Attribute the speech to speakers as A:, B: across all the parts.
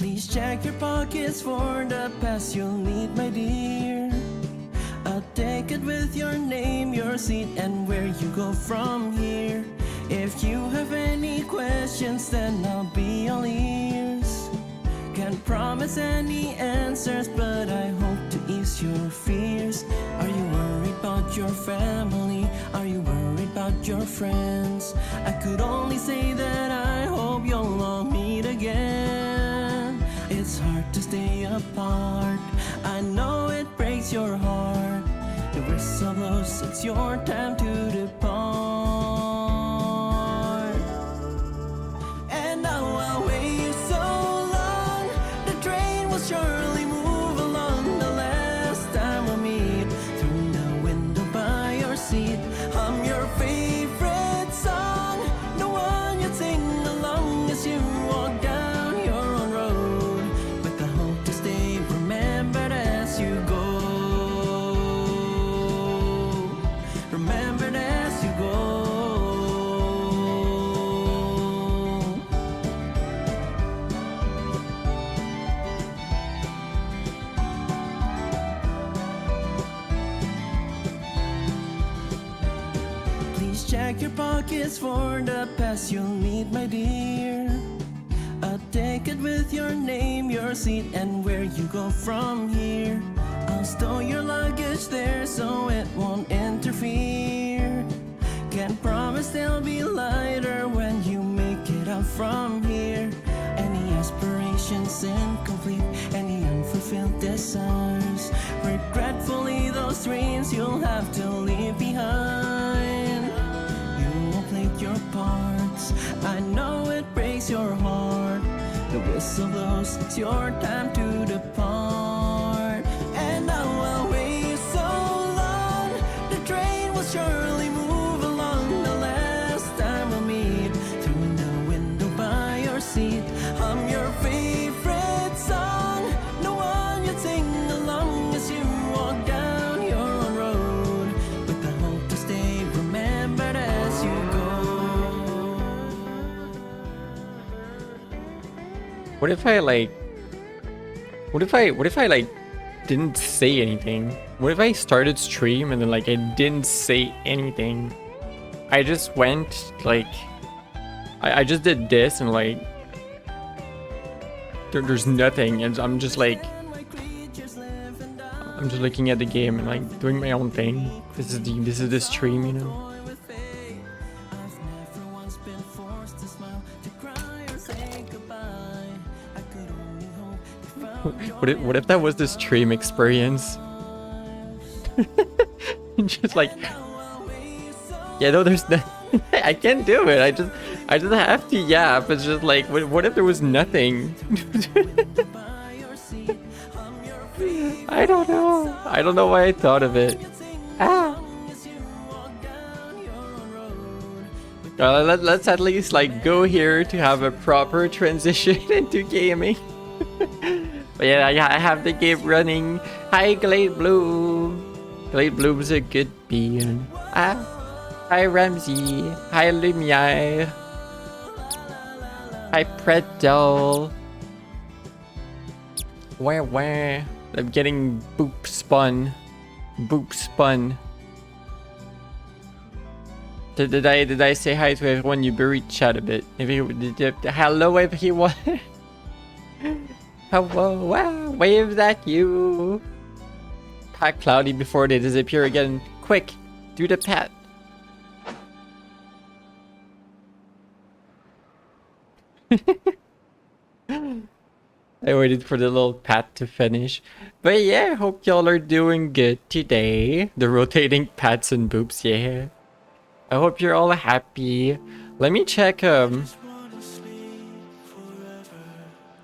A: Please check your pockets for the pass you'll need, my dear. I'll take it with your name, your seat, and where you go from here. If you have any questions, then I'll be all ears. Can't promise any answers, but I hope to ease your fears. Are you worried about your family? Are you worried about your friends? I could only say that I hope you'll all meet again. It's hard to stay apart, I know it breaks your heart. The whistle blows, it's your time to depart. And now I'll wait so long, the train will surely move along. The last time we'll meet, through the window by your seat, hum your favorite song, the one you'd sing along as you walk down your own road, with the hope to stay remembered as you go. Remembered as you go. Please check your pockets for the pass you'll need, my dear. I'll take it with your name, your seat, and where you go from here. I'll store your luggage there so it won't interfere. Can't promise they'll be lighter when you make it out from here. Any aspirations incomplete, any unfulfilled desires, regretfully those dreams you'll have to leave behind. You won't play your parts, I know it breaks your heart. The whistle blows, it's your time to depart. And now I'll wait so long, the train will surely move along. The last time we'll meet, through the window by your seat, hum your favorite song, the one you'd sing along as you walk down your own road, with the hope to stay remembered as you go.
B: What if I didn't say anything? What if I started stream and then I didn't say anything? I just went I just did this and there's nothing, and I'm just looking at the game and doing my own thing. This is the stream, you know. What if that was the stream experience? Just yeah, no, there's no, I can't do it. I just have to yap. It's just what if there was nothing? I don't know. I don't know why I thought of it. Let's at least go here to have a proper transition into gaming. But yeah, I have the game running. Hi, Glade Bloom. Glade Bloom's a good bean. Hi, Ramsey. Hi, Lumiere. Hi, Pretzel. Where? I'm getting boop spun. Did I say hi to everyone? You buried chat a bit. Hello, everyone. Hello, wow, waves at you. Pat Cloudy before they disappear again. Quick, do the pat. I waited for the little pat to finish. But yeah, I hope y'all are doing good today. The rotating pats and boops, yeah. I hope you're all happy. Let me check,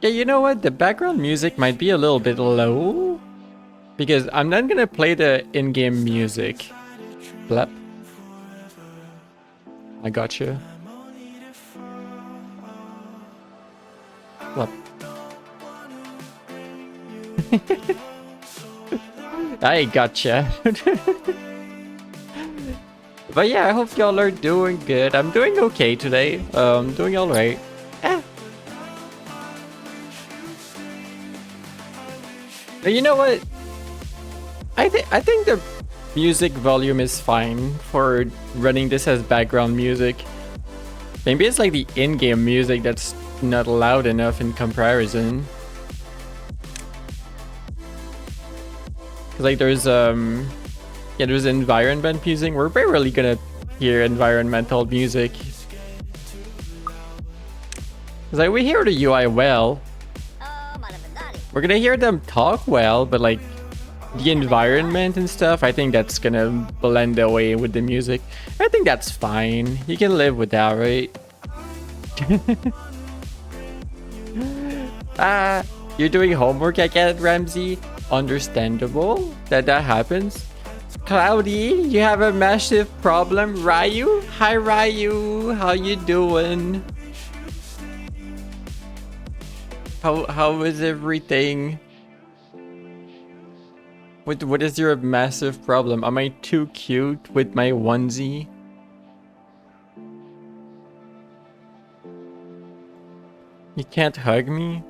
B: yeah, you know what? The background music might be a little bit low, because I'm not gonna play the in-game music. Blep. I got you. Blep. I gotcha. But yeah, I hope y'all are doing good. I'm doing okay today. Doing alright. But you know what? I think the music volume is fine for running this as background music. Maybe it's like the in-game music that's not loud enough in comparison. Cause like there's there's environment music. We're barely gonna hear environmental music. Cause like we hear the UI well. We're gonna hear them talk well, but like the environment and stuff, I think that's gonna blend away with the music. I think that's fine. You can live with that, right? You're doing homework again, Ramsey? Understandable that happens. Cloudy, you have a massive problem. Ryu? Hi, Ryu. How you doing? How is everything? What is your massive problem? Am I too cute with my onesie? You can't hug me?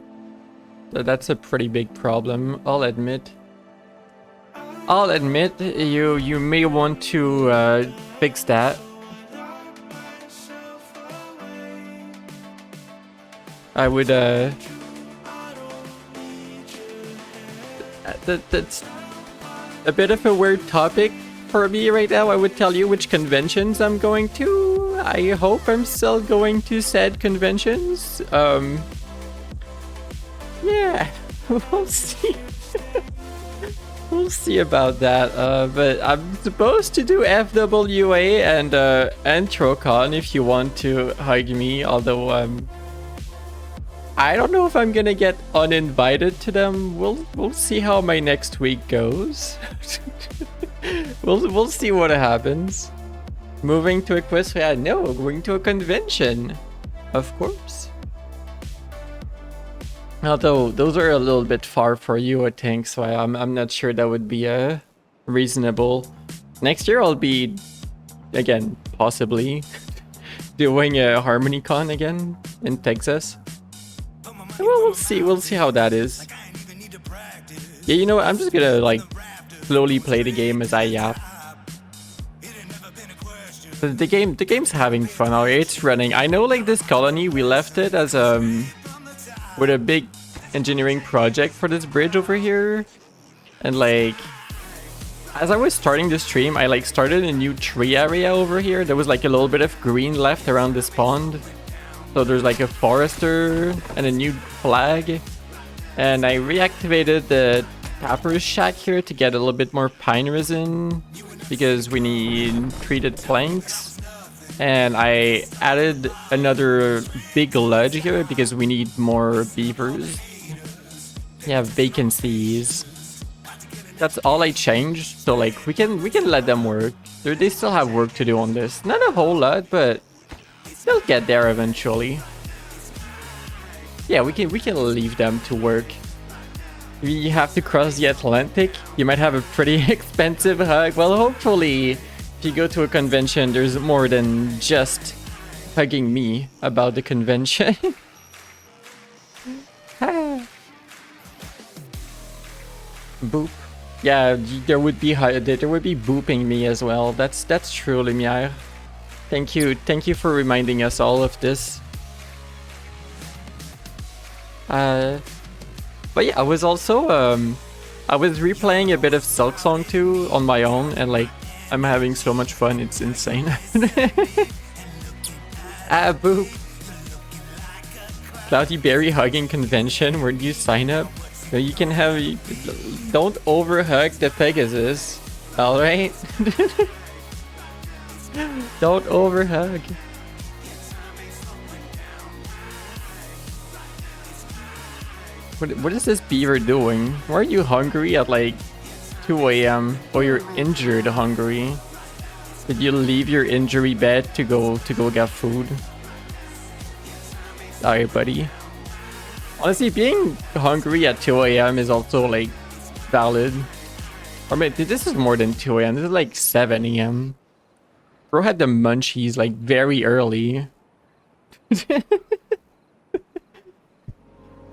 B: That's a pretty big problem, I'll admit. I'll admit you may want to fix that. I would that's a bit of a weird topic for me right now. I would tell you which conventions I'm going to. I hope I'm still going to said conventions. Yeah, we'll see. We'll see about that. But I'm supposed to do FWA and Trocon if you want to hug me. Although I don't know if I'm gonna get uninvited to them. We'll see how my next week goes. We'll see what happens. Moving to a quiz? Yeah, no, going to a convention, of course. Although those are a little bit far for you, I think, so I'm not sure that would be reasonable. Next year I'll be again possibly doing a HarmonyCon again in Texas. Well, we'll see how that is. Yeah, you know what? I'm just gonna like slowly play the game as I yap. The game's having fun. Alright, it's running. I know like this colony, we left it as with a big engineering project for this bridge over here, and like as I was starting the stream, I like started a new tree area over here. There was like a little bit of green left around this pond. So there's like a forester and a new flag. And I reactivated the tapper's shack here to get a little bit more pine resin because we need treated planks. And I added another big ledge here because we need more beavers. Yeah, vacancies. That's all I changed. So like we can let them work. They still have work to do on this. Not a whole lot, but they'll get there eventually. Yeah, we can leave them to work. You have to cross the Atlantic. You might have a pretty expensive hug. Well, hopefully, if you go to a convention, there's more than just hugging me about the convention. Boop. Yeah, there would be booping me as well. That's true, Lumiere. Thank you for reminding us all of this. But yeah, I was also I was replaying a bit of Silk Song 2 on my own, and like I'm having so much fun, it's insane. Boop. Cloudy Berry hugging convention, where do you sign up? So you can have, don't overhug the Pegasus, alright? Don't overhug. What is this beaver doing? Why are you hungry at like 2 AM? Or you're injured hungry? Did you leave your injury bed to go get food? Sorry, buddy. Honestly, being hungry at 2 AM is also like valid. Or maybe this is more than 2 AM. This is like 7 AM. Bro had the munchies like very early.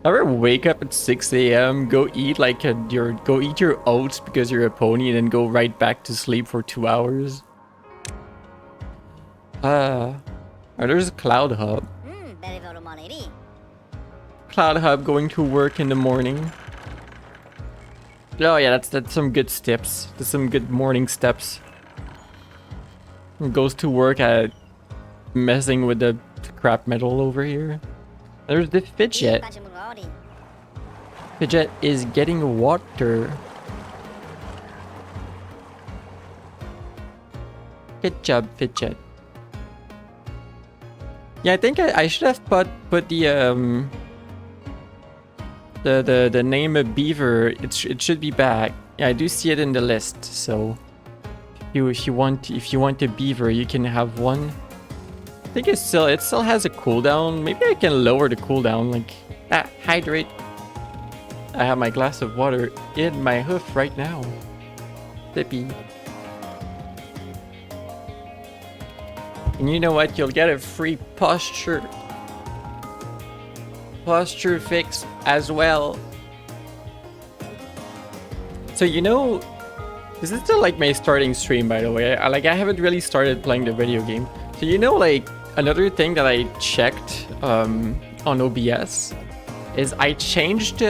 B: Ever wake up at 6 a.m., go eat like go eat your oats because you're a pony, and then go right back to sleep for 2 hours? There's a Cloud Hub. Cloud Hub going to work in the morning. Oh yeah, that's some good steps. That's some good morning steps. Goes to work at messing with the crap metal over here. There's the Fidget. Fidget is getting water. Good job, Fidget. Yeah, I think I should have put the name of Beaver. It should be back. Yeah, I do see it in the list. So if you want a Beaver, you can have one. I think it still has a cooldown. Maybe I can lower the cooldown. Like hydrate. I have my glass of water in my hoof right now. Sippy. And you know what? You'll get a free posture fix as well. So you know, this is still like my starting stream, by the way. I haven't really started playing the video game. So you know, like another thing that I checked on OBS is I changed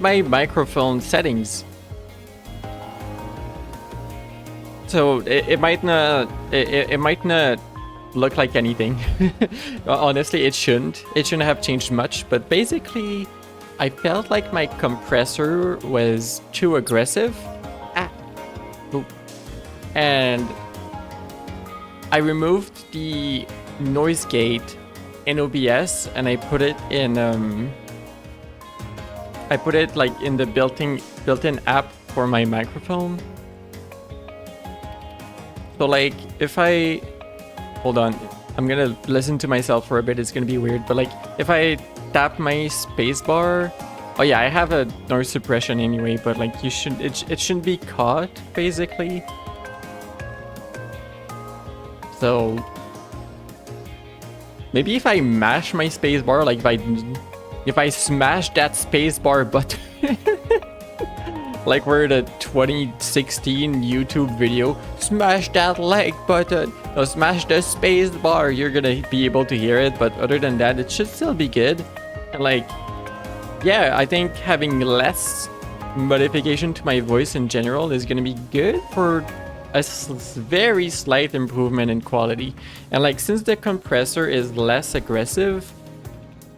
B: my microphone settings. So it might not look like anything. Honestly, it shouldn't have changed much, but basically I felt like my compressor was too aggressive. And I removed the noise gate in OBS and I put it in like in the built-in app for my microphone. So like if I hold on, I'm gonna listen to myself for a bit. It's gonna be weird, but like if I tap my spacebar, oh yeah, I have a noise suppression anyway, but like it shouldn't be caught basically. So maybe if I mash my spacebar, like if I smash that spacebar button, like we're the 2016 YouTube video, smash that like button, or smash the space bar, you're gonna be able to hear it. But other than that, it should still be good. And like, yeah, I think having less modification to my voice in general is gonna be good for a very slight improvement in quality. And like, since the compressor is less aggressive,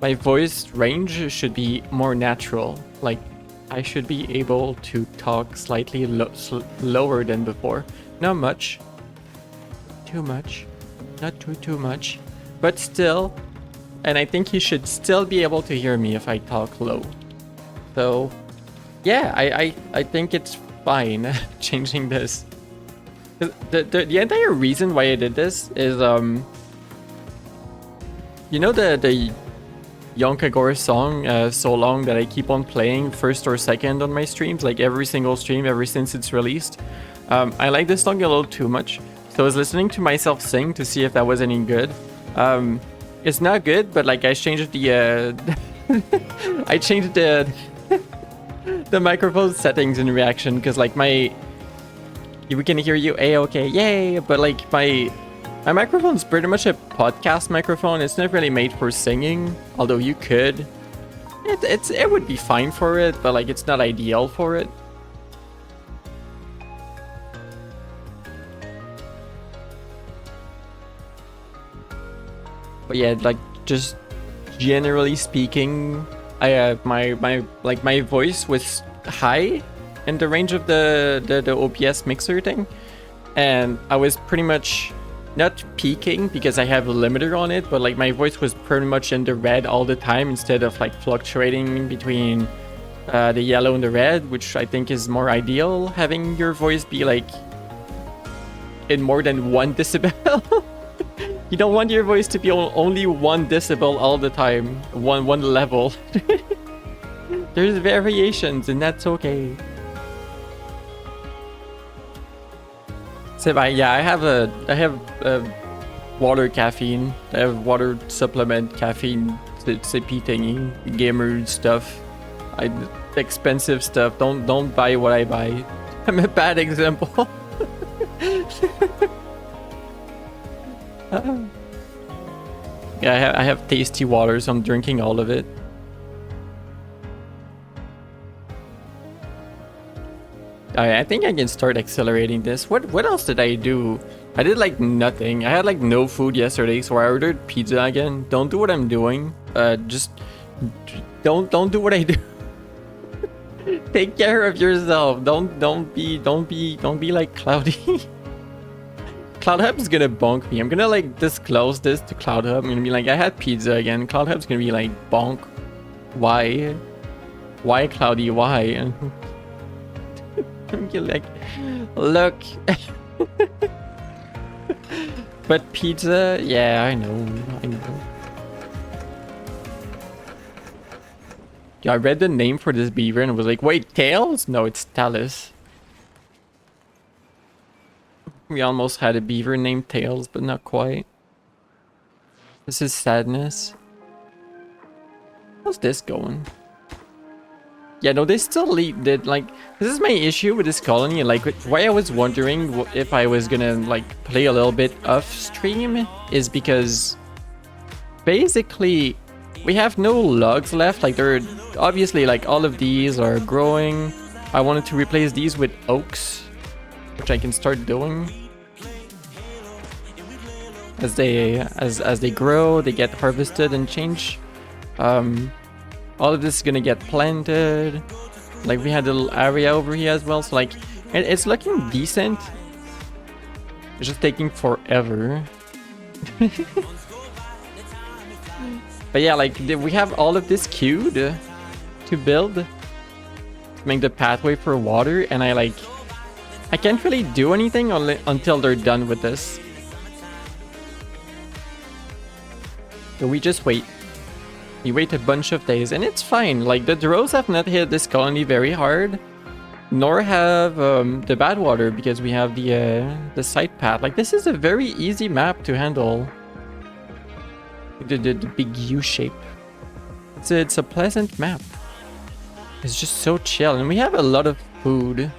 B: my voice range should be more natural. Like, I should be able to talk slightly lower than before. Not much. Too much. Not too much. But still. And I think you should still be able to hear me if I talk low. So, yeah, I think it's fine changing this. The entire reason why I did this is, you know the Yonkagore song, So Long, that I keep on playing first or second on my streams, like every single stream ever since it's released. I like this song a little too much, so I was listening to myself sing to see if that was any good. It's not good, but like I changed the I changed the the microphone settings in reaction, because like we can hear you a-okay, yay, but like my microphone's pretty much a podcast microphone. It's not really made for singing, although you could. It would be fine for it, but like it's not ideal for it. But yeah, like just generally speaking, I my voice was high in the range of the OBS mixer thing, and I was pretty much not peaking because I have a limiter on it, but like my voice was pretty much in the red all the time instead of like fluctuating between the yellow and the red, which I think is more ideal, having your voice be like in more than 1 decibel. You don't want your voice to be only 1 decibel all the time, one level. There's variations, and that's okay. So yeah, I have water caffeine. I have water supplement caffeine CP thingy, gamer stuff, expensive stuff. Don't buy what I buy. I'm a bad example. Yeah, I have tasty water, so I'm drinking all of it. I think I can start accelerating this. What else did I do? I did like nothing. I had like no food yesterday, so I ordered pizza again. Don't do what I'm doing. Just don't do what I do. Take care of yourself. Don't be like Cloudy. Cloud Hub's gonna bonk me. I'm gonna like disclose this to Cloud Hub. I'm gonna be like, I had pizza again. Cloud Hub's gonna be like, bonk. Why? Why, Cloudy? Why? I'm like, look. But pizza, yeah, I know. Yeah, I read the name for this beaver and was like, wait, Tails? No, it's Talus. We almost had a beaver named Tails, but not quite. This is Sadness. How's this going? Yeah, no, they still did, like, this is my issue with this colony, like, why I was wondering if I was gonna, like, play a little bit off stream is because basically we have no logs left. Like, they're obviously, like, all of these are growing. I wanted to replace these with oaks, which I can start doing. As they grow, they get harvested and change. All of this is gonna get planted. Like, we had a little area over here as well, so like it's looking decent. It's just taking forever. But yeah, like we have all of this queued to build, to make the pathway for water, and I can't really do anything until they're done with this. So we just wait. We wait a bunch of days, and it's fine. Like, the drows have not hit this colony very hard, nor have the Badwater, because we have the side path. Like, this is a very easy map to handle. The big U shape. It's a pleasant map. It's just so chill, and we have a lot of food.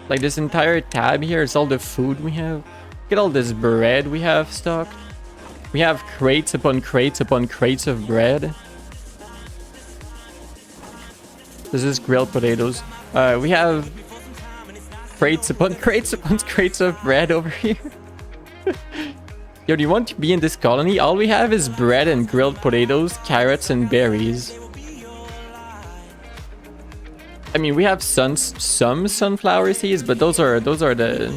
B: Like, this entire tab here is all the food we have. Look at all this bread we have stocked. We have crates upon crates upon crates of bread. This is grilled potatoes. We have crates upon crates upon crates of bread over here. Yo, do you want to be in this colony? All we have is bread and grilled potatoes, carrots and berries. I mean, we have some sunflower seeds, but those are the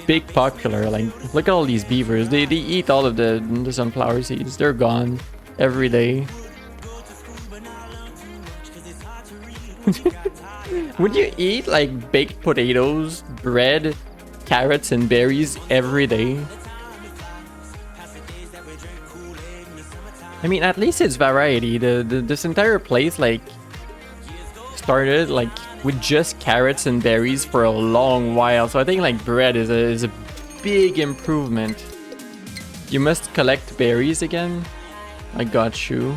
B: big popular. Like, look at all these beavers. They eat all of the sunflower seeds. They're gone every day. Would you eat like baked potatoes, bread, carrots and berries every day? I mean, at least it's variety. This entire place like started like with just carrots and berries for a long while, so I think like bread is a big improvement. You must collect berries again. I got you.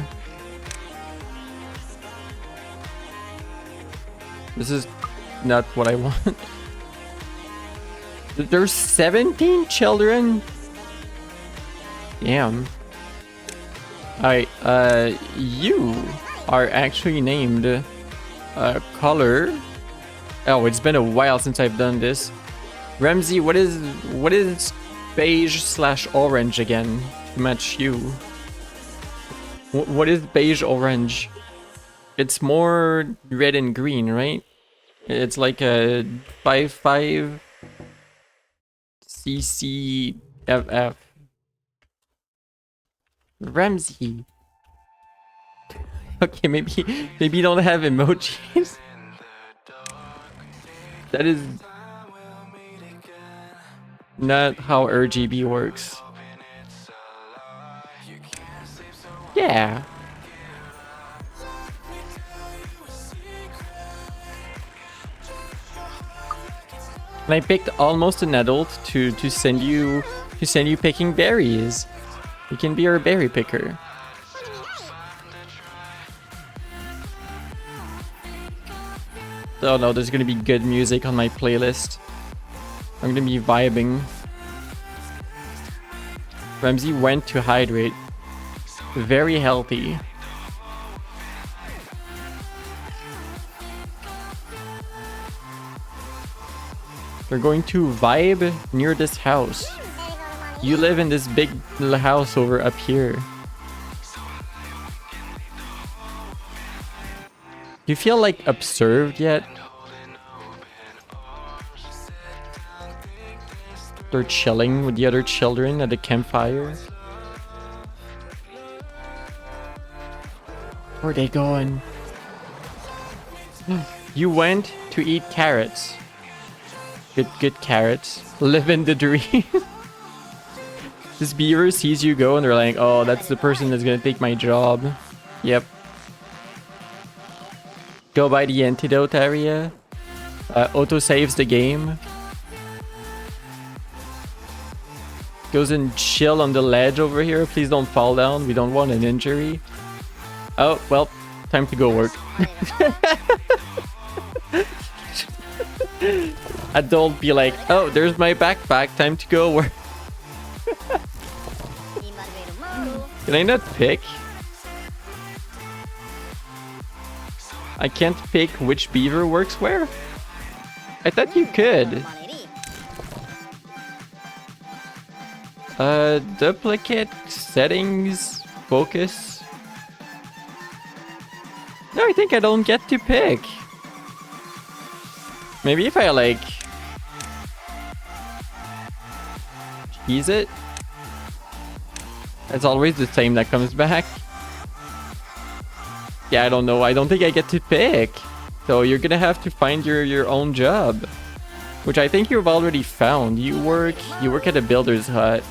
B: This is not what I want. There's 17 children. Damn. Alright, you are actually named color. Oh, it's been a while since I've done this. Ramsey, what is beige / orange again to match you? What is beige orange? It's more red and green, right? It's like a 5 CCFF. Ramsey. Okay, maybe you don't have emojis. That is not how RGB works. Yeah. And I picked almost an adult to send you picking berries. You can be our berry picker. Oh no, there's gonna be good music on my playlist. I'm gonna be vibing. Ramsey went to hydrate. Very healthy. We're going to vibe near this house. You live in this big little house over up here. Do you feel like observed yet? They're chilling with the other children at the campfire. Where are they going? You went to eat carrots. Good carrots. Living the dream. This beaver sees you go and they're like, oh, that's the person that's gonna take my job. Yep. Go by the antidote area. Auto saves the game. Goes and chill on the ledge over here. Please don't fall down. We don't want an injury. Oh, well, time to go work. Adult be like, oh, there's my backpack. Time to go work. Can I not pick? I can't pick which beaver works where? I thought you could. Duplicate, settings, focus. No, I think I don't get to pick. Maybe if I like... cheese it? It's always the same that comes back. Yeah, I don't know. I don't think I get to pick. So you're gonna have to find your own job. Which I think you've already found. You work at a builder's hut.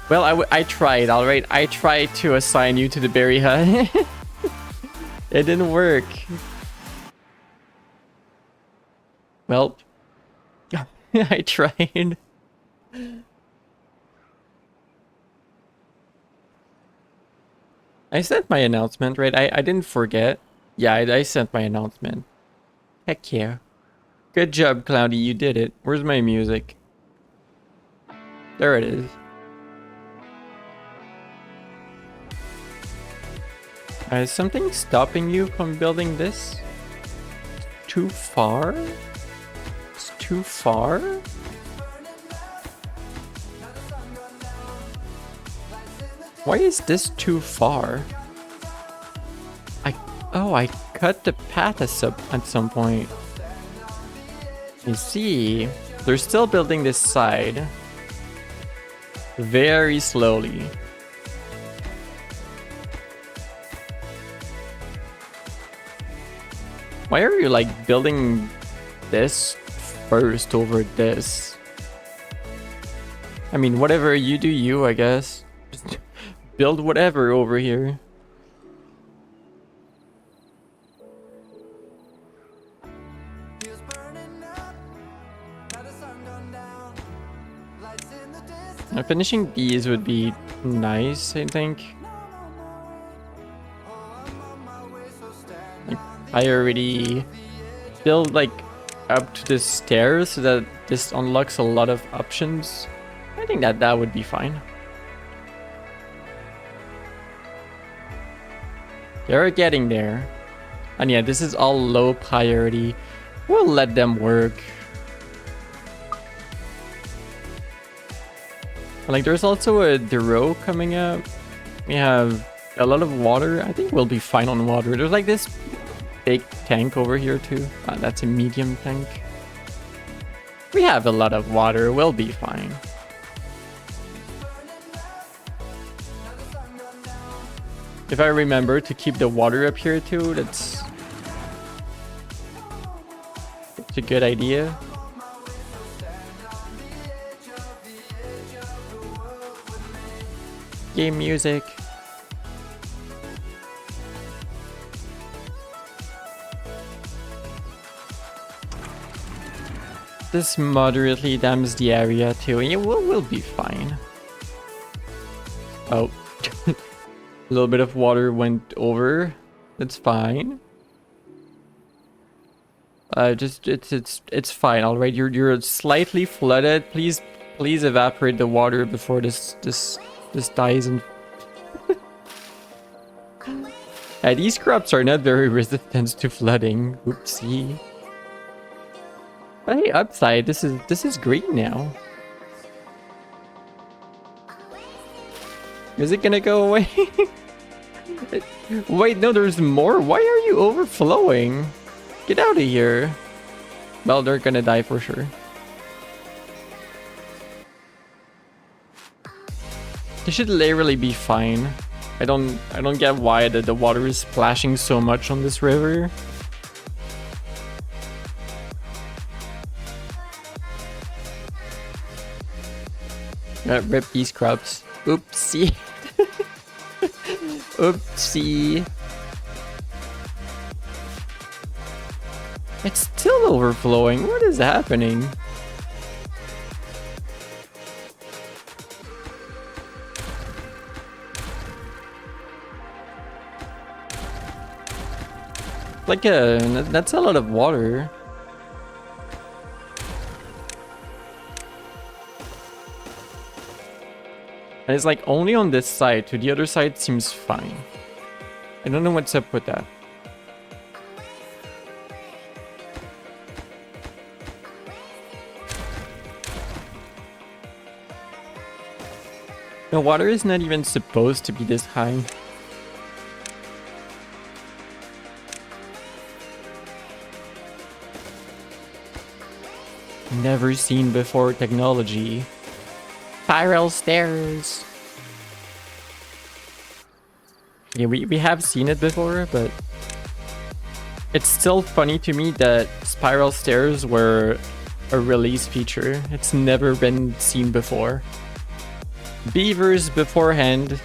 B: Well, I tried, alright? I tried to assign you to the berry hut. It didn't work. Well, I tried. I sent my announcement, right? I didn't forget. Yeah, I sent my announcement. Heck yeah. Good job, Cloudy. You did it. Where's my music? There it is. Is something stopping you from building this? Too far? It's too far? Why is this too far? I cut the path at some point. You see, they're still building this side. Very slowly. Why are you like building this first over this? I mean, whatever you do, you, I guess. Just build whatever over here. Finishing these would be nice, I think. I already built like up to the stairs so that this unlocks a lot of options. I think that would be fine. They're getting there. And yeah, this is all low priority. We'll let them work. Like there's also the row coming up. We have a lot of water. I think we'll be fine on water. There's like this big tank over here too. That's a medium tank. We have a lot of water. We'll be fine. If I remember to keep the water up here too, that's a good idea. Game music. This moderately dams the area too, and we'll be fine. Oh. A little bit of water went over. It's fine. Just it's fine. All right, you're slightly flooded. Please evaporate the water before this dies. And these crops are not very resistant to flooding. Oopsie. But hey, upside, this is green now. Is it gonna go away? Wait, no, there's more. Why are you overflowing? Get out of here. Well, they're gonna die for sure. They should literally be fine. I don't get why the water is splashing so much on this river. Rip these crops. Oopsie. Oopsie. It's still overflowing. What is happening? That's a lot of water. And it's like only on this side. To the other side seems fine. I don't know what's up with that. The water is not even supposed to be this high. Never seen before technology. Spiral stairs. Yeah, we have seen it before, but it's still funny to me that spiral stairs were a release feature. It's never been seen before. Beavers beforehand,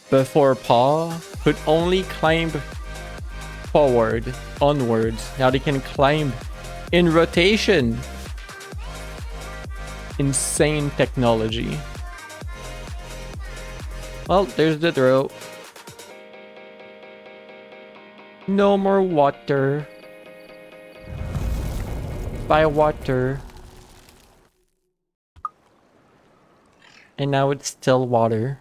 B: before paw, could only climb forward, onward. Now they can climb in rotation. Insane technology. Well, there's the throw. No more water. By water. And now it's still water.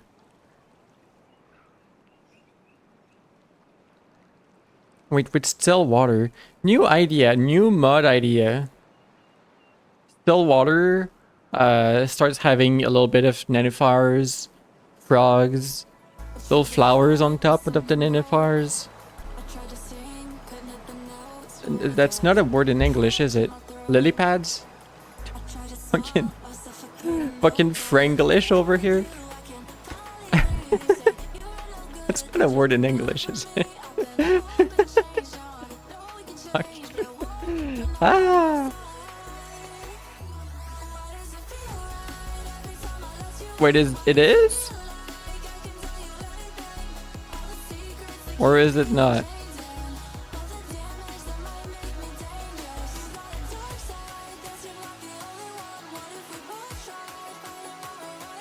B: Wait, with still water. New idea, new mod idea. Still water starts having a little bit of nenufars, frogs, little flowers on top of the nenufars. That's not a word in English, is it? Lily pads? Fucking Franglish over here. That's not a word in English, is it? Fuck. Ah. Wait, it is? Or is it not?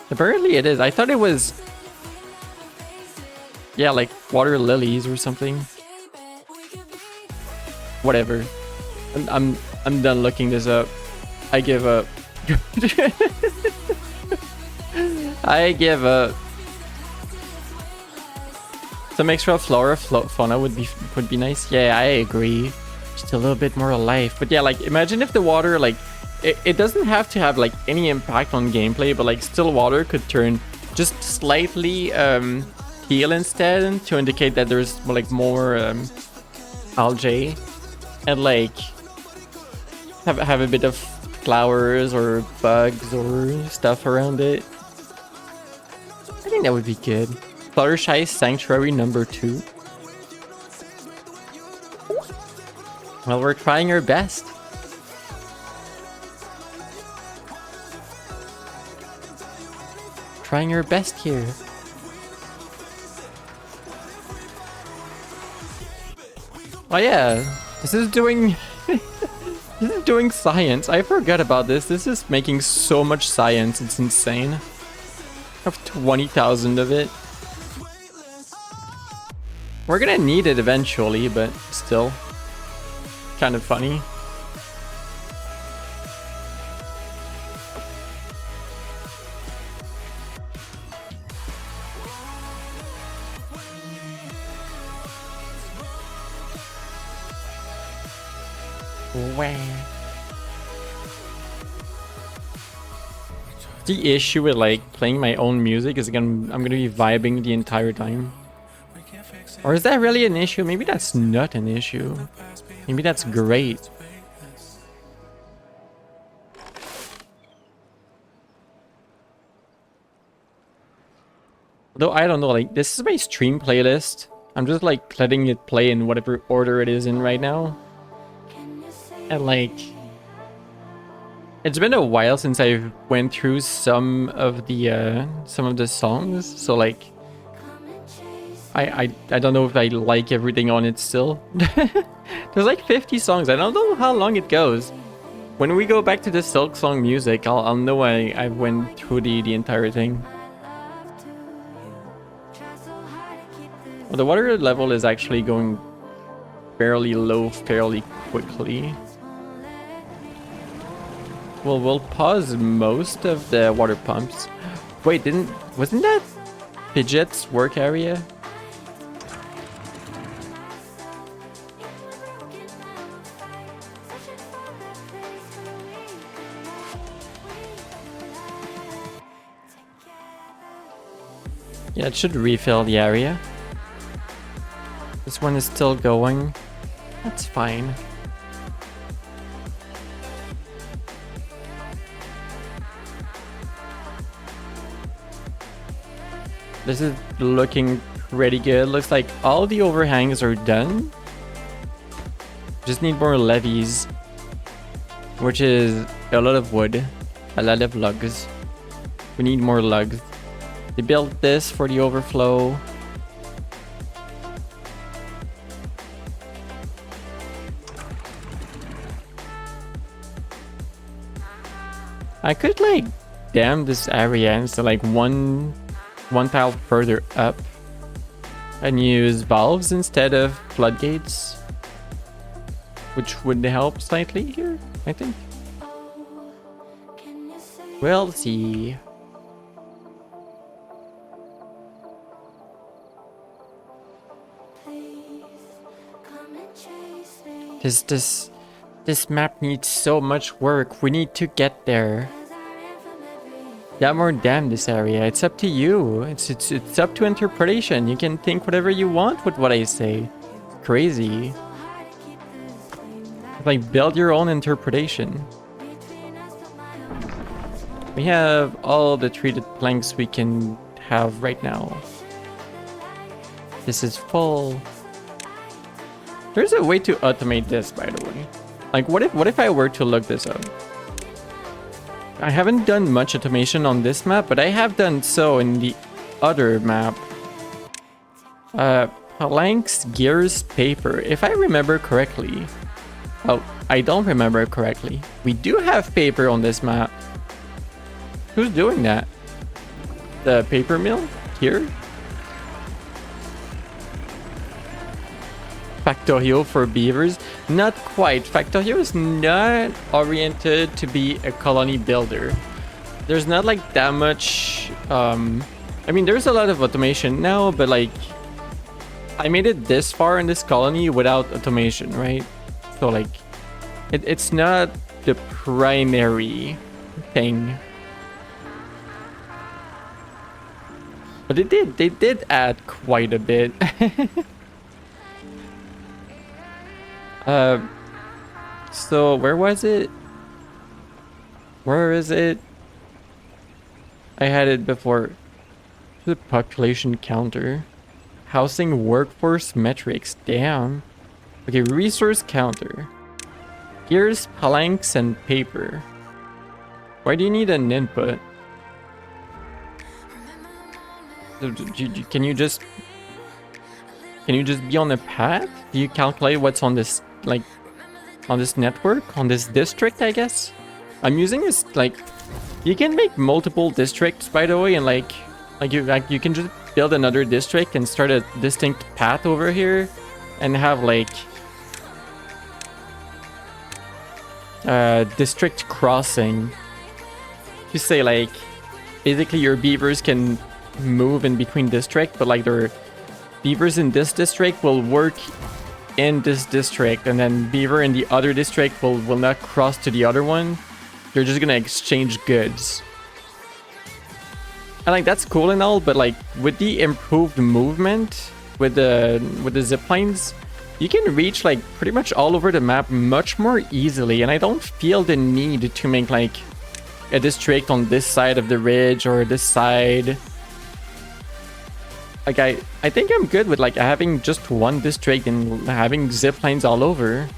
B: Apparently it is. I thought it was... Yeah, like water lilies or something. Whatever. I'm done looking this up. I give up. I give up. Some extra flora, fauna would be nice. Yeah, I agree. Just a little bit more life. But yeah, like imagine if the water like it doesn't have to have like any impact on gameplay, but like still water could turn just slightly teal instead to indicate that there's like more algae, and like have a bit of flowers or bugs or stuff around it. I think that would be good. Fluttershy Sanctuary number 2. Well, we're trying our best. Trying our best here. Oh yeah, this is doing this is doing science. I forgot about this. This is making so much science. It's insane. I have 20,000 of it. We're gonna need it eventually, but still. Kind of funny. The issue with like playing my own music is I'm gonna be vibing the entire time. Or is that really an issue? Maybe that's not an issue. Maybe that's great. Though I don't know, like this is my stream playlist. I'm just like letting it play in whatever order it is in right now. And like it's been a while since I went through some of the songs, so like I don't know if I like everything on it still. There's like 50 songs. I don't know how long it goes. When we go back to the Silk Song music, I'll know I went through the entire thing. Well, the water level is actually going fairly low fairly quickly. Well, we'll pause most of the water pumps. Wait, wasn't that Pidgeot's work area? Yeah, it should refill the area. This one is still going. That's fine. This is looking pretty good. Looks like all the overhangs are done. Just need more levees, which is a lot of wood, a lot of lugs. We need more lugs. They built this for the overflow. I could like dam this area instead, like one tile further up, and use valves instead of floodgates, which would help slightly here, I think. We'll see. This map needs so much work. We need to get there. Dam or dam this area. It's up to you. It's up to interpretation. You can think whatever you want with what I say. Crazy. Like, build your own interpretation. We have all the treated planks we can have right now. This is full. There's a way to automate this, by the way. Like, what if I were to look this up? I haven't done much automation on this map, but I have done so in the other map. Planks, gears, paper. If I remember correctly. Oh, I don't remember correctly. We do have paper on this map. Who's doing that? The paper mill? Here? Factorio for beavers? Not quite. Factorio is not oriented to be a colony builder. There's not like that much... I mean, there's a lot of automation now, but like... I made it this far in this colony without automation, right? So like... It's not the primary thing. But they did add quite a bit. So where was it? Where is it? I had it before. The population counter. Housing workforce metrics. Damn. Okay, resource counter. Gears, planks, and paper. Why do you need an input? Can you just be on a path? Do you calculate what's on this, like, on this network, on this district, I guess? I'm using this, like, you can make multiple districts, by the way, and like Like you can just build another district and start a distinct path over here, and have like district crossing. You say like basically your beavers can move in between district, but like their beavers in this district will work in this district, and then beaver in the other district will not cross to the other one. They're just gonna exchange goods. And like that's cool and all, but like with the improved movement with the zip lines, you can reach like pretty much all over the map much more easily, and I don't feel the need to make like a district on this side of the ridge or this side. Like I think I'm good with like having just one district and having zip lines all over.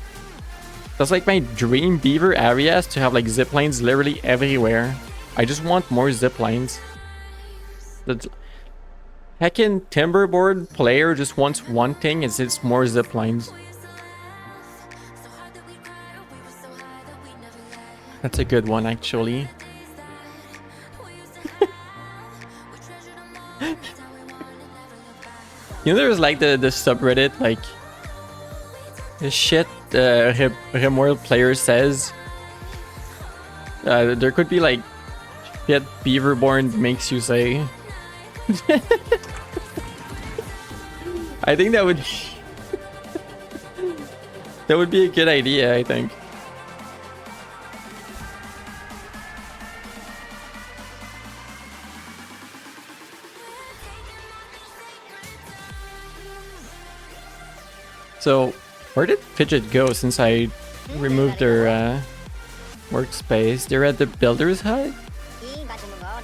B: That's like my dream beaver area, is to have like zip lines literally everywhere. I just want more zip lines. The heckin' Timberboard player just wants one thing, it's more zip lines. That's a good one actually. You know, there's like the subreddit, like the shit Rimworld player says. There could be like shit Beaverborn makes you say. I think that would that would be a good idea, I think. So, where did Fidget go since I removed their workspace? They're at the builder's hut?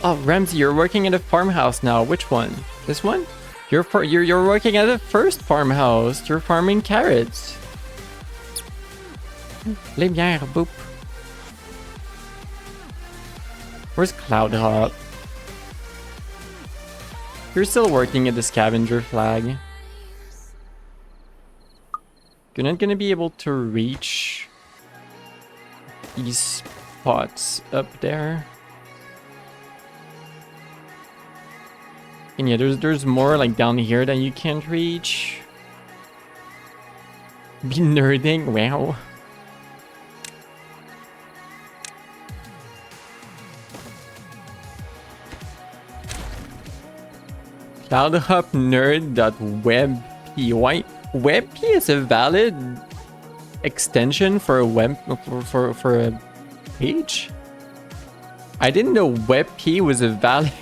B: Oh, Ramsey, you're working at a farmhouse now. Which one? This one? You're working at the first farmhouse. You're farming carrots. Les bières, boop. Where's Cloudhop? You're still working at the scavenger flag. You're not gonna be able to reach these spots up there. And yeah, there's more like down here that you can't reach. Be nerding, wow. Cloudhopnerd.webp. WebP is a valid extension for a web for a page? I didn't know WebP was a valid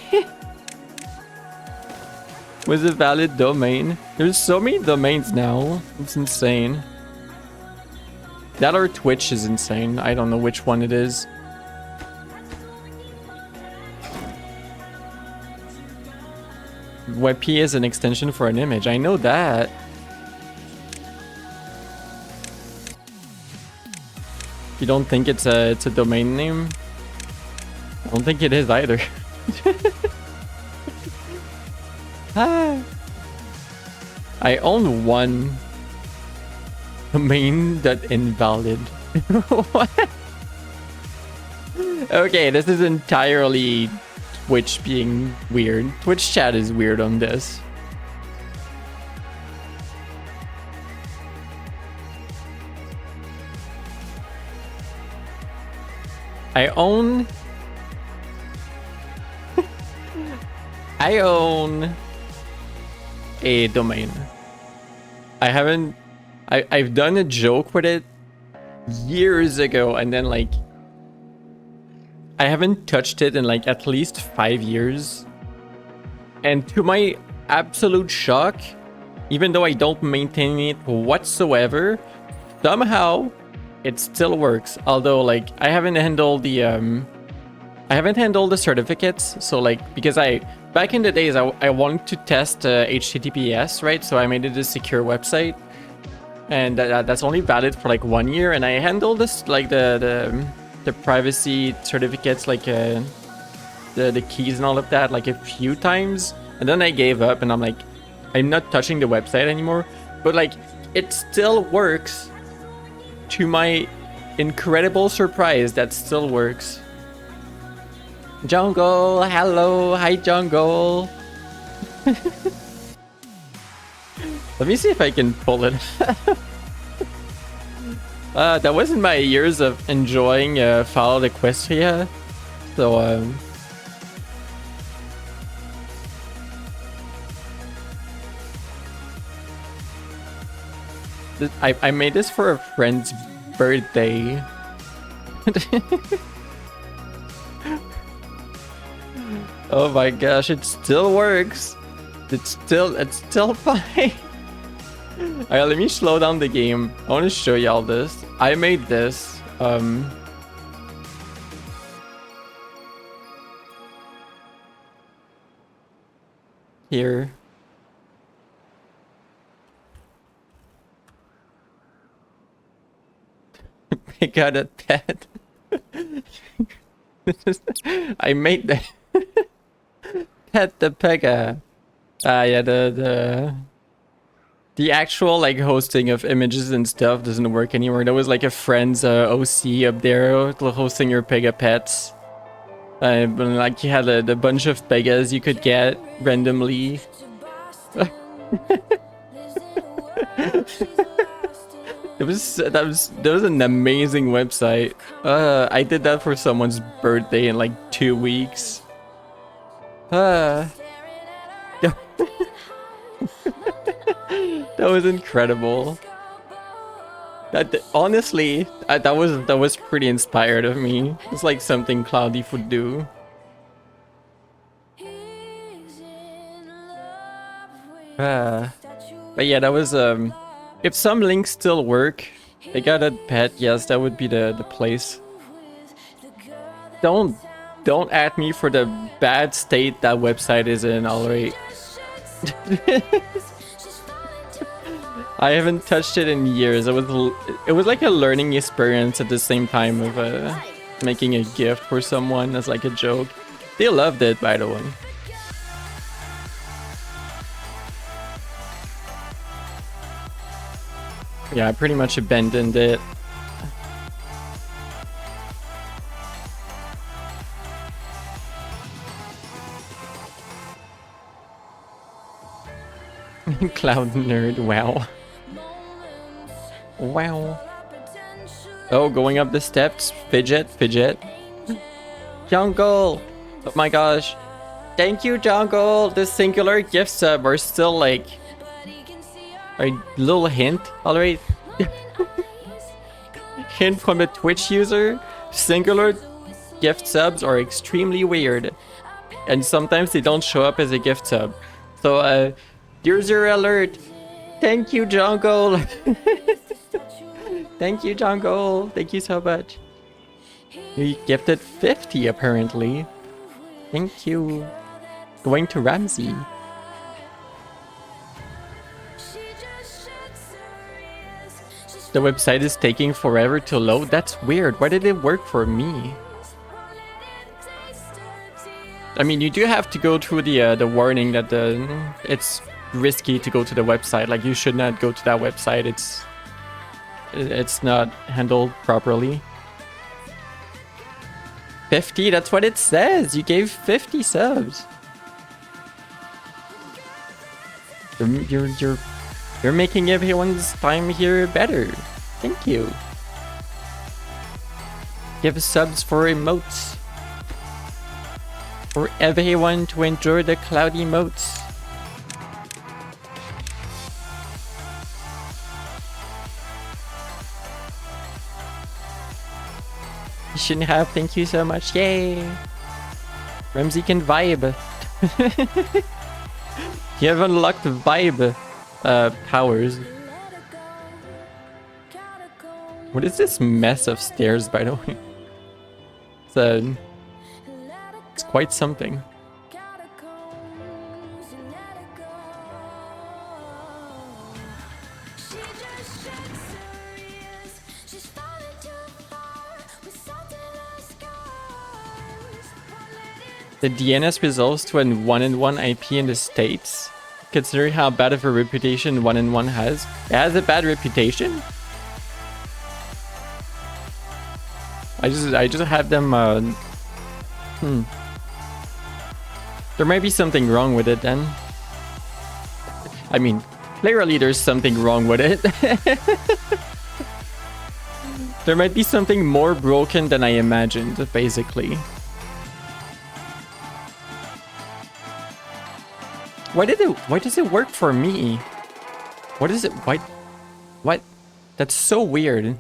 B: was a valid domain. There's so many domains now. It's insane. That or Twitch is insane. I don't know which one it is. WebP is an extension for an image. I know that. You don't think it's a domain name? I don't think it is either. Ah. I own one domain that invalid. What? Okay, this is entirely Twitch being weird. Twitch chat is weird on this. I own a domain. I've done a joke with it years ago, and then like I haven't touched it in like at least 5 years. And to my absolute shock, even though I don't maintain it whatsoever, somehow it still works. Although like I haven't handled the certificates. So like, because back in the days I wanted to test HTTPS, right? So I made it a secure website, and that's only valid for like 1 year. And I handled this like the privacy certificates, like the keys and all of that, like a few times, and then I gave up, and I'm like, I'm not touching the website anymore. But like, it still works. To my incredible surprise, that still works. Jungle, hello, hi Jungle. Let me see if I can pull it. That wasn't my years of enjoying Fall Equestria. So, I made this for a friend's birthday. Oh my gosh, it still works. It's still fine. Alright, let me slow down the game. I want to show y'all this. I made this. Here. I got a pet. I made the pet the Pega. Yeah, the actual like hosting of images and stuff doesn't work anymore. There was like a friend's OC up there hosting your Pega pets. But like you had a bunch of Pegas you could get randomly. That was an amazing website. I did that for someone's birthday in like 2 weeks. That was incredible. Honestly, that was pretty inspired of me. It's like something Cloudy would do. But yeah, that was if some links still work, I got a pet. Yes, that would be the place. Don't at me for the bad state that website is in. Alright. I haven't touched it in years. It was like a learning experience at the same time of making a gift for someone as like a joke. They loved it, by the way. Yeah, I pretty much abandoned it. Cloud nerd, wow. Wow. Oh, going up the steps. Fidget. Jungle! Oh my gosh. Thank you, Jungle! The singular gift sub are still like... A little hint, alright? Hint from a Twitch user. Singular gift subs are extremely weird. And sometimes they don't show up as a gift sub. So, here's your alert. Thank you, Jungle. Thank you, Jungle. Thank you so much. You gifted 50 apparently. Thank you. Going to Ramsey. The website is taking forever to load. That's weird. Why did it work for me? I mean, you do have to go through the warning that it's risky to go to the website. Like, you should not go to that website. It's not handled properly. 50, that's what it says. You gave 50 subs. You're making everyone's time here better. Thank you. Give subs for emotes. For everyone to enjoy the cloud emotes. You shouldn't have. Thank you so much. Yay. Ramsey can vibe. You have unlocked vibe powers. What is this mess of stairs, by the way? It's quite something. The DNS resolves to a 1-in-1 IP in the States. Considering how bad of a reputation 1-in-1 has. It has a bad reputation? I just have them There might be something wrong with it then. I mean, clearly there's something wrong with it. There might be something more broken than I imagined, basically. Why does it work for me? What is it? What? That's so weird.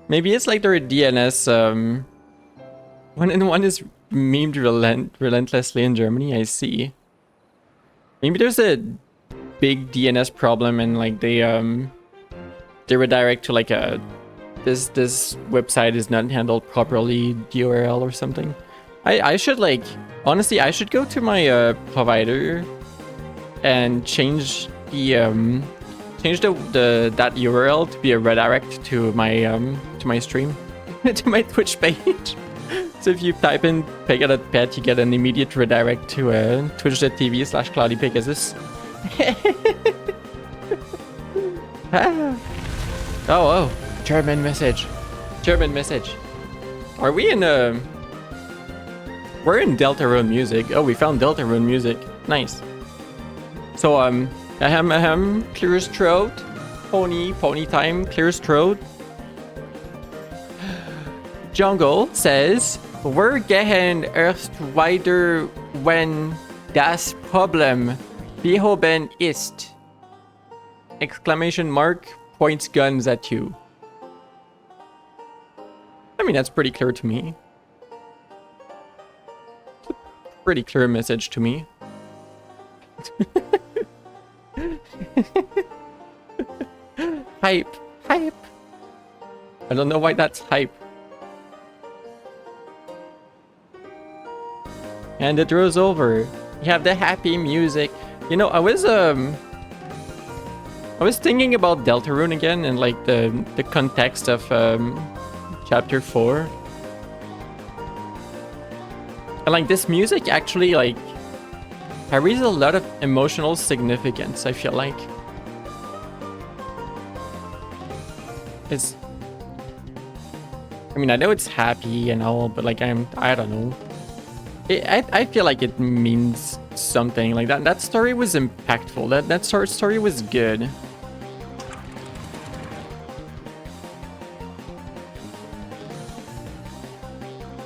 B: Maybe it's like their DNS, one is memed relentlessly in Germany, I see. Maybe there's a big DNS problem and like they redirect to like a this website is not handled properly URL or something. I should like honestly I should go to my provider and change the that URL to be a redirect to my stream to my Twitch page. So if you type in Pet, you get an immediate redirect to twitch.tv/CloudyPegasus. Oh, German message. Are we in we're in Deltarune music. Oh, we found Deltarune music. Nice. So ahem, clears throat. Pony time, clears throat. Jungle says, wir gehen erst weiter, wenn das Problem behoben ist. Exclamation mark, points guns at you. I mean, that's pretty clear to me. Pretty clear message to me. Hype. I don't know why that's hype. And the draw's over. You have the happy music. You know, I was thinking about Deltarune again and like the context of chapter 4. And like this music actually like carries a lot of emotional significance, I feel like. I mean, I know it's happy and all, but like I don't know. I feel like it means something. Like that story was impactful. That story was good.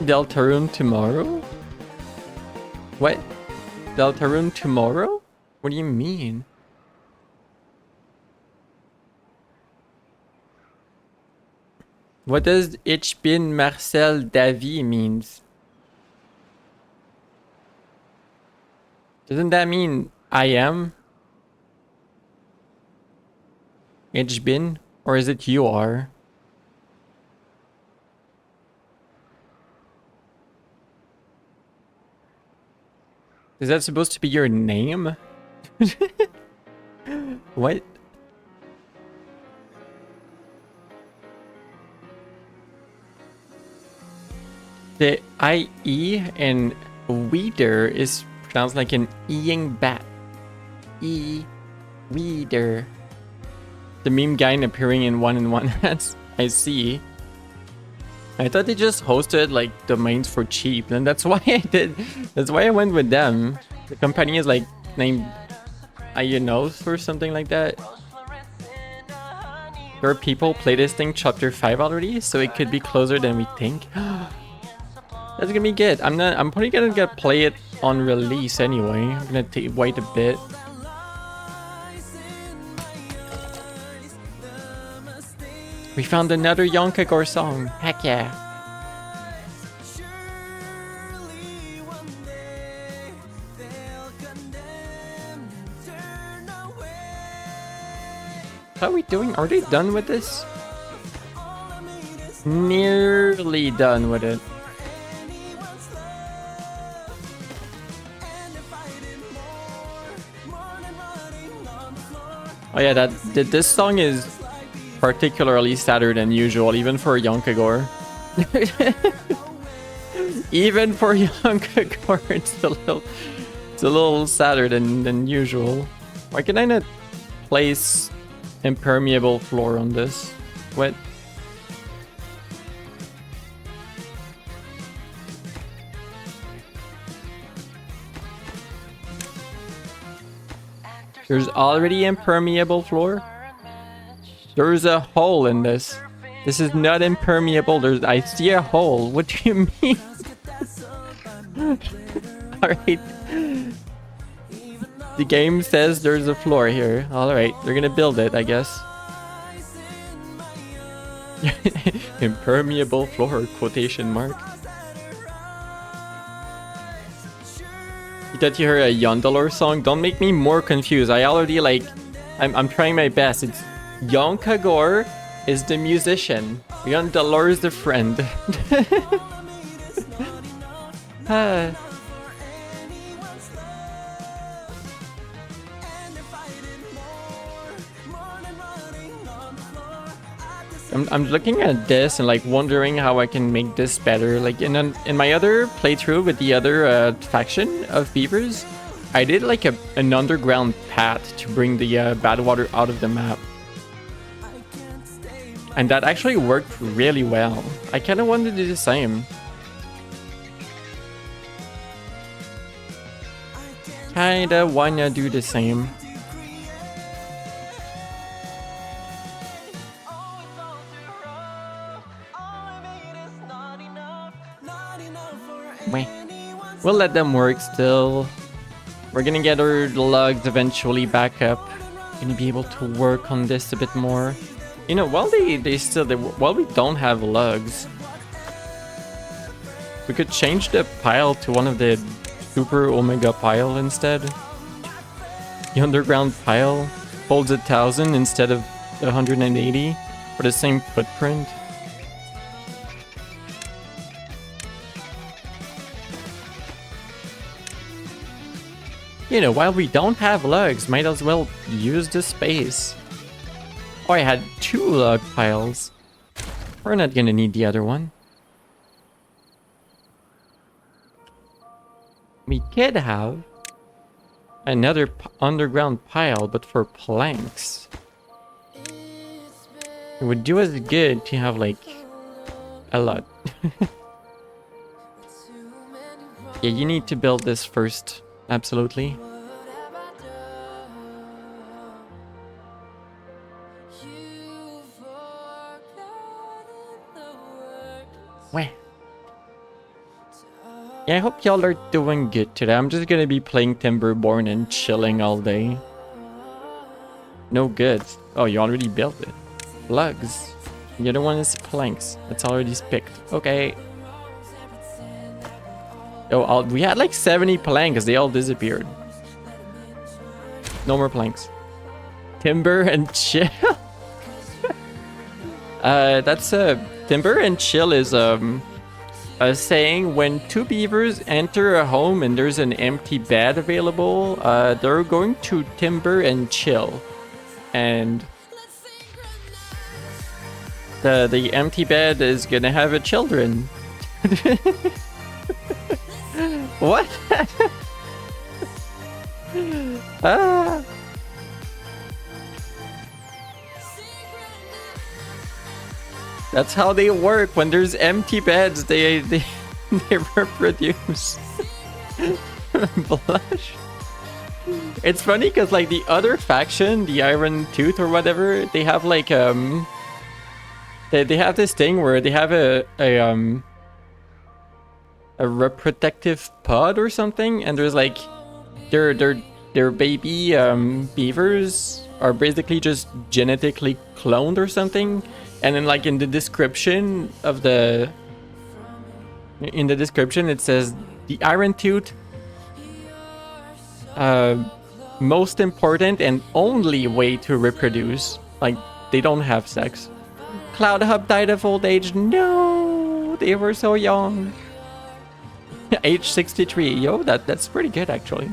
B: Deltarune tomorrow? What? Deltarune tomorrow? What do you mean? What does Ich bin Marcel Davy means? Doesn't that mean I am? Ich bin? Or is it you are? Is that supposed to be your name? What? The IE in Weeder is pronounced like an eing bat. Weeder. The meme guy appearing in 1-in-1 hats. I see. I thought they just hosted like domains for cheap, and that's why I did. That's why I went with them. The company is like named Ionos or something like that. There are people playtesting chapter 5 already, so it could be closer than we think. That's gonna be good. I'm probably gonna play it on release anyway. I'm gonna wait a bit. We found another Yonkagore song. Heck yeah. How are we doing? Are they done with this? Nearly done with it. Oh yeah, this song is particularly sadder than usual, even for Yonkagore. Even for Yonkagore, it's a little sadder than usual. Why can I not place impermeable floor on this? What? There's already impermeable floor. There's a hole in this. This is not impermeable. I see a hole. What do you mean? Alright. The game says there's a floor here. Alright, they're gonna build it, I guess. Impermeable floor, quotation mark. Did you hear a Yondalor song? Don't make me more confused. I already like... I'm trying my best. It's Yonkagor is the musician. Yondalor is the friend. I'm looking at this and like wondering how I can make this better. Like in my other playthrough with the other faction of beavers, I did like an underground path to bring the bad water out of the map. And that actually worked really well. I kind of want to do the same. Kinda wanna do the same. Wait. We'll let them work still. We're gonna get our lugs eventually back up. Gonna be able to work on this a bit more. You know, while while we don't have lugs, we could change the pile to one of the super omega pile instead. The underground pile holds 1,000 instead of 180 for the same footprint. You know, while we don't have lugs, might as well use the space. Oh, I had 2 lug piles. We're not gonna need the other one. We could have another underground pile, but for planks. It would do us good to have like a lot. Yeah, you need to build this first. Absolutely. Where? Yeah, I hope y'all are doing good today. I'm just gonna be playing Timberborn and chilling all day. No goods. Oh, you already built it. Lugs. The other one is planks. It's already picked. Okay. Oh, we had like 70 planks. They all disappeared. No more planks. Timber and chill. That's timber and chill is a saying when 2 beavers enter a home and there's an empty bed available. They're going to timber and chill, and the empty bed is gonna have a children. What? Ah. That's how they work. When there's empty beds, they reproduce. Blush. It's funny because like the other faction, the Iron Tooth or whatever, they have like they have this thing where they have a reproductive pod or something, and there's like their baby beavers are basically just genetically cloned or something, and then like in the description it says the Iron Tooth most important and only way to reproduce, like they don't have sex. Cloud Hub died of old age. No, they were so young. Age 63. Yo, that's pretty good actually.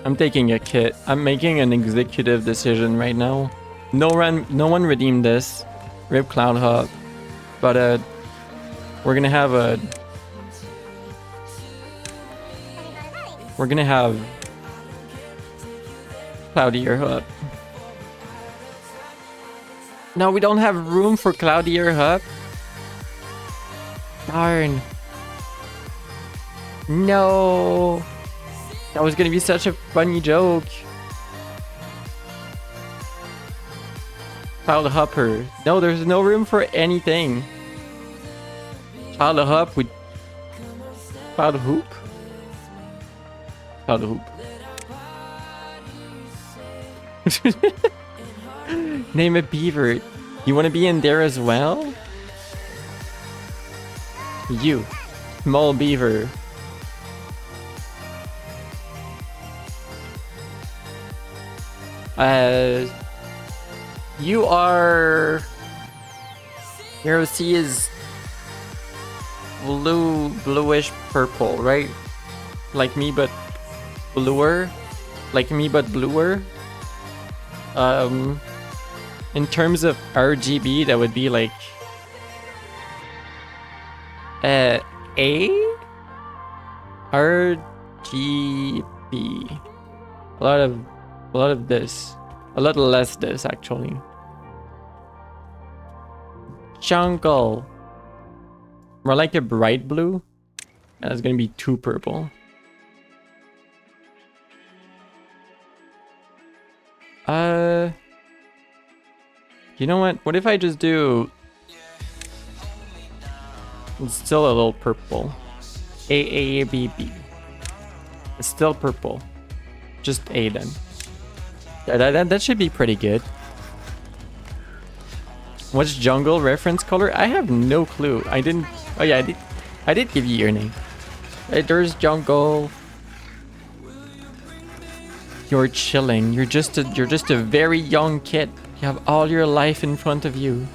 B: I'm taking a kit. I'm making an executive decision right now. No one redeemed this. Rip Cloud Hub. But we're gonna have Cloudier Hub. No, we don't have room for Cloudier Hub. Darn. No. That was gonna be such a funny joke. Child hopper. No, there's no room for anything. Child hop with child hoop. Child hoop. Name a beaver. You want to be in there as well? You, small beaver. You are. Your sea is bluish purple, right? Like me, but bluer. Like me, but bluer. In terms of RGB, that would be like A RGB. A lot of this. A little less this actually. Jungle. More like a bright blue. And it's gonna be too purple. You know what? What if I just do... It's still a little purple. AABB. It's still purple. Just A then. That should be pretty good. What's jungle reference color? I have no clue. I didn't... Oh yeah, I did give you your name. Hey, there's jungle. You're chilling. You're just a very young kid. You have all your life in front of you.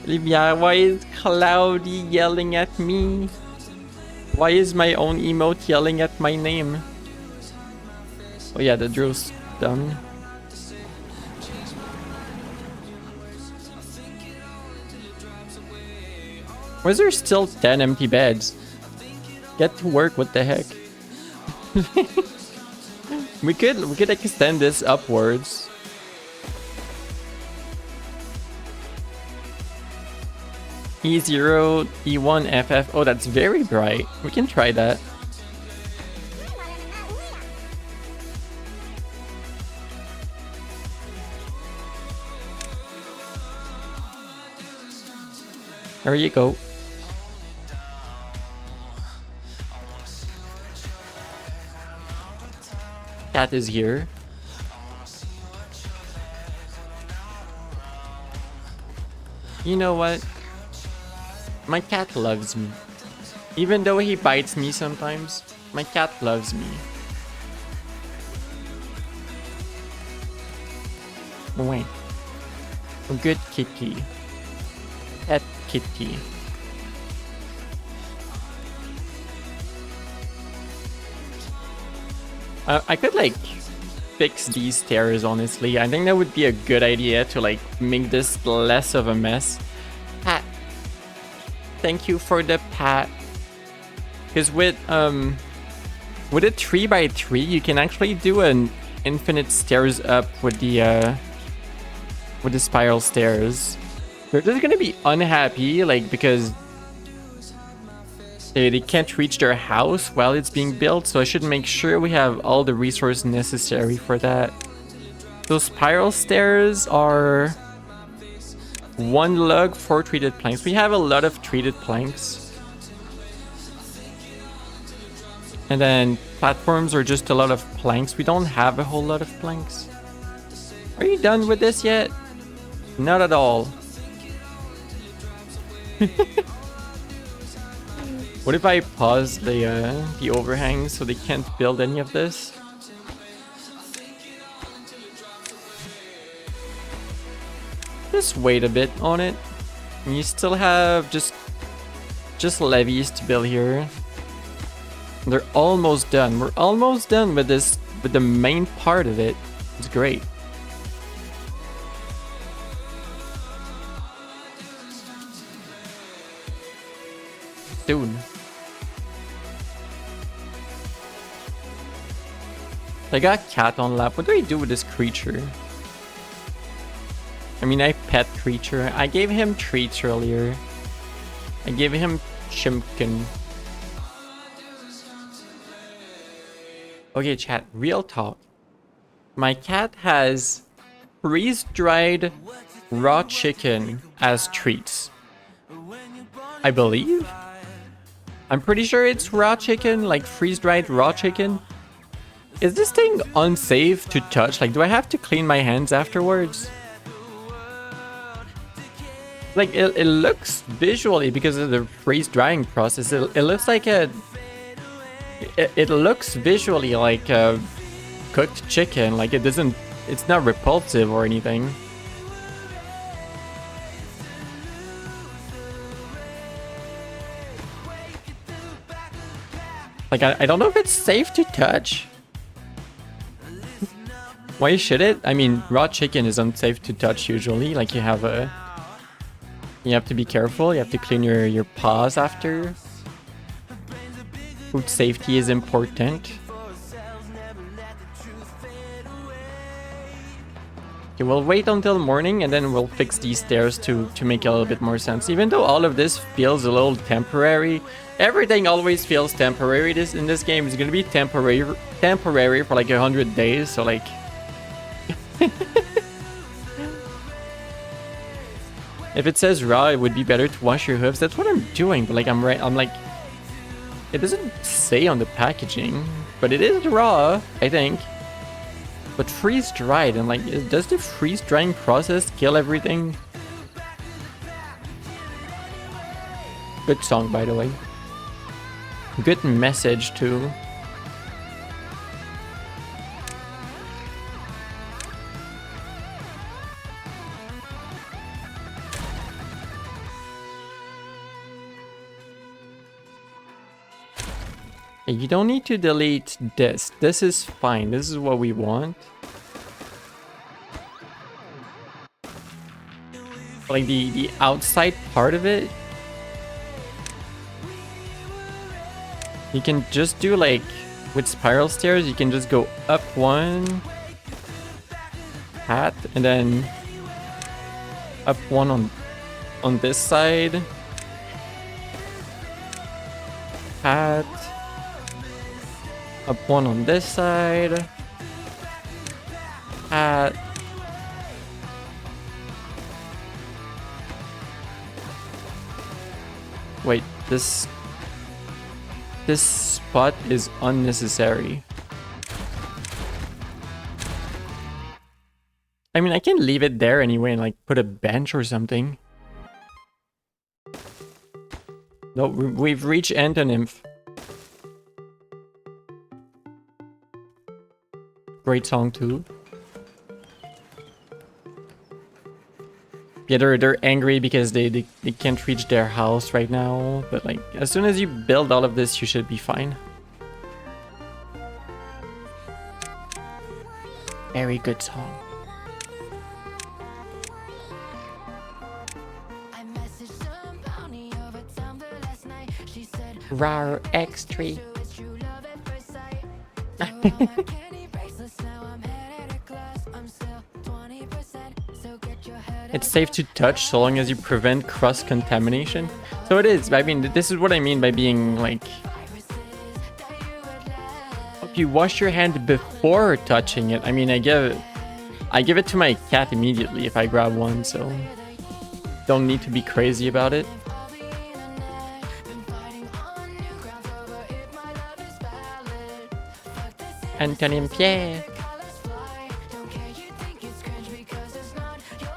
B: Olivia, why is Cloudy yelling at me? Why is my own emote yelling at my name? Oh yeah, the drill's done. Why is there still 10 empty beds? Get to work, what the heck? we could extend this upwards. E0, E1, FF. Oh, that's very bright. We can try that. There you go. Cat is here. You know what? My cat loves me. Even though he bites me sometimes, my cat loves me. Wait. A good kitty. Pet kitty. I could like fix these stairs honestly. I think that would be a good idea to like make this less of a mess. Pat. Thank you for the pat. Because with a 3x3 you can actually do an infinite stairs up with the spiral stairs. They're just gonna be unhappy like because they can't reach their house while it's being built, so I should make sure we have all the resources necessary for that. Those spiral stairs are 1 log, 4 treated planks. We have a lot of treated planks. And then platforms are just a lot of planks. We don't have a whole lot of planks. Are you done with this yet? Not at all. What if I pause the overhang so they can't build any of this? Just wait a bit on it. And you still have just levees to build here. They're almost done. We're almost done with this, with the main part of it. It's great. Soon. I got cat on lap. What do I do with this creature? I mean, I pet creature. I gave him treats earlier. I gave him Chimkin. Okay, chat, real talk. My cat has freeze-dried raw chicken as treats. I believe? I'm pretty sure it's raw chicken, like freeze-dried raw chicken. Is this thing unsafe to touch? Like, do I have to clean my hands afterwards? Like, it looks visually, because of the freeze-drying process, it looks like a... It looks visually like a cooked chicken. Like, it doesn't... It's not repulsive or anything. Like, I don't know if it's safe to touch. Why should it? I mean, raw chicken is unsafe to touch usually. Like, you have to be careful. You have to clean your paws after. Food safety is important. Okay, we'll wait until morning and then we'll fix these stairs to make a little bit more sense. Even though all of this feels a little temporary, everything always feels temporary. In this game is gonna be temporary for like 100 days. So like, if it says raw, it would be better to wash your hooves. That's what I'm doing. But like, I'm like, it doesn't say on the packaging, but it is raw, I think. But freeze-dried, and like, does the freeze-drying process kill everything? Good song, by the way. Good message, too. You don't need to delete this. This is fine. This is what we want. Like the outside part of it, you can just do like with spiral stairs. You can just go up one hat and then up one on this side. Hat. Up one on this side. Hat. Wait, this spot is unnecessary. I mean, I can leave it there anyway and like put a bench or something. No, we've reached Antonymph. Great song too. Yeah, they're angry because they can't reach their house right now. But like, as soon as you build all of this, you should be fine. Very good song. Rar X3. It's safe to touch so long as you prevent cross-contamination. So it is. I mean, this is what I mean by being like... Hope you wash your hand before touching it. I mean, I give it to my cat immediately if I grab one, so... Don't need to be crazy about it. Antonin Pierre.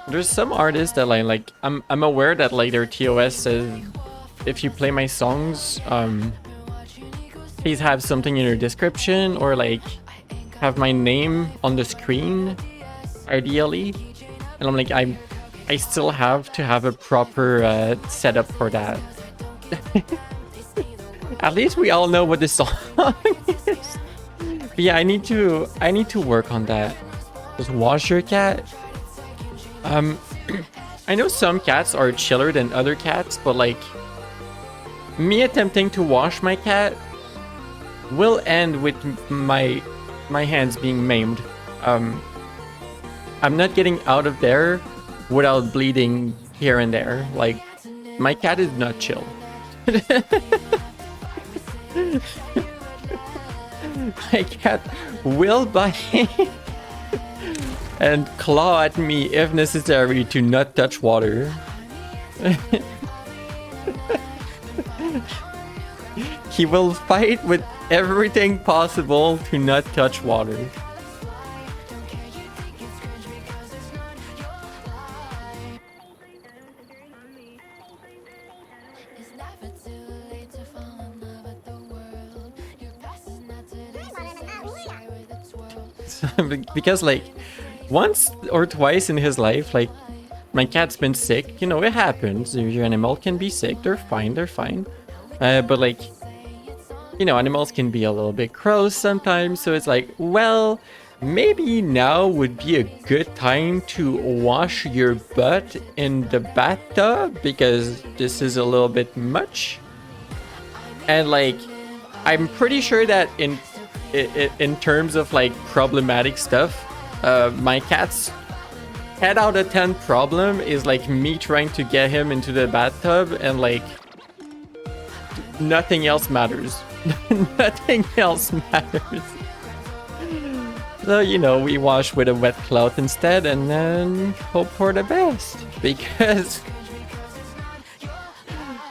B: There's some artists that like I'm aware that like their TOS says if you play my songs, please have something in your description or like have my name on the screen, ideally. And I'm like, I still have to have a proper setup for that. At least we all know what this song is. But yeah, I need to work on that. Just wash your cat. I know some cats are chiller than other cats, but like me attempting to wash my cat will end with my hands being maimed. I'm not getting out of there without bleeding here and there. Like, my cat is not chill. My cat will bite and claw at me if necessary to not touch water. He will fight with everything possible to not touch water. Because like once or twice in his life, like my cat's been sick, you know, it happens. Your animal can be sick, they're fine. But like, you know, animals can be a little bit gross sometimes, so it's like, well, maybe now would be a good time to wash your butt in the bathtub because this is a little bit much. And like, I'm pretty sure that in terms of like problematic stuff, my cat's 10 out of 10 problem is like me trying to get him into the bathtub and like nothing else matters. Nothing else matters. So, you know, we wash with a wet cloth instead and then hope for the best. Because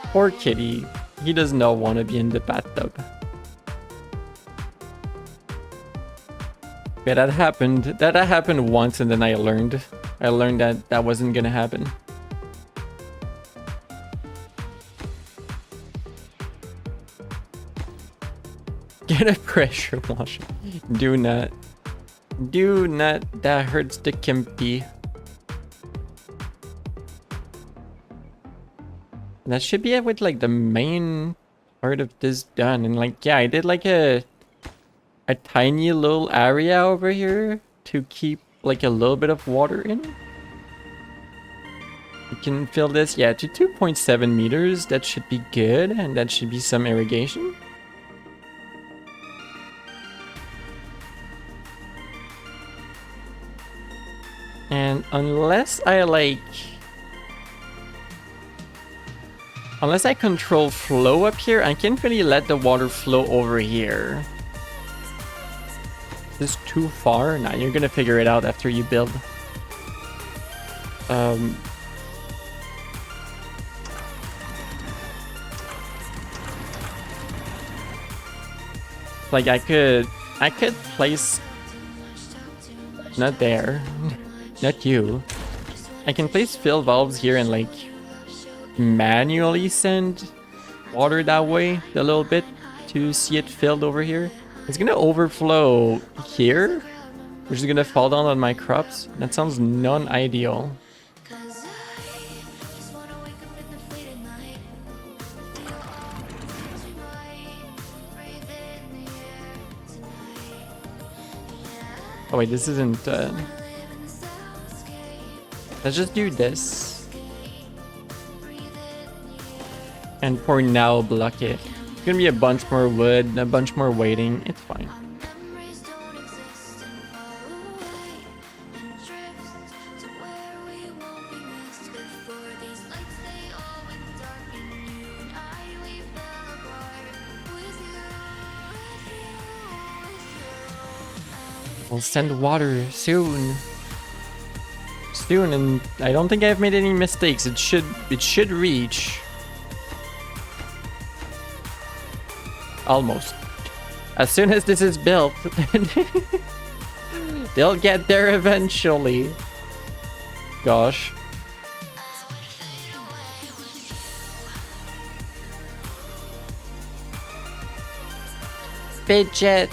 B: poor kitty, he does not want to be in the bathtub. Yeah, that happened once and then I learned that that wasn't gonna happen. Get a pressure washer. Do not, that hurts the Kimpy. That should be it with like the main part of this done. And like, yeah, I did like a tiny little area over here to keep like a little bit of water in. You can fill this, yeah, to 2.7 meters. That should be good, and that should be some irrigation. And unless I control flow up here, I can't really let the water flow over here. Is this too far? Nah, you're gonna figure it out after you build. Like I could place, not there, not you. I can place fill valves here and like manually send water that way a little bit to see it filled over here. It's gonna overflow here, which is gonna fall down on my crops. That sounds non-ideal. Oh wait, this isn't... Let's just do this. And for now, block it. It's gonna be a bunch more wood, a bunch more waiting. It's fine. We'll send water soon. Soon, and I don't think I've made any mistakes. It should reach. Almost. As soon as this is built, they'll get there eventually. Gosh. Fidget.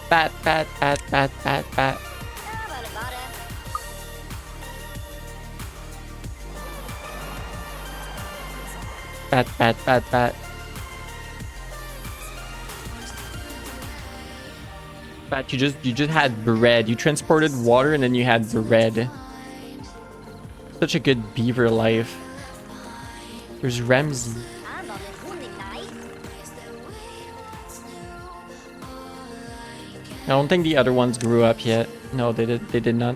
B: Bat, bat, bat, bat, bat, bat. Bat, bat, bat, bat. Bat, you just had bread. You transported water and then you had bread. Such a good beaver life. There's Ramsey. I don't think the other ones grew up yet. No, they did not.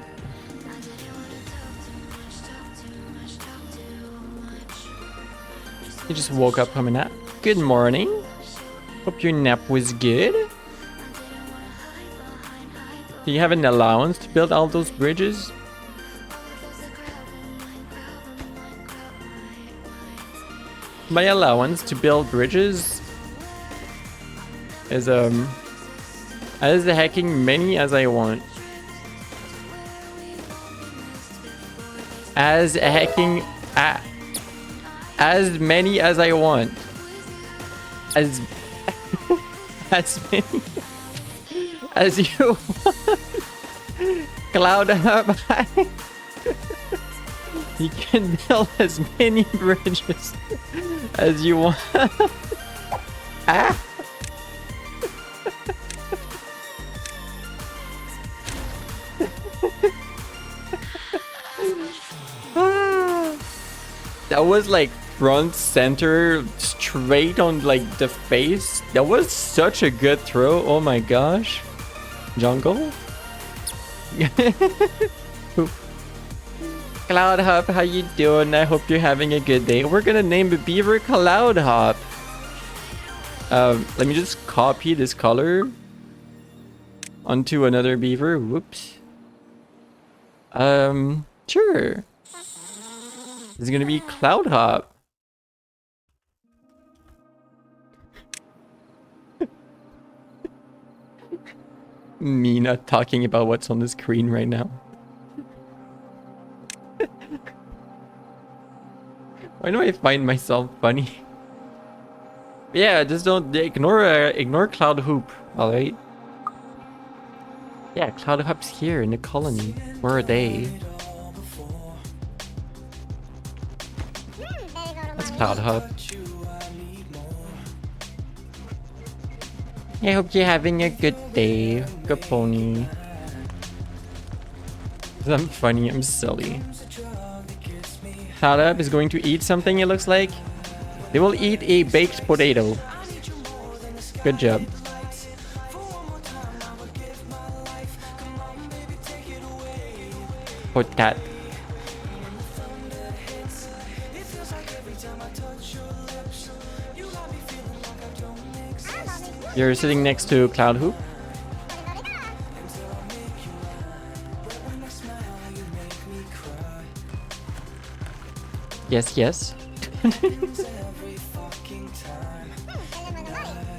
B: You just woke up from a nap. Good morning. Hope your nap was good. Do you have an allowance to build all those bridges? My allowance to build bridges is as hecking many as I want. As many as I want. As many as you want. Cloud up high. You can build as many bridges as you want. Ah. That was like front center straight on like the face. That was such a good throw. Oh my gosh. Jungle. Cloud Hop, how you doing? I hope you're having a good day. We're gonna name the beaver Cloud Hop. Let me just copy this color onto another beaver. Whoops. Sure. It's gonna be Cloud Hop. Me not talking about what's on the screen right now. Why do I find myself funny? Yeah, just don't ignore Cloud Hoop, alright? Yeah, Cloud Hoop's here in the colony. Where are they? That's Cloud Hop. I hope you're having a good day. Good pony. I'm funny, I'm silly. Cloud Hop is going to eat something, it looks like. They will eat a baked potato. Good job. Potat. You're sitting next to Cloud Hoop. Yes, yes.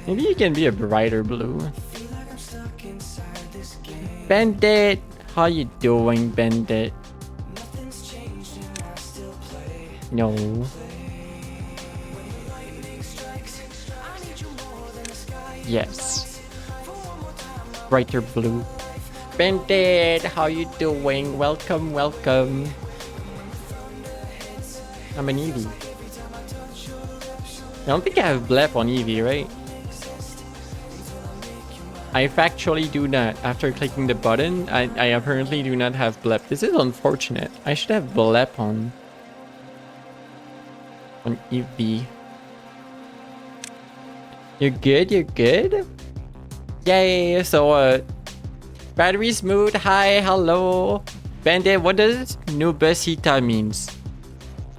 B: Maybe you can be a brighter blue. Bandit! How you doing, Bandit? No. Yes. Brighter blue. Bandit, how you doing? Welcome, welcome. I'm an Eevee. I don't think I have Blep on Eevee, right? I factually do not. After clicking the button, I apparently do not have Blep. This is unfortunate. I should have Blep on Eevee. You're good? You're good? Yay! So, Battery Smooth, hi, hello. Bandit, what does Nubesita means?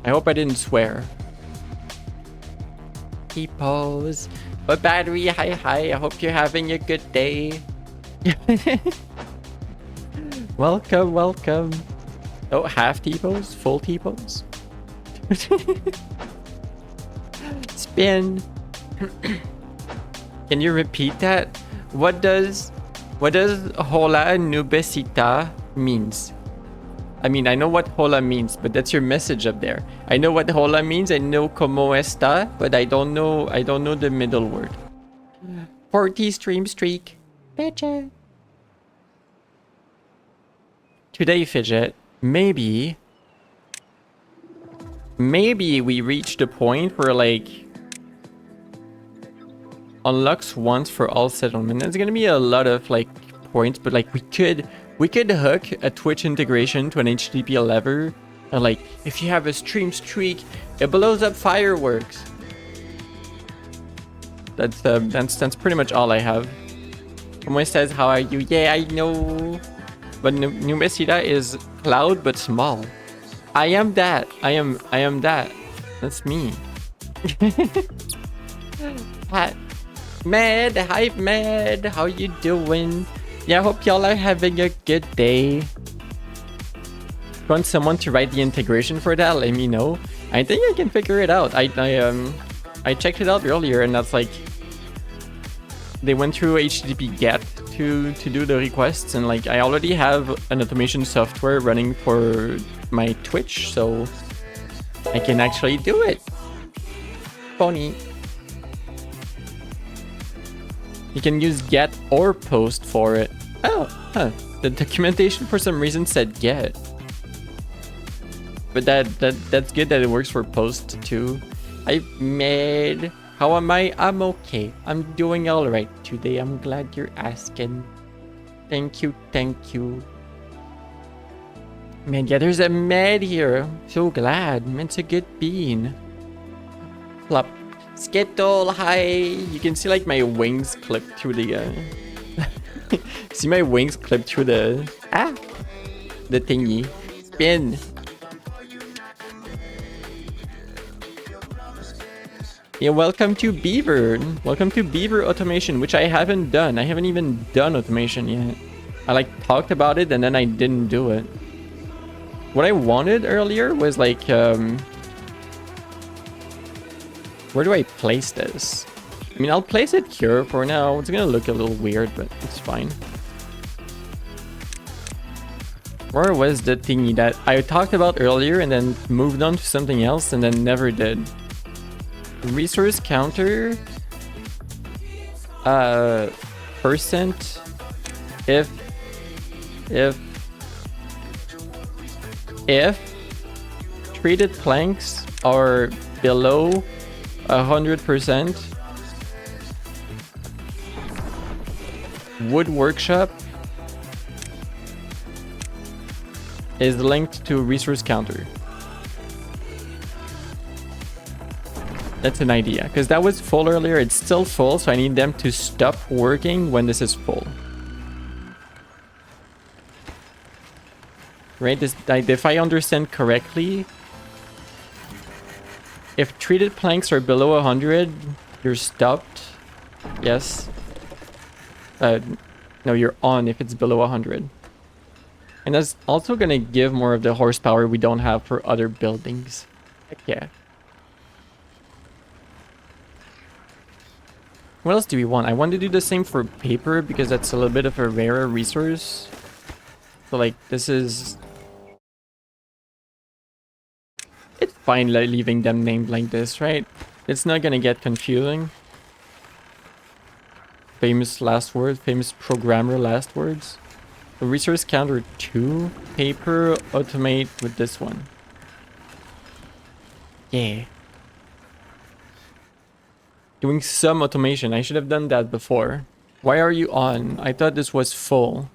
B: I hope I didn't swear. T-pose. But Battery, hi, hi. I hope you're having a good day. Welcome, welcome. Oh, half T-pose? Full T-pose? Spin. Can you repeat that? What does Hola Nubesita means? I mean, I know what hola means, but that's your message up there. I know what hola means. I know como está, but I don't know the middle word. 40 stream streak. Fidget. Today, Fidget, maybe we reached a point where like unlocks once for all settlement. There's gonna be a lot of like points, but like we could hook a Twitch integration to an HTTP lever, and like if you have a stream streak, it blows up fireworks. That's pretty much all I have. Someone says, "How are you?" Yeah, I know, but Numesida is cloud but small. I am that. I am that. That's me. Hi, Med, how you doing? Yeah, I hope y'all are having a good day. Want someone to write the integration for that? Let me know. I think I can figure it out. I checked it out earlier, and that's like they went through HTTP GET to do the requests, and like I already have an automation software running for my Twitch, so I can actually do it. Funny. You can use get or post for it. Oh, huh. The documentation for some reason said get. But that's good that it works for post too. I made. How am I? I'm okay. I'm doing all right today. I'm glad you're asking. Thank you, thank you. Man, yeah, there's a med here. So glad. Man's a good bean. Flop. Skittle, hi. You can see like my wings clip through the see my wings clip through the the thingy. Spin. Yeah, welcome to Beaver. Welcome to Beaver automation, which I haven't done. I haven't even done automation yet. I like talked about it and then I didn't do it. What I wanted earlier was like where do I place this? I mean, I'll place it here for now. It's gonna look a little weird, but it's fine. Where was the thingy that I talked about earlier and then moved on to something else and then never did? Resource counter. Percent. If treated planks are below 100%, wood workshop is linked to resource counter. That's an idea, because that was full earlier. It's still full, so I need them to stop working when this is full. Right? If I understand correctly, if treated planks are below 100, you're stopped. Yes. No, you're on if it's below 100. And that's also going to give more of the horsepower we don't have for other buildings. Heck yeah. What else do we want? I want to do the same for paper because that's a little bit of a rarer resource. So like this is... It's fine like leaving them named like this, right? It's not gonna get confusing. Famous last word, famous programmer last words. The resource counter 2, paper, automate with this one. Yeah. Doing some automation. I should have done that before. Why are you on? I thought this was full.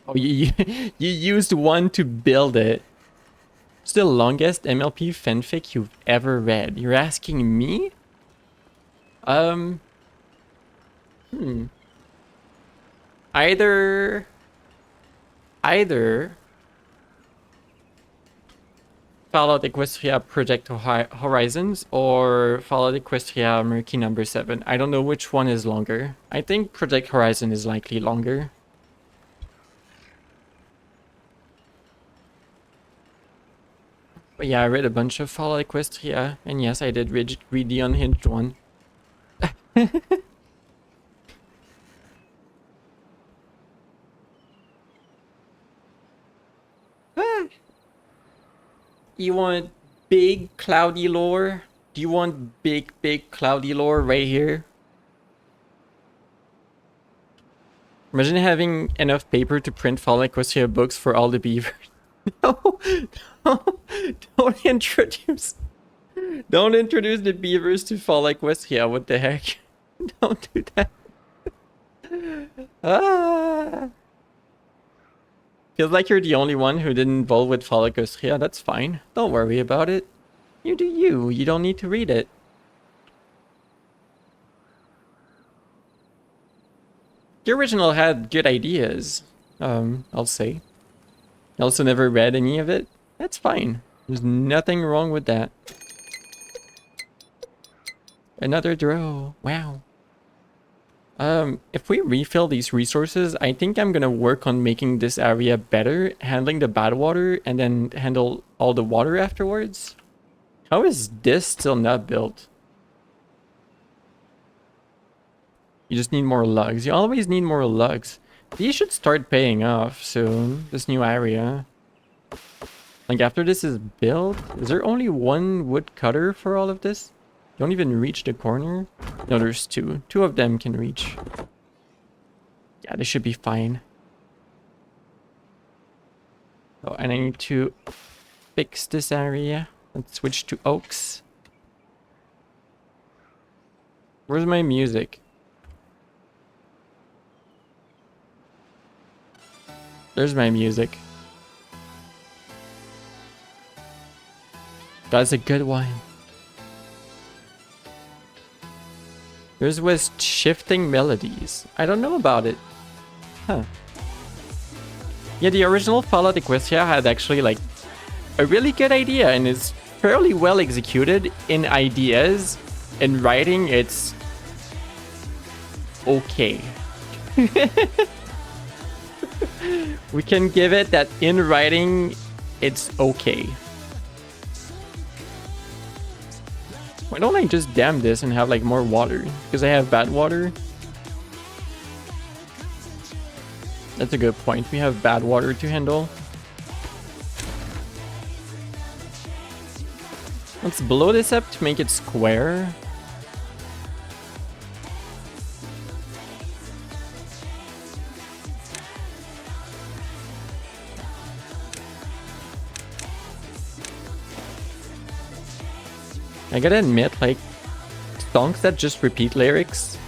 B: Oh, you used one to build it. It's the longest MLP fanfic you've ever read. You're asking me? Either Fallout Equestria Project Horizons or Fallout Equestria Murky number 7. I don't know which one is longer. I think Project Horizon is likely longer. But yeah, I read a bunch of Fallout Equestria, and yes, I did read the unhinged one. You want big cloudy lore? Do you want big cloudy lore right here? Imagine having enough paper to print Fallout Equestria books for all the beavers. No, don't introduce the beavers to Fallout Equestria. What the heck? Don't do that. Feels like you're the only one who didn't involve with Fallout Equestria. That's fine. Don't worry about it. You do you. You don't need to read it. The original had good ideas. I'll say. I also never read any of it. That's fine. There's nothing wrong with that. Another draw. Wow. If we refill these resources, I think I'm gonna work on making this area better, handling the bad water, and then handle all the water afterwards. How is this still not built? You just need more lugs. You always need more lugs. These should start paying off soon, this new area. Like, after this is built, is there only one wood cutter for all of this? Don't even reach the corner? No, there's two. Two of them can reach. Yeah, this should be fine. Oh, and I need to fix this area. Let's switch to oaks. Where's my music? There's my music. That's a good one. Yours was shifting melodies. I don't know about it. Huh. Yeah, the original Fallout Equestria had actually like a really good idea and is fairly well executed in ideas. In writing, it's okay. We can give it that in writing, it's okay. Why don't I just dam this and have like more water? Because I have bad water. That's a good point. We have bad water to handle. Let's blow this up to make it square. I gotta admit, like, songs that just repeat lyrics,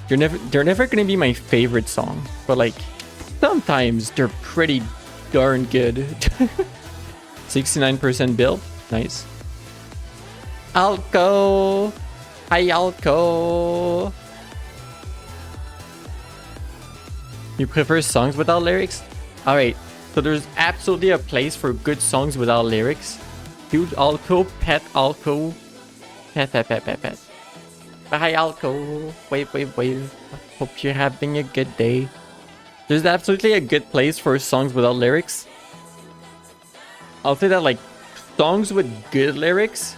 B: they're never gonna be my favorite song, but like, sometimes they're pretty darn good. 69% build, nice. Alco! Hi, Alco! You prefer songs without lyrics? Alright, so there's absolutely a place for good songs without lyrics. Huge Alco, pet Alco. Pet. Hi Alco. Wave. Hope you're having a good day. There's absolutely a good place for songs without lyrics. I'll say that, like, songs with good lyrics,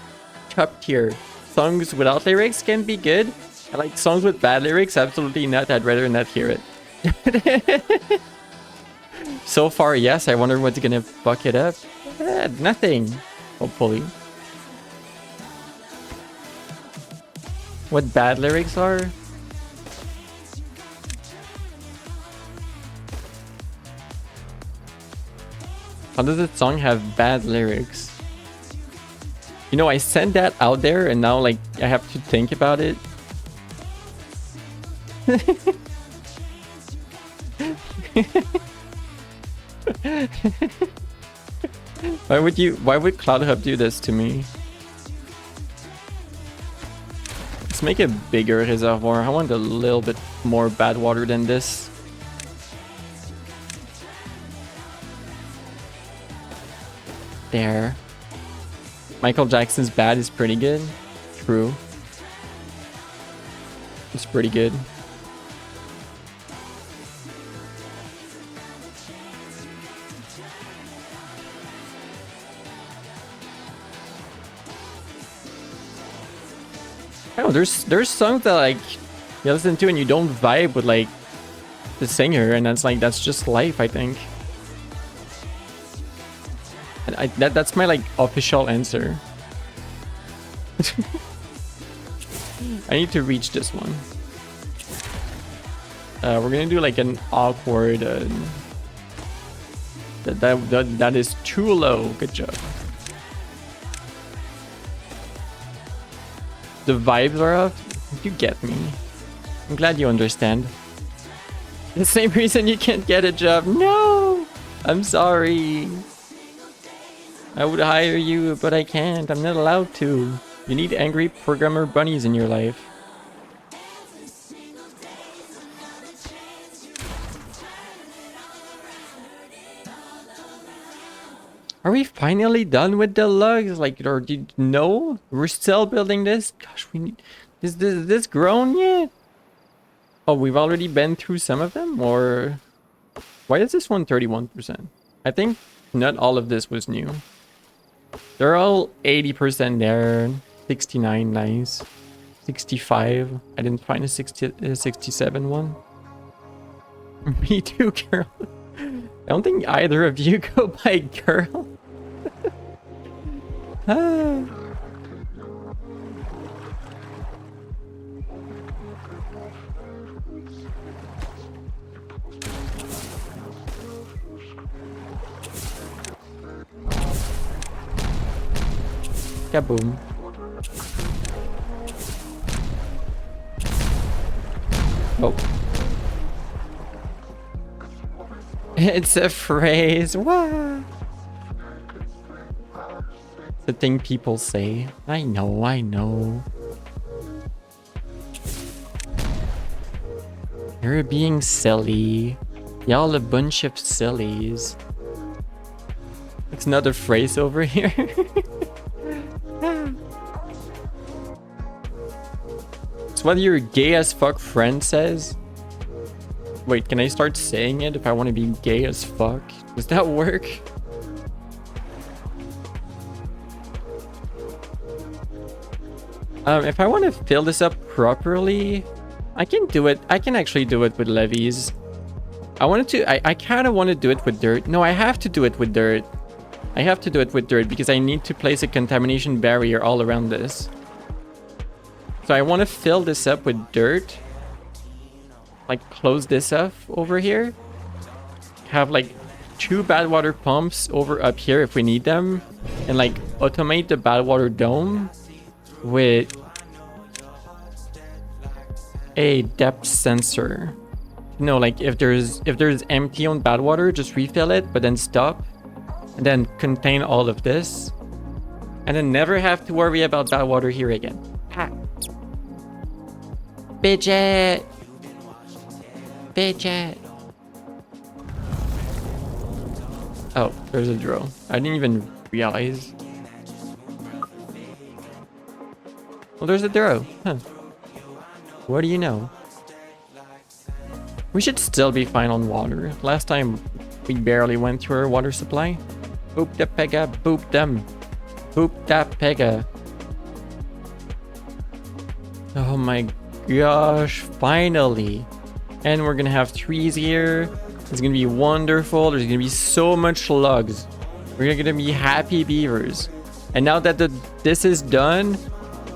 B: top tier. Songs without lyrics can be good. I like songs with bad lyrics, absolutely not. I'd rather not hear it. So far, yes. I wonder what's gonna fuck it up. Nothing. Hopefully. What bad lyrics are? How does this song have bad lyrics? You know, I sent that out there and now, like, I have to think about it. Why would Cloud Hub do this to me? Let's make a bigger reservoir. I want a little bit more bad water than this. There. Michael Jackson's Bad is pretty good. True. It's pretty good. Oh, there's songs that, like, you listen to and you don't vibe with, like, the singer, and that's just life, I think. And that's my, like, official answer. I need to reach this one. We're gonna do like an awkward. That is too low. Good job. The vibes are off. You get me. I'm glad you understand. The same reason you can't get a job. No! I'm sorry. I would hire you, but I can't. I'm not allowed to. You need angry programmer bunnies in your life. Are we finally done with the lugs? Like, or did you know? We're still building this? Gosh, we need... Is this grown yet? Oh, we've already been through some of them? Or... Why is this one 31%? I think not all of this was new. They're all 80% there. 69, nice. 65. I didn't find a 67 one. Me too, girl. I don't think either of you go by girl. Ah. Kaboom. Oh. It's a phrase. What? It's the thing people say. I know, I know. You're being silly. Y'all a bunch of sillies. It's not a phrase over here. It's what your gay as fuck friend says. Wait, can I start saying it if I want to be gay as fuck? Does that work? If I want to fill this up properly, I can do it. I can actually do it with levees. I kind of want to do it with dirt. No, I have to do it with dirt. I have to do it with dirt because I need to place a contamination barrier all around this. So I want to fill this up with dirt. Like close this off over here. Have like 2 bad water pumps over up here if we need them. And like automate the bad water dome with a depth sensor. No, like if there's empty on bad water, just refill it, but then stop. And then contain all of this. And then never have to worry about bad water here again. Ha. Bitchet! Bitchet! Oh, there's a drill. I didn't even realize. Well, there's a drill. Huh. What do you know? We should still be fine on water. Last time, we barely went through our water supply. Boop the pega, boop them. Boop that pega. Oh my gosh, finally. And we're gonna have trees here. It's gonna be wonderful. There's gonna be so much lugs. We're gonna be happy beavers. And now that this is done,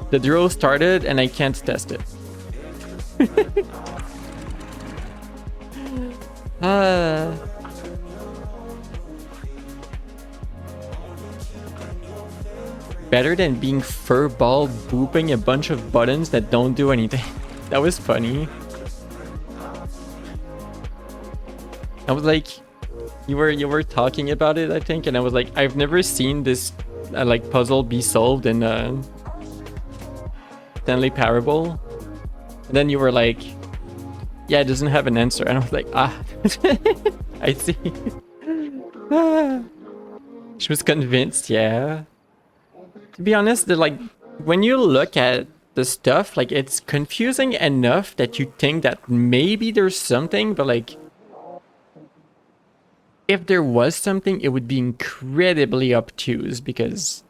B: the drill started and I can't test it. Better than being furball booping a bunch of buttons that don't do anything. That was funny. I was like, you were talking about it, I think, and I was like, I've never seen this like puzzle be solved in Stanley Parable. And then you were like, yeah, it doesn't have an answer, and I was like, ah, I see. She was convinced, yeah. To be honest, like when you look at the stuff, like it's confusing enough that you think that maybe there's something, but like if there was something, it would be incredibly obtuse because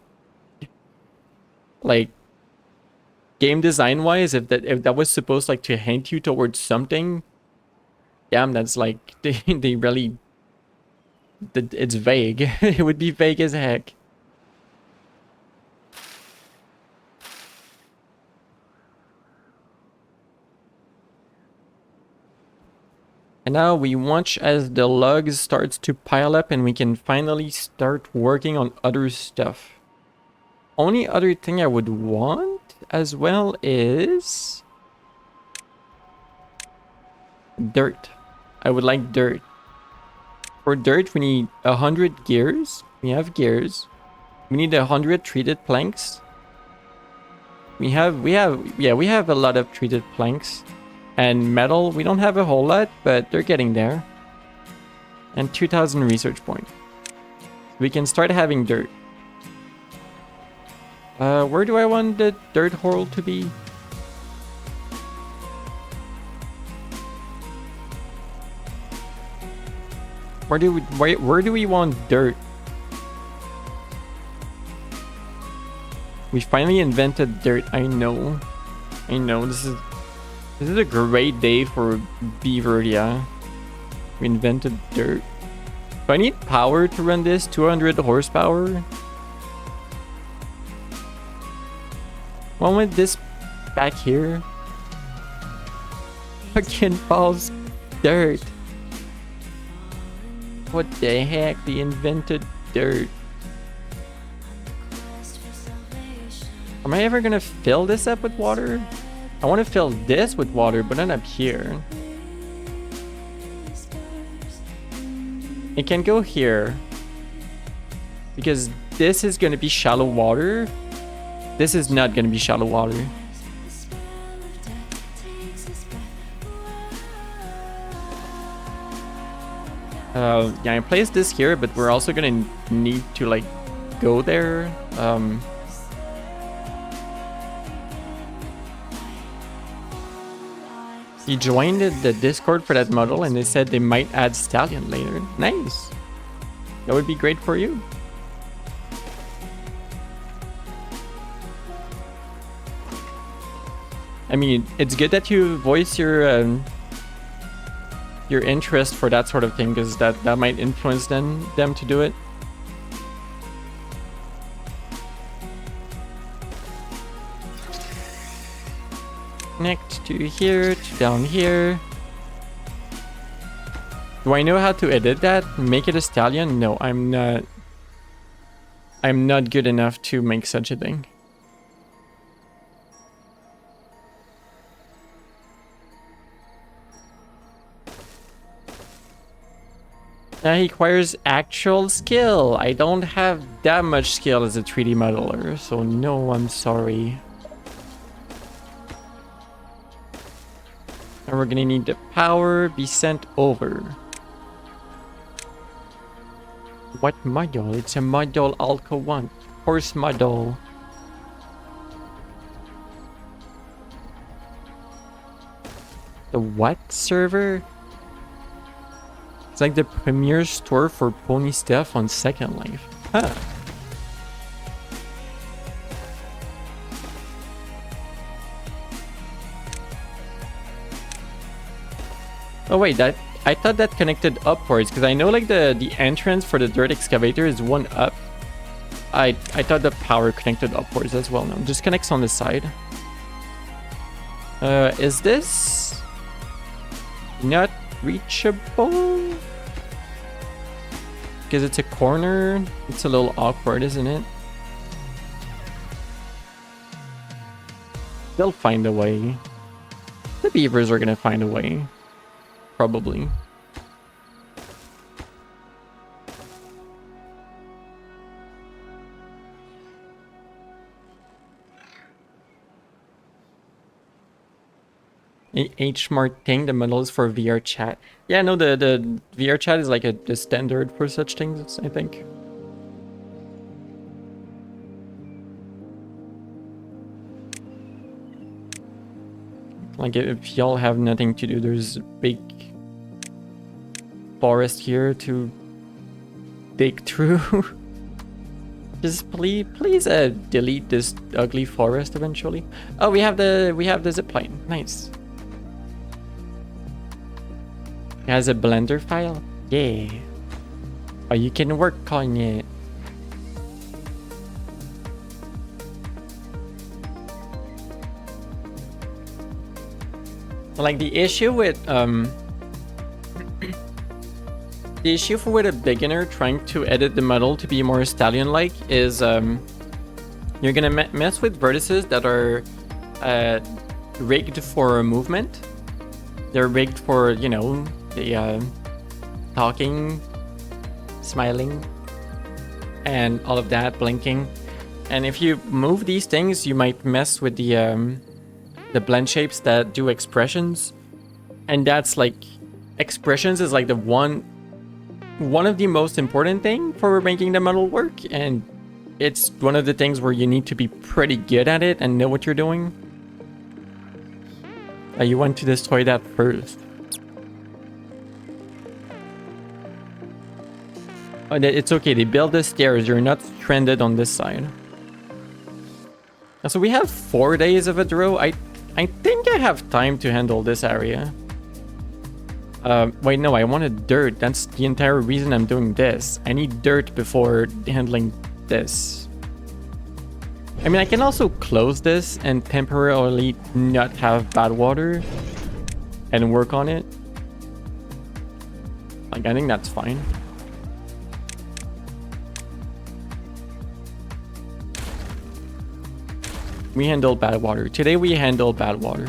B: like game design wise, if that was supposed like to hint you towards something, damn, that's like they really it's vague. It would be vague as heck. And now we watch as the logs starts to pile up and we can finally start working on other stuff. Only other thing I would want as well is dirt. I would like dirt. For dirt, we need 100 gears. We have gears. We need 100 treated planks. We have a lot of treated planks. And metal, we don't have a whole lot, but they're getting there. And 2,000 research points. We can start having dirt. Where do I want the dirt hole to be? Where do we want dirt? We finally invented dirt. I know. This is a great day for Beaver, yeah. We invented dirt. Do I need power to run this? 200 horsepower? One with this back here. Fucking false dirt. What the heck? We invented dirt. Am I ever gonna fill this up with water? I want to fill this with water, but not up here. It can go here. Because this is gonna be shallow water. This is not gonna be shallow water. Yeah, I placed this here, but we're also gonna need to like go there. He joined the Discord for that model and they said they might add Stallion later. Nice. That would be great for you. I mean, it's good that you voice your interest for that sort of thing, because that might influence them to do it. Connect to here, to down here. Do I know how to edit that? Make it a stallion? No, I'm not. I'm not good enough to make such a thing. That requires actual skill. I don't have that much skill as a 3D modeler, so no, I'm sorry. And we're gonna need the power be sent over. What model? It's a model Alco 1. Horse model. The what server? It's like the premier store for pony stuff on Second Life. Huh. Oh wait, I thought that connected upwards, because I know like the entrance for the dirt excavator is one up. I thought the power connected upwards as well. No, it just connects on the side. Is this not reachable? Because it's a corner. It's a little awkward, isn't it? They'll find a way. The beavers are gonna find a way. Probably. H Smart thing, the model is for VR chat. Yeah, no, the VR chat is like the standard for such things, I think. Like if y'all have nothing to do, there's a big forest here to dig through. Just please delete this ugly forest eventually. Oh, we have the zip line. Nice. It has a Blender file. Yeah. Oh, you can work on it. Like the issue with the issue for with a beginner trying to edit the model to be more stallion-like is you're gonna mess with vertices that are rigged for movement. They're rigged for, you know, the talking, smiling, and all of that, blinking. And if you move these things, you might mess with the blend shapes that do expressions. And that's like, expressions is like the one one of the most important thing for making the model work, and it's one of the things where you need to be pretty good at it and know what you're doing. You want to destroy that first. Oh, it's okay, they build the stairs, you're not stranded on this side. So we have 4 days of a draw. I think I have time to handle this area. Wait, no, I wanted dirt. That's the entire reason I'm doing this. I need dirt before handling this. I mean, I can also close this and temporarily not have bad water and work on it. Like, I think that's fine. We handle bad water. Today we handle bad water.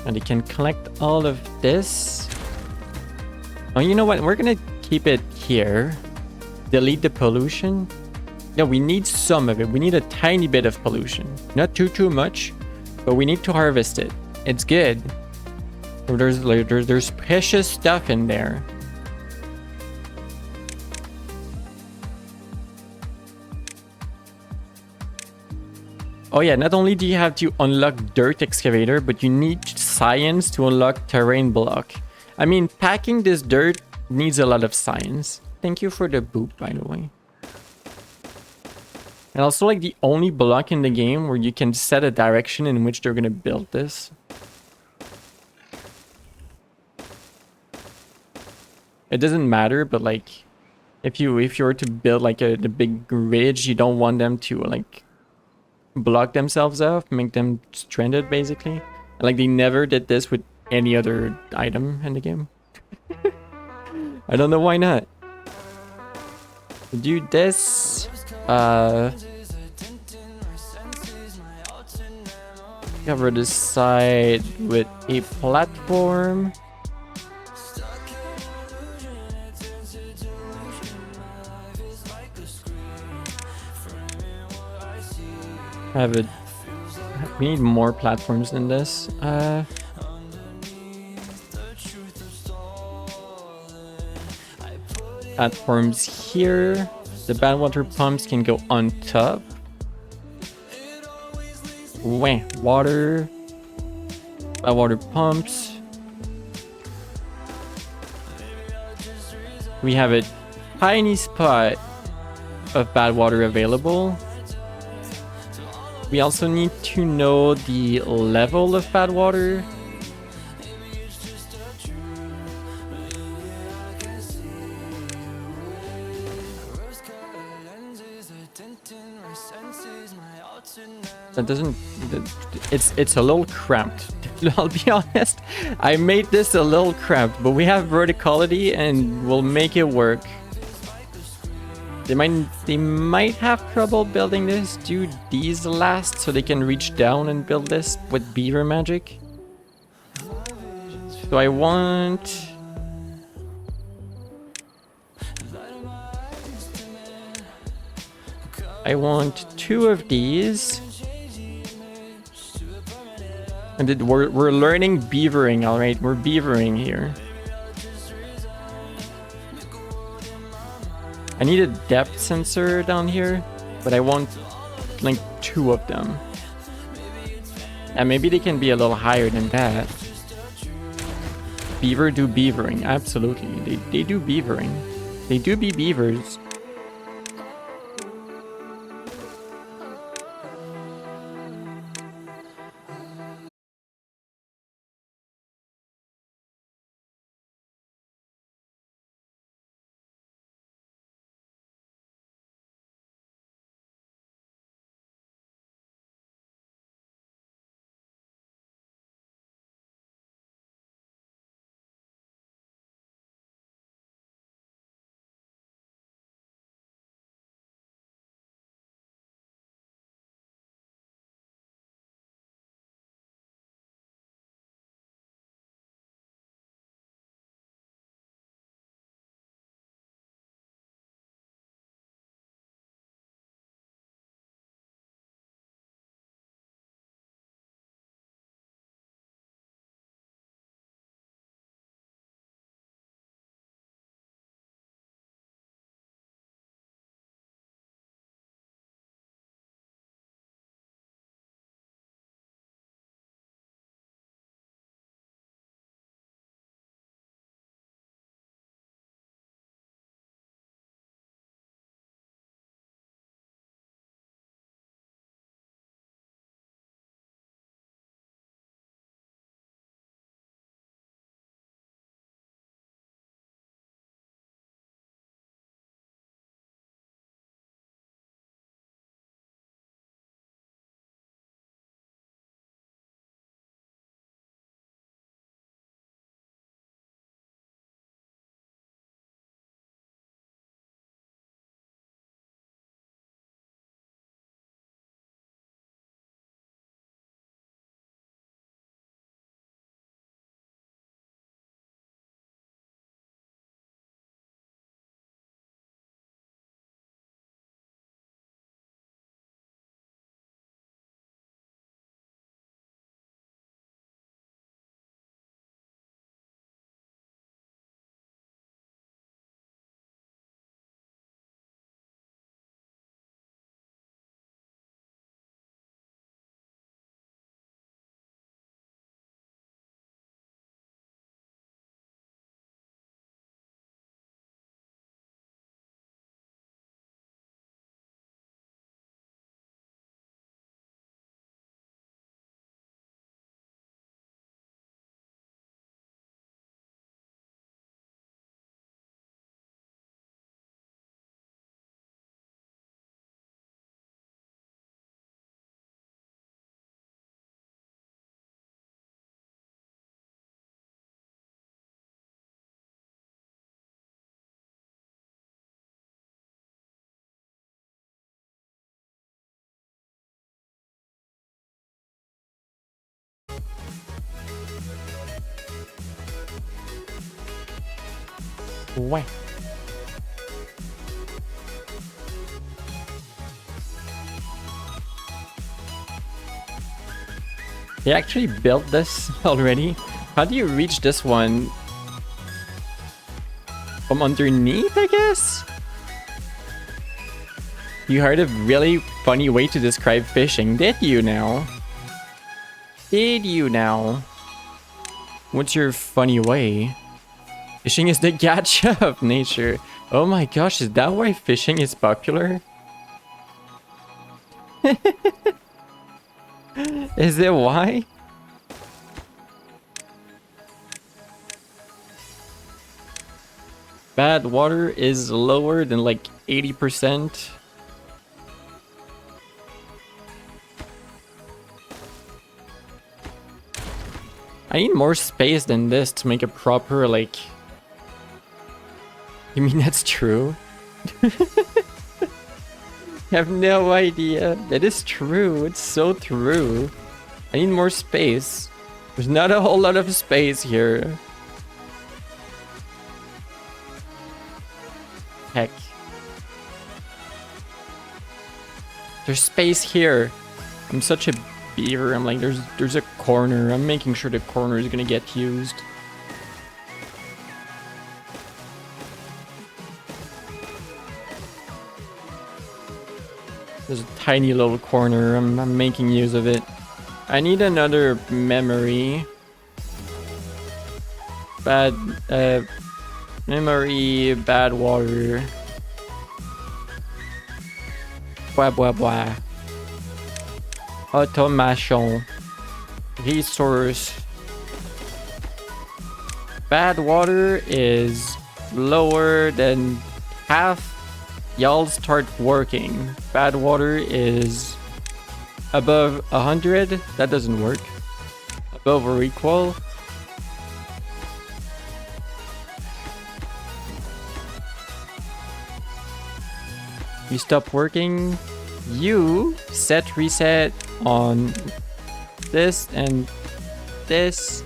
B: And you can collect all of this. Oh, you know what? We're gonna keep it here. Delete the pollution. No, we need some of it. We need a tiny bit of pollution. Not too much, but we need to harvest it. It's good. There's precious stuff in there. Oh yeah, not only do you have to unlock dirt excavator, but you need science to unlock terrain block. I mean, packing this dirt needs a lot of science. Thank you for the boop, by the way. And also like the only block in the game where you can set a direction in which they're gonna build this. It doesn't matter, but like if you were to build like the big ridge, you don't want them to like block themselves off, make them stranded basically. Like they never did this with any other item in the game. I don't know why not. Do this. Cover this side with a platform. Have it. We need more platforms than this. Platforms here. The bad water pumps can go on top. Wah, water. Bad water pumps. We have a tiny spot of bad water available. We also need to know the level of bad water. That doesn't... It's a little cramped. I'll be honest. I made this a little cramped, but we have verticality and we'll make it work. They might have trouble building this. Do these last so they can reach down and build this with beaver magic? So I want... I want 2 of these. And we're learning beavering, alright? We're beavering here. I need a depth sensor down here, but I want like 2 of them. And maybe they can be a little higher than that. Beaver do beavering, absolutely. They do beavering. They do be beavers. Why? They actually built this already. How do you reach this one? From underneath, I guess? You heard a really funny way to describe fishing, did you now? Did you now? What's your funny way? Fishing is the gacha of nature. Oh my gosh, is that why fishing is popular? Is it why? Bad water is lower than like 80%. I need more space than this to make a proper, like... You mean that's true? I have no idea. That is true. It's so true. I need more space. There's not a whole lot of space here. Heck. There's space here. I'm such a beaver. I'm like, there's a corner. I'm making sure the corner is gonna get used. There's a tiny little corner. I'm making use of it. I need another memory. Bad memory, bad water. Blah blah blah. Automation. Resource. Bad water is lower than half. Y'all start working. Bad water is above 100. That doesn't work. Above or equal. You stop working. You set reset on this and this.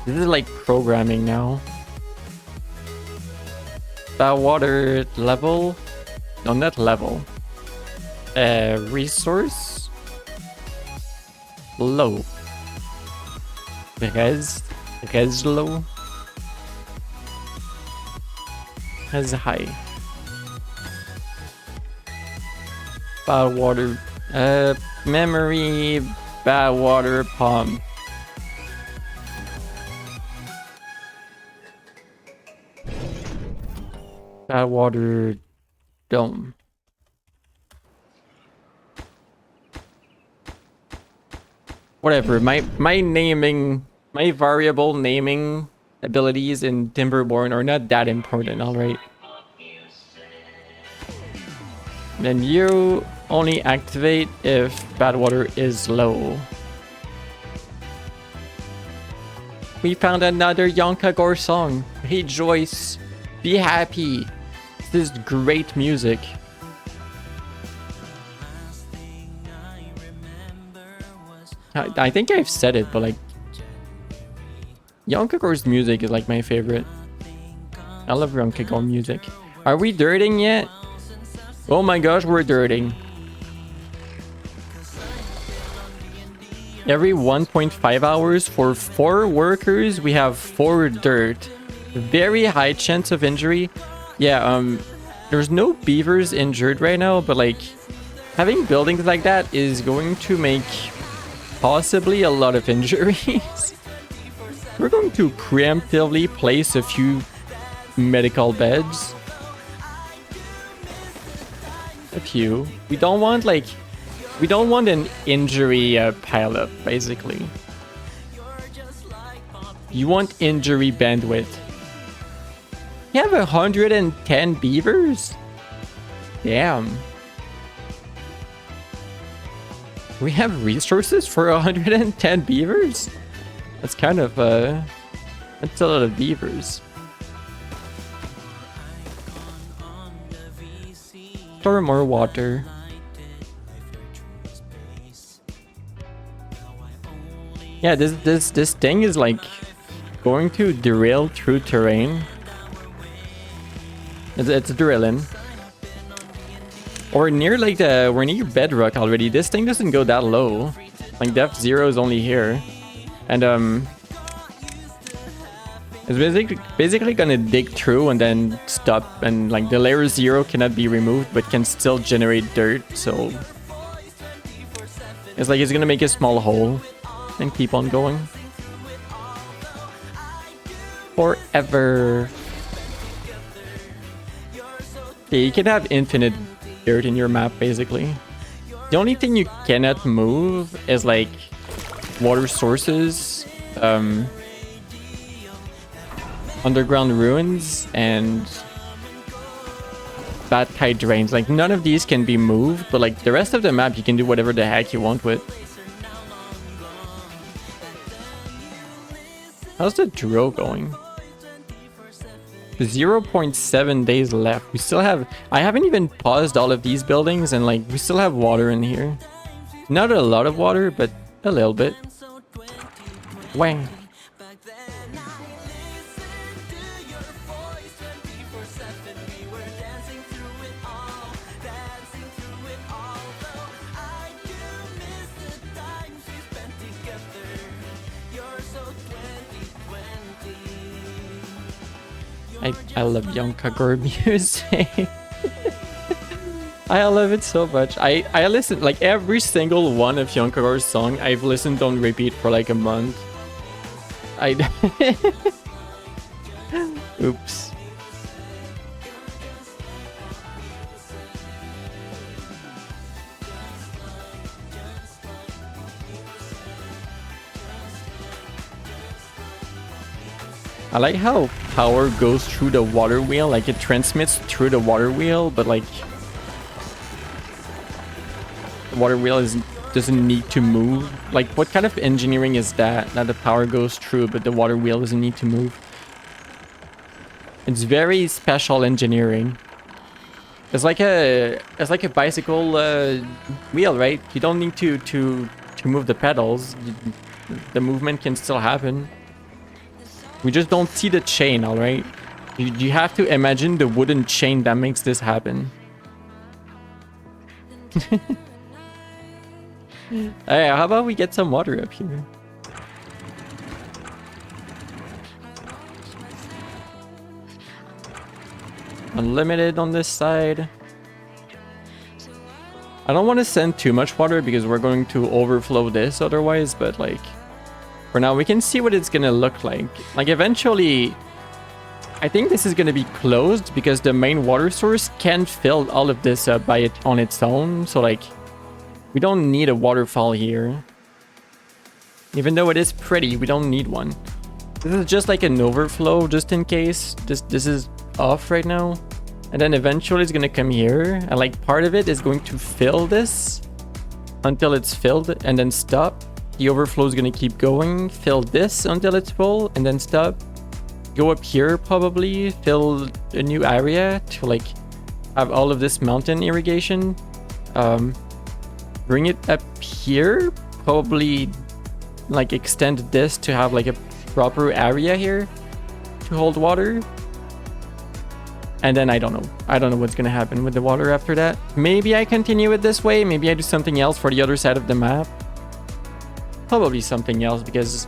B: This is like programming now. Bad water level. No, not level. Resource. Low. Res low. Res high. Bad water. Memory. Bad water pump. Bad water dome. Whatever, my naming, my variable naming abilities in Timberborn are not that important, alright? Then you only activate if bad water is low. We found another Yonkagor song. Rejoice. Be happy. This is great music. I think I've said it, but like Yonkagor's music is like my favorite. I love Yonkagor music. Are we dirting yet? Oh my gosh, we're dirting. Every 1.5 hours for 4 workers, we have 4 dirt. Very high chance of injury. Yeah, there's no beavers injured right now, but like having buildings like that is going to make possibly a lot of injuries. We're going to preemptively place a few medical beds. A few. We don't want an injury pileup, basically. You want injury bandwidth. You have 110 beavers? Damn. We have resources for 110 beavers? That's kind of, that's a lot of beavers. Store more water. Yeah, this thing is like going to derail through terrain. It's drilling. Or near like we're near bedrock already. This thing doesn't go that low. Like depth 0 is only here. And it's basically gonna dig through and then stop, and like the layer 0 cannot be removed but can still generate dirt, so it's like it's gonna make a small hole and keep on going forever. Yeah, you can have infinite dirt in your map basically. The only thing you cannot move is like water sources, underground ruins, and bad tide drains. Like none of these can be moved, but like the rest of the map you can do whatever the heck you want with. How's the drill going? 0.7 days left. We still have... I haven't even paused all of these buildings, and like we still have water in here. Not a lot of water, but a little bit. Wang. I love Young Kagura music. I love it so much. I listen like every single one of Young Kagura's song. I've listened on repeat for like a month. Oops. I like how power goes through the water wheel, like it transmits through the water wheel, but like the water wheel doesn't need to move. Like what kind of engineering is that? That the power goes through, but the water wheel doesn't need to move. It's very special engineering. It's like a bicycle wheel, right? You don't need to move the pedals. The movement can still happen. We just don't see the chain, alright? You have to imagine the wooden chain that makes this happen. Hey, how about we get some water up here? Unlimited on this side. I don't want to send too much water because we're going to overflow this otherwise, but like... For now, we can see what it's gonna look like. Like eventually, I think this is gonna be closed because the main water source can fill all of this up by it on its own. So like, we don't need a waterfall here. Even though it is pretty, we don't need one. This is just like an overflow, just in case. This is off right now, and then eventually it's gonna come here, and like part of it is going to fill this until it's filled, and then stop. The overflow is going to keep going, fill this until it's full, and then stop. Go up here, probably, fill a new area to like have all of this mountain irrigation. Bring it up here, probably like extend this to have like a proper area here to hold water. And then I don't know what's going to happen with the water after that. Maybe I continue it this way, maybe I do something else for the other side of the map. Probably something else, because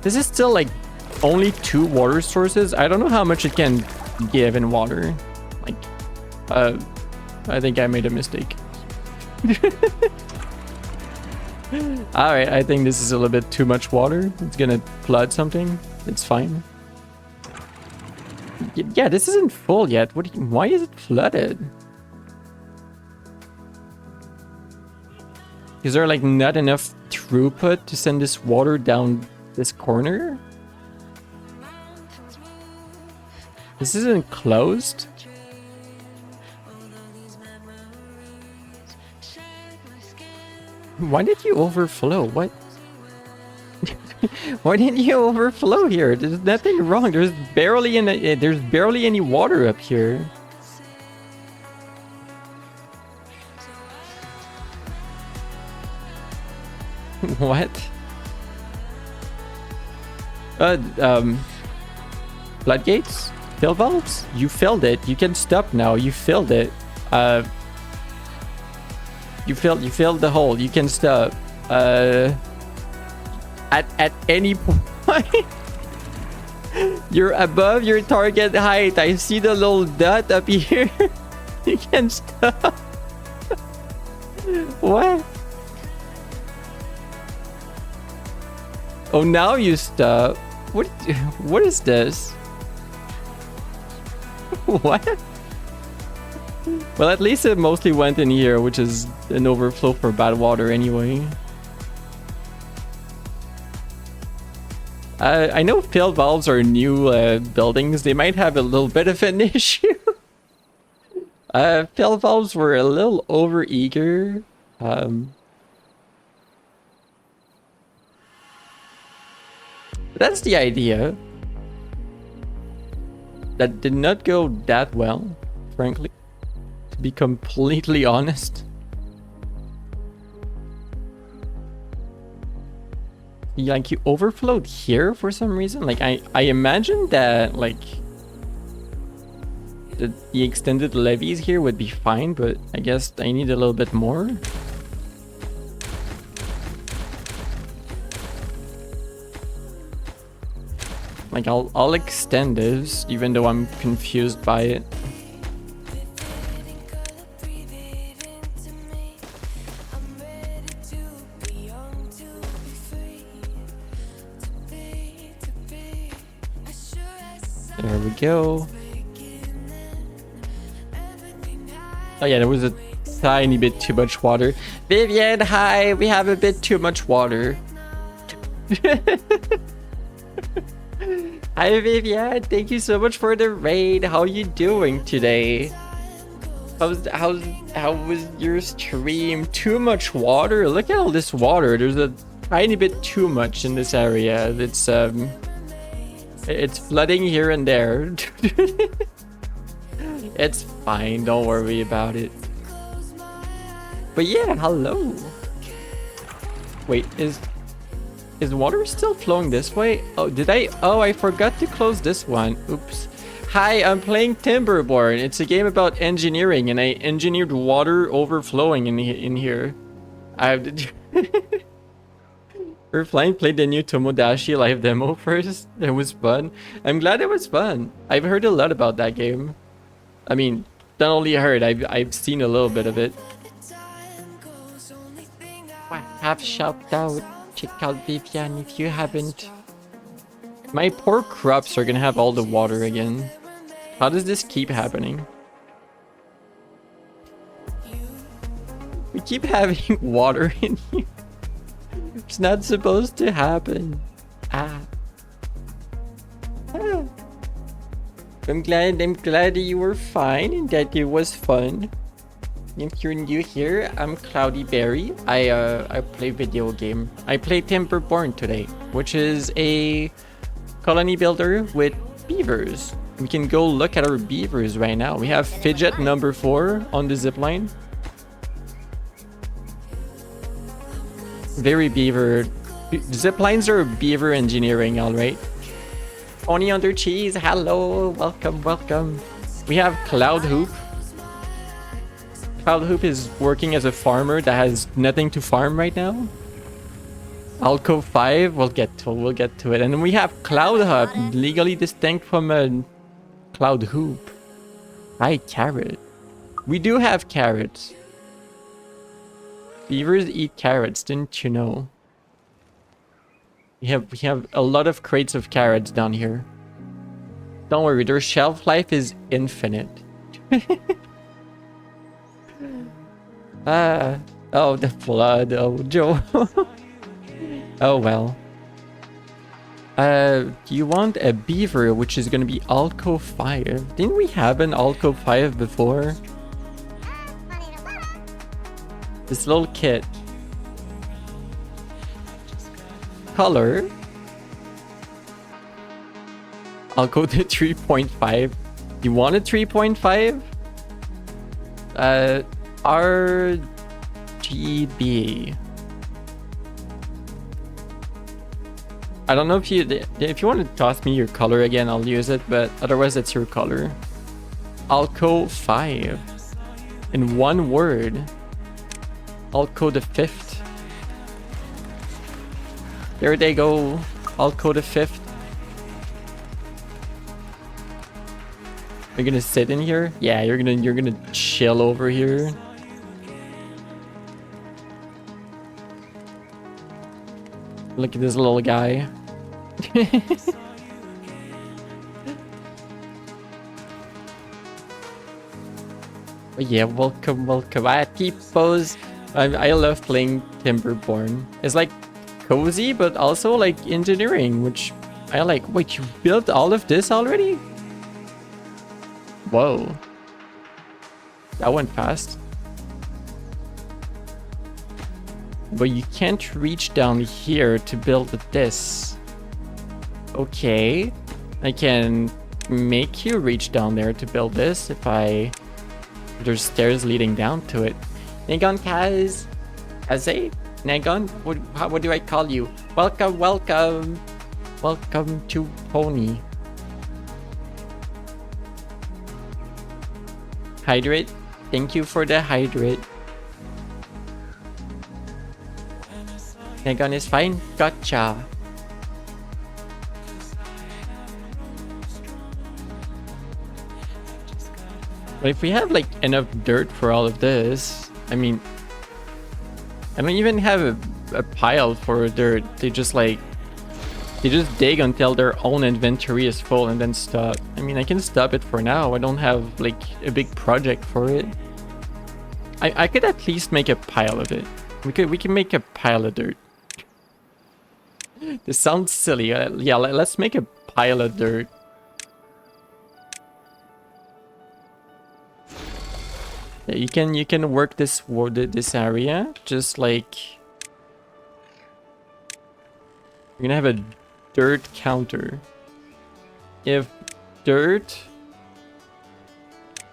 B: this is still like only 2 water sources. I don't know how much it can give in water. Like, I think I made a mistake. Alright, I think this is a little bit too much water. It's gonna flood something. It's fine. Yeah, this isn't full yet. Why is it flooded? Is there like not enough throughput to send this water down this corner? This isn't closed. Why did you overflow? What? Why didn't you overflow here? There's nothing wrong. There's barely any water up here. What? Floodgates? Fill valves? You filled it. You can stop now. You filled it. You filled the hole. You can stop. At any point. You're above your target height. I see the little dot up here. You can stop. What? Oh, now you stop. What is this? What? Well, at least it mostly went in here, which is an overflow for bad water anyway. I know fill valves are new buildings. They might have a little bit of an issue. Fill valves were a little over-eager. That's the idea. That did not go that well, frankly. To be completely honest. Like, you overflowed here for some reason. Like, I imagine that, like, the extended levees here would be fine, but I guess I need a little bit more. Like, I'll extend this, even though I'm confused by it. There we go. Oh yeah, there was a tiny bit too much water. Vivian, hi! We have a bit too much water. Hi Vivian, thank you so much for the raid. How are you doing today? How was your stream? Too much water? Look at all this water. There's a tiny bit too much in this area. It's flooding here and there. It's fine, don't worry about it. But yeah, hello. Wait, is water still flowing this way? Oh, I forgot to close this one. Oops. Hi, I'm playing Timberborn. It's a game about engineering, and I engineered water overflowing in here. We're played the new Tomodachi live demo first. It was fun. I'm glad it was fun. I've heard a lot about that game. I mean, not only heard, I've seen a little bit of it. Have shout out. Check out Vivian if you haven't. My poor crops are gonna have all the water again. How does this keep happening? We keep having water in here. It's not supposed to happen. I'm glad you were fine and that it was fun. If you're new here, I'm Cloudy Berry. I play video game. I play Timberborn today, which is a colony builder with beavers. We can go look at our beavers right now. We have Fidget number 4 on the zipline. Very beaver. Ziplines are beaver engineering, alright. Pony under cheese, hello, welcome. We have Cloud Hoop. Cloud Hoop is working as a farmer that has nothing to farm right now. Alco 5, we'll get to it. And then we have Cloud Hub, legally distinct from a Cloud Hoop. Hi, carrot. We do have carrots. Beavers eat carrots, didn't you know? We have a lot of crates of carrots down here. Don't worry, their shelf life is infinite. Oh, the flood. Oh, Joe. Oh, well. Do you want a beaver, which is gonna be Alco 5? Didn't we have an Alco 5 before? This little kit. Color. I'll go to 3.5. You want a 3.5? RGB. I don't know if you want to toss me your color again, I'll use it, but otherwise it's your color. Alco 5. In one word. Alco the 5th. There they go. Alco the 5th. You're gonna sit in here? Yeah, you're gonna chill over here. Look at this little guy. Oh yeah, welcome. Tipos. I love playing Timberborn. It's like cozy, but also like engineering, which I like. Wait, you built all of this already? Whoa. That went fast. But you can't reach down here to build this. Okay. I can make you reach down there to build this if there's stairs leading down to it. Nagon Kaz. Kaze? Nagon? What do I call you? Welcome. Welcome to Pony. Hydrate. Thank you for the hydrate. Nagon is fine. Gotcha. But if we have like enough dirt for all of this, I mean, I don't even have a pile for dirt. They just dig until their own inventory is full and then stop. I mean, I can stop it for now. I don't have like a big project for it. I could at least make a pile of it. We can make a pile of dirt. This sounds silly. Yeah, let's make a pile of dirt. Yeah, you can work this area just like you're gonna have a dirt counter. If dirt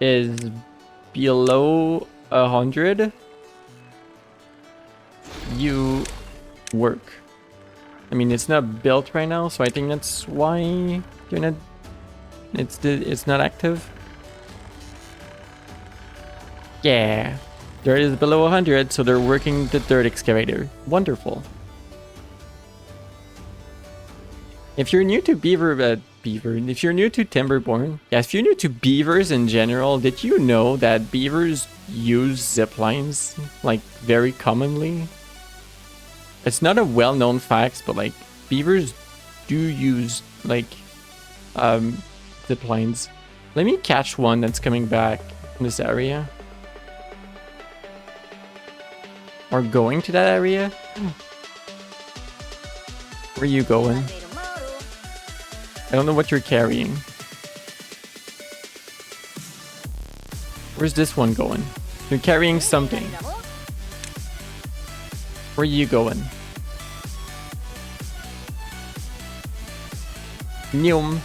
B: is below 100, you work. I mean, it's not built right now, so I think that's why you're not. It's not active. Yeah, dirt is below 100, so they're working the dirt excavator. Wonderful. If you're new to if you're new to Timberborn, yeah, if you're new to beavers in general, did you know that beavers use zip lines like very commonly? It's not a well-known fact, but like beavers do use like zip lines. Let me catch one that's coming back in this area. Or going to that area? Where are you going? I don't know what you're carrying. Where's this one going? You're carrying something. Where are you going? Nyum.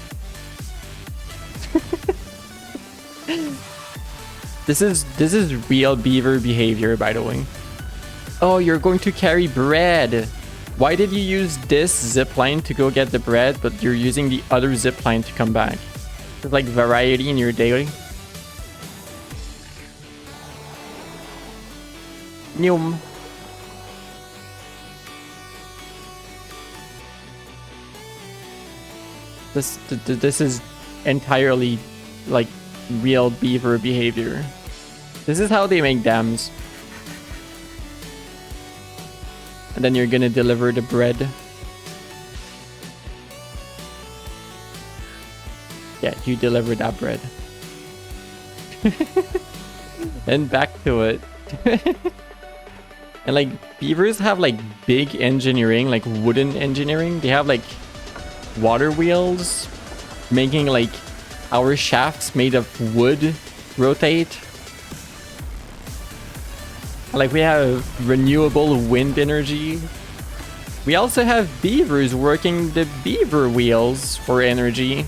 B: This is real beaver behavior, by the way. Oh, you're going to carry bread. Why did you use this zipline to go get the bread, but you're using the other zipline to come back? There's like variety in your daily. Nyum. This is entirely like real beaver behavior. This is how they make dams. And then you're gonna deliver the bread. Yeah, you deliver that bread. And back to it. And like beavers have like big engineering, like wooden engineering. They have like water wheels making like our shafts made of wood rotate. Like we have renewable wind energy. We also have beavers working the beaver wheels for energy.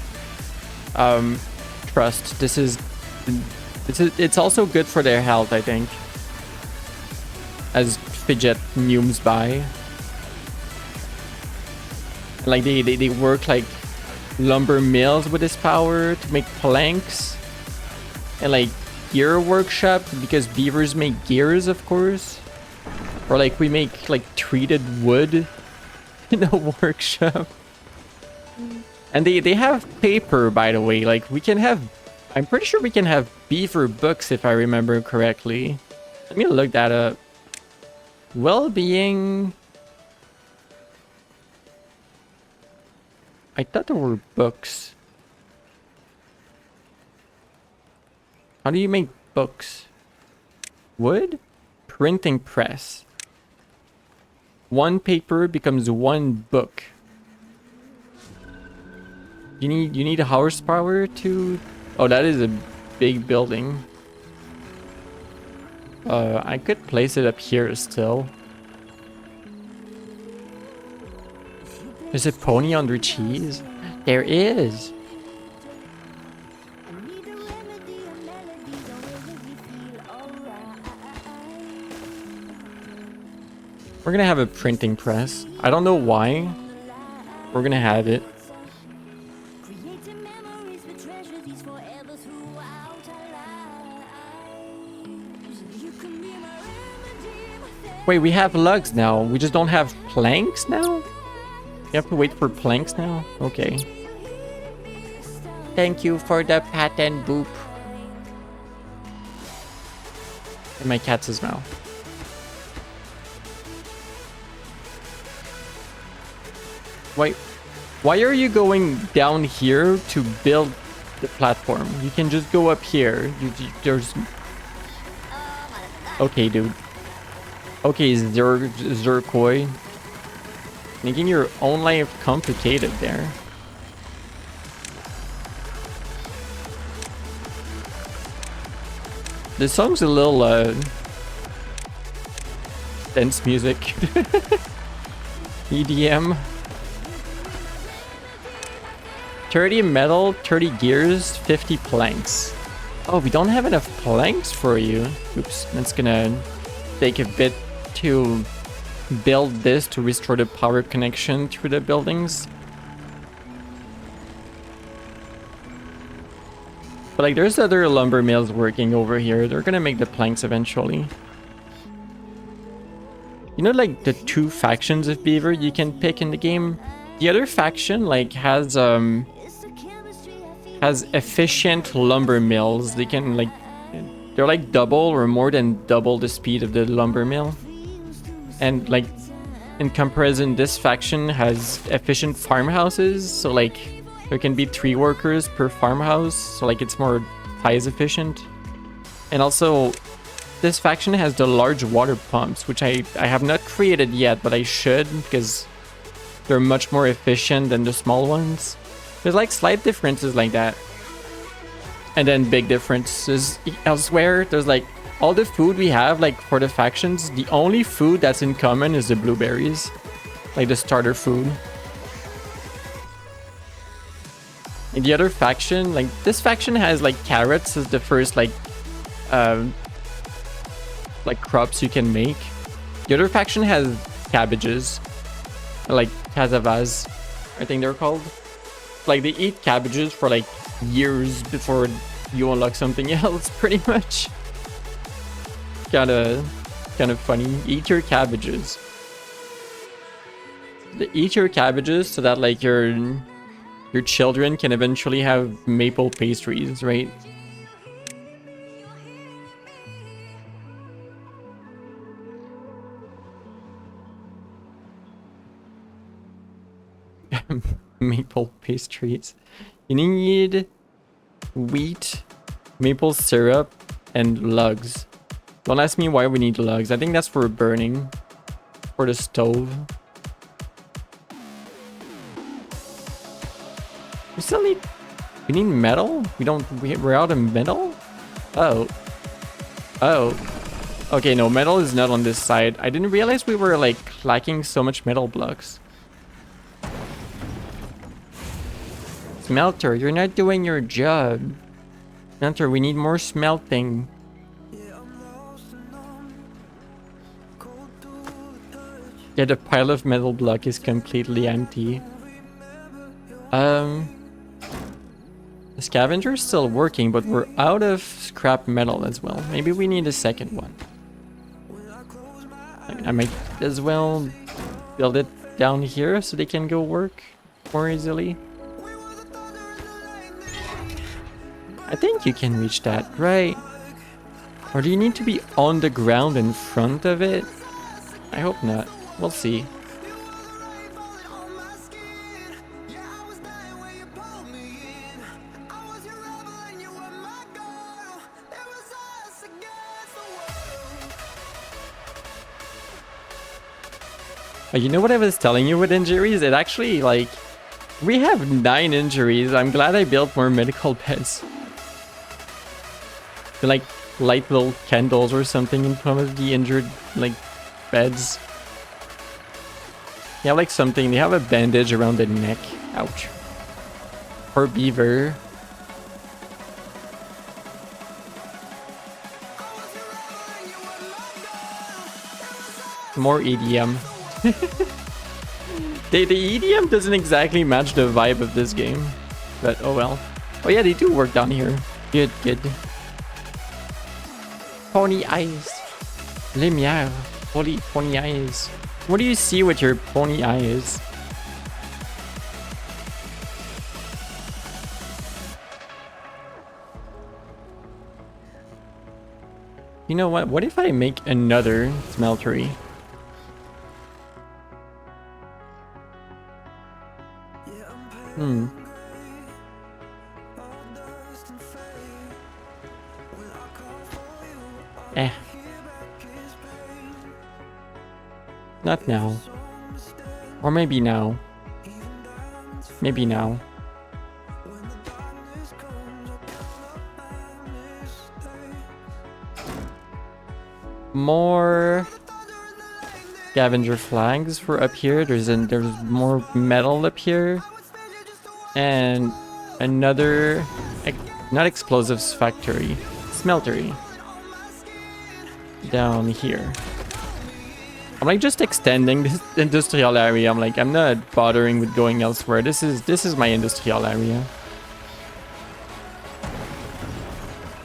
B: Trust. It's also good for their health, I think. As Fidget neumes by. Like they work like lumber mills with this power to make planks. And like gear workshop because beavers make gears, of course. Or like we make like treated wood in a workshop. And they have paper, by the way. Like we can have, I'm pretty sure we can have beaver books if I remember correctly. Let me look that up. Well-being. I thought there were books. How do you make books? Wood? Printing press. One paper becomes one book. You need a horsepower to... Oh, that is a big building. I could place it up here still. There's a pony under cheese? There is. We're gonna have a printing press. I don't know why. We're gonna have it. Wait, we have lugs now. We just don't have planks now? You have to wait for planks now? Okay. Thank you for the pat and boop. In my cat's mouth. Wait, why are you going down here to build the platform? You can just go up here. There's... Okay, dude. Okay, Zerkoi. Making your own life complicated there. This song's a little, dance music. EDM. 30 metal, 30 gears, 50 planks. Oh, we don't have enough planks for you. Oops, that's gonna take a bit to build this to restore the power connection through the buildings. But like there's other lumber mills working over here. They're gonna make the planks eventually. You know, like the two factions of beaver you can pick in the game? The other faction like has efficient lumber mills. They can like, they're like double or more than double the speed of the lumber mill. And like in comparison, this faction has efficient farmhouses. So like there can be 3 workers per farmhouse. So like it's more size efficient. And also this faction has the large water pumps, which I have not created yet, but I should because they're much more efficient than the small ones. There's like slight differences like that. And then big differences elsewhere. There's like all the food we have like for the factions. The only food that's in common is the blueberries. Like the starter food. In the other faction, like this faction has like carrots as the first like crops you can make. The other faction has cabbages. Like casavas, I think they're called. Like they eat cabbages for like years before you unlock something else, pretty much. Kind of funny. Eat your cabbages. Eat your cabbages so that like your children can eventually have maple pastries, right? Maple pastries. You need wheat, maple syrup, and lugs. Don't ask me why we need lugs. I think that's for burning. For the stove. We still need... We need metal? We're out of metal? Oh. Oh. Okay, no, metal is not on this side. I didn't realize we were like lacking so much metal blocks. Smelter, you're not doing your job. Smelter, we need more smelting. Yeah, the pile of metal block is completely empty. The scavenger is still working, but we're out of scrap metal as well. Maybe we need a second one. I might as well build it down here so they can go work more easily. I think you can reach that, right? Or do you need to be on the ground in front of it? I hope not. We'll see. You know what I was telling you with injuries? It actually, like, we have 9 injuries. I'm glad I built more medical beds. They're like light little candles or something in front of the injured, like, beds. They have like something, they have a bandage around the neck. Ouch. Poor beaver. More EDM. The EDM doesn't exactly match the vibe of this game, but oh well. Oh yeah, they do work down here. Good, good. Pony eyes. Lumière. Holy pony eyes. What do you see with your pony eyes? You know what? What if I make another smeltery? Not now. Or maybe now. Maybe now. More scavenger flags for up here. There's more metal up here. And another not explosives factory. Smeltery. Down here. I'm like just extending this industrial area. I'm not bothering with going elsewhere. This is my industrial area.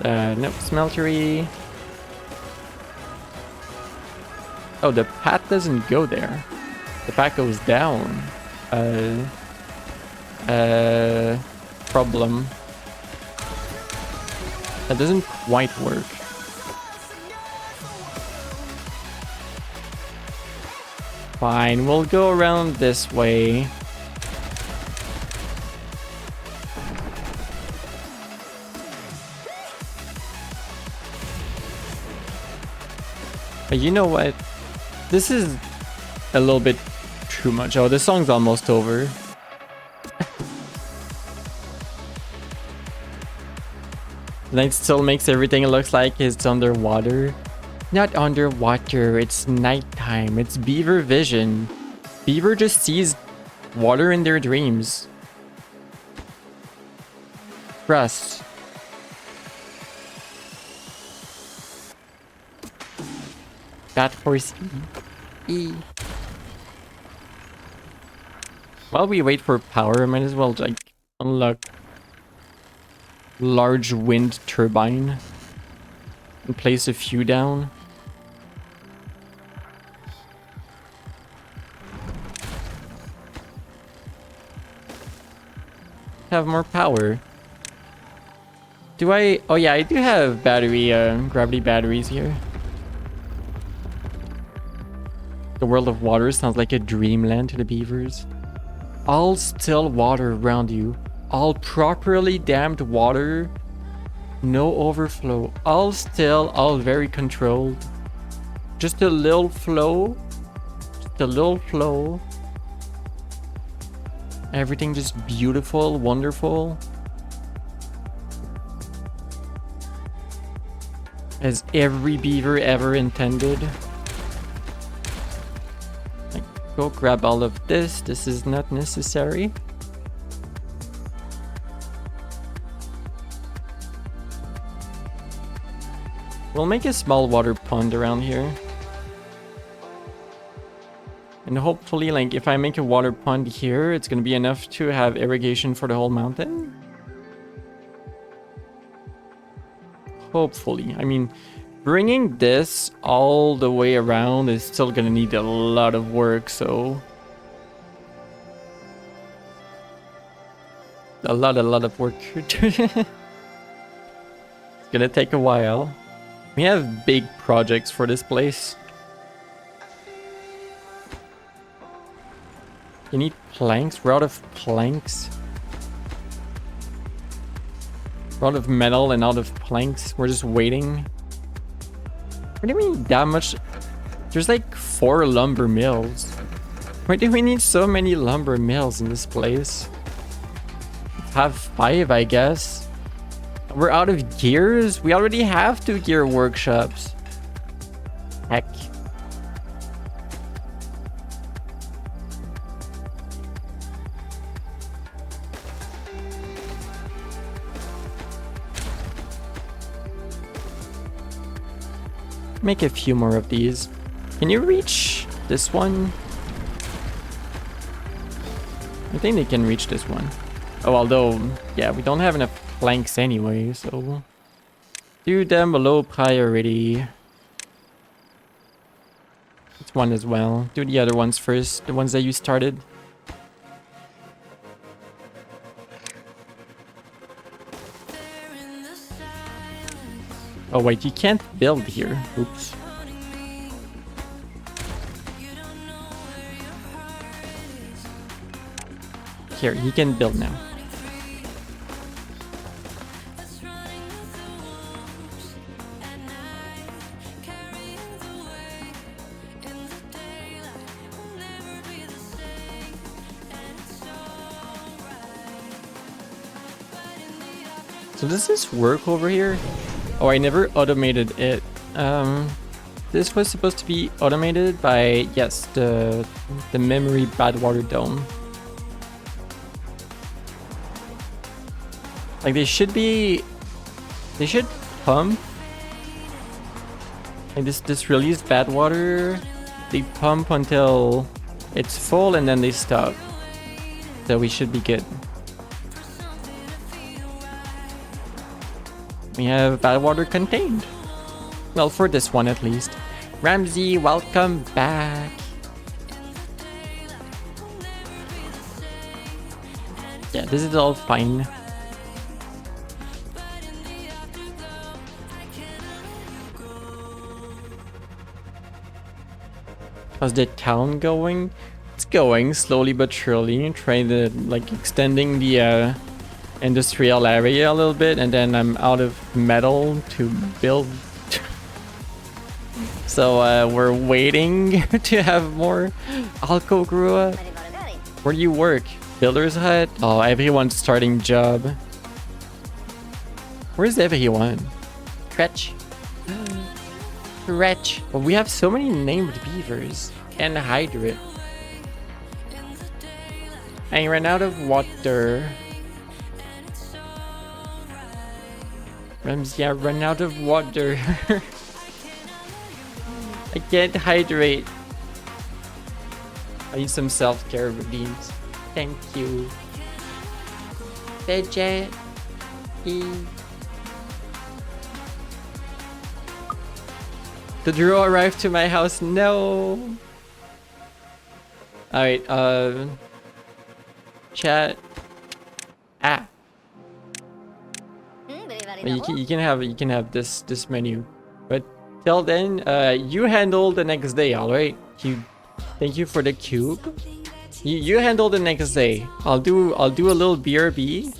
B: Nope, smeltery. Oh, the path doesn't go there. The path goes down. Problem. That doesn't quite work. Fine, we'll go around this way. But you know what? This is a little bit too much. Oh, the song's almost over. Night still makes everything look like it's underwater. Not underwater, it's nighttime. It's beaver vision. Beaver just sees water in their dreams. Trust. That horse E. While we wait for power, I might as well like unlock large wind turbine and place a few down. Have more power. Do I? Oh yeah, I do have battery, gravity batteries here. The world of water sounds like a dreamland to the beavers. All still water around you. All properly dammed water. No overflow. All still, all very controlled. Just a little flow. Just a little flow. Everything just beautiful, wonderful. As every beaver ever intended. Like, go grab all of this. This is not necessary. We'll make a small water pond around here. And hopefully, like, if I make a water pond here, it's gonna be enough to have irrigation for the whole mountain. Hopefully. I mean, bringing this all the way around is still gonna need a lot of work, so... A lot of work. It's gonna take a while. We have big projects for this place. You need planks? We're out of planks. We're out of metal and out of planks. We're just waiting. Why do we need that much? There's like 4 lumber mills. Why do we need so many lumber mills in this place? Let's have 5, I guess. We're out of gears? We already have 2 gear workshops. Heck. Make a few more of these. Can you reach this one? I think they can reach this one. Oh, although, yeah, we don't have enough planks anyway, so... Do them below priority. This one as well. Do the other ones first, the ones that you started. Oh wait, you can't build here. Oops. Here, you can build now. So does this work over here? Oh, I never automated it. This was supposed to be automated by, yes, the memory bad water dome. Like they should pump. Like this release bad water. They pump until it's full and then they stop. So we should be good. We have bad water contained. Well, for this one at least. Ramsey, welcome back. Yeah, this is all fine. How's the town going? It's going slowly but surely. Trying to like extending the industrial area a little bit, and then I'm out of metal to build. So we're waiting to have more Alco Grua. Where do you work? Builder's hut? Oh, everyone's starting job. Where's everyone? Stretch. Stretch. Well, we have so many named beavers. And hydrate. I ran out of water. Ramsey, I ran out of water. I can't hydrate. I need some self-care routines. Thank you. Fidget. The draw arrived to my house. No. Alright, chat. Ah. Well, you can have this menu, but till then, you handle the next day. All right. Thank you for the cube. You handle the next day. I'll do a little BRB.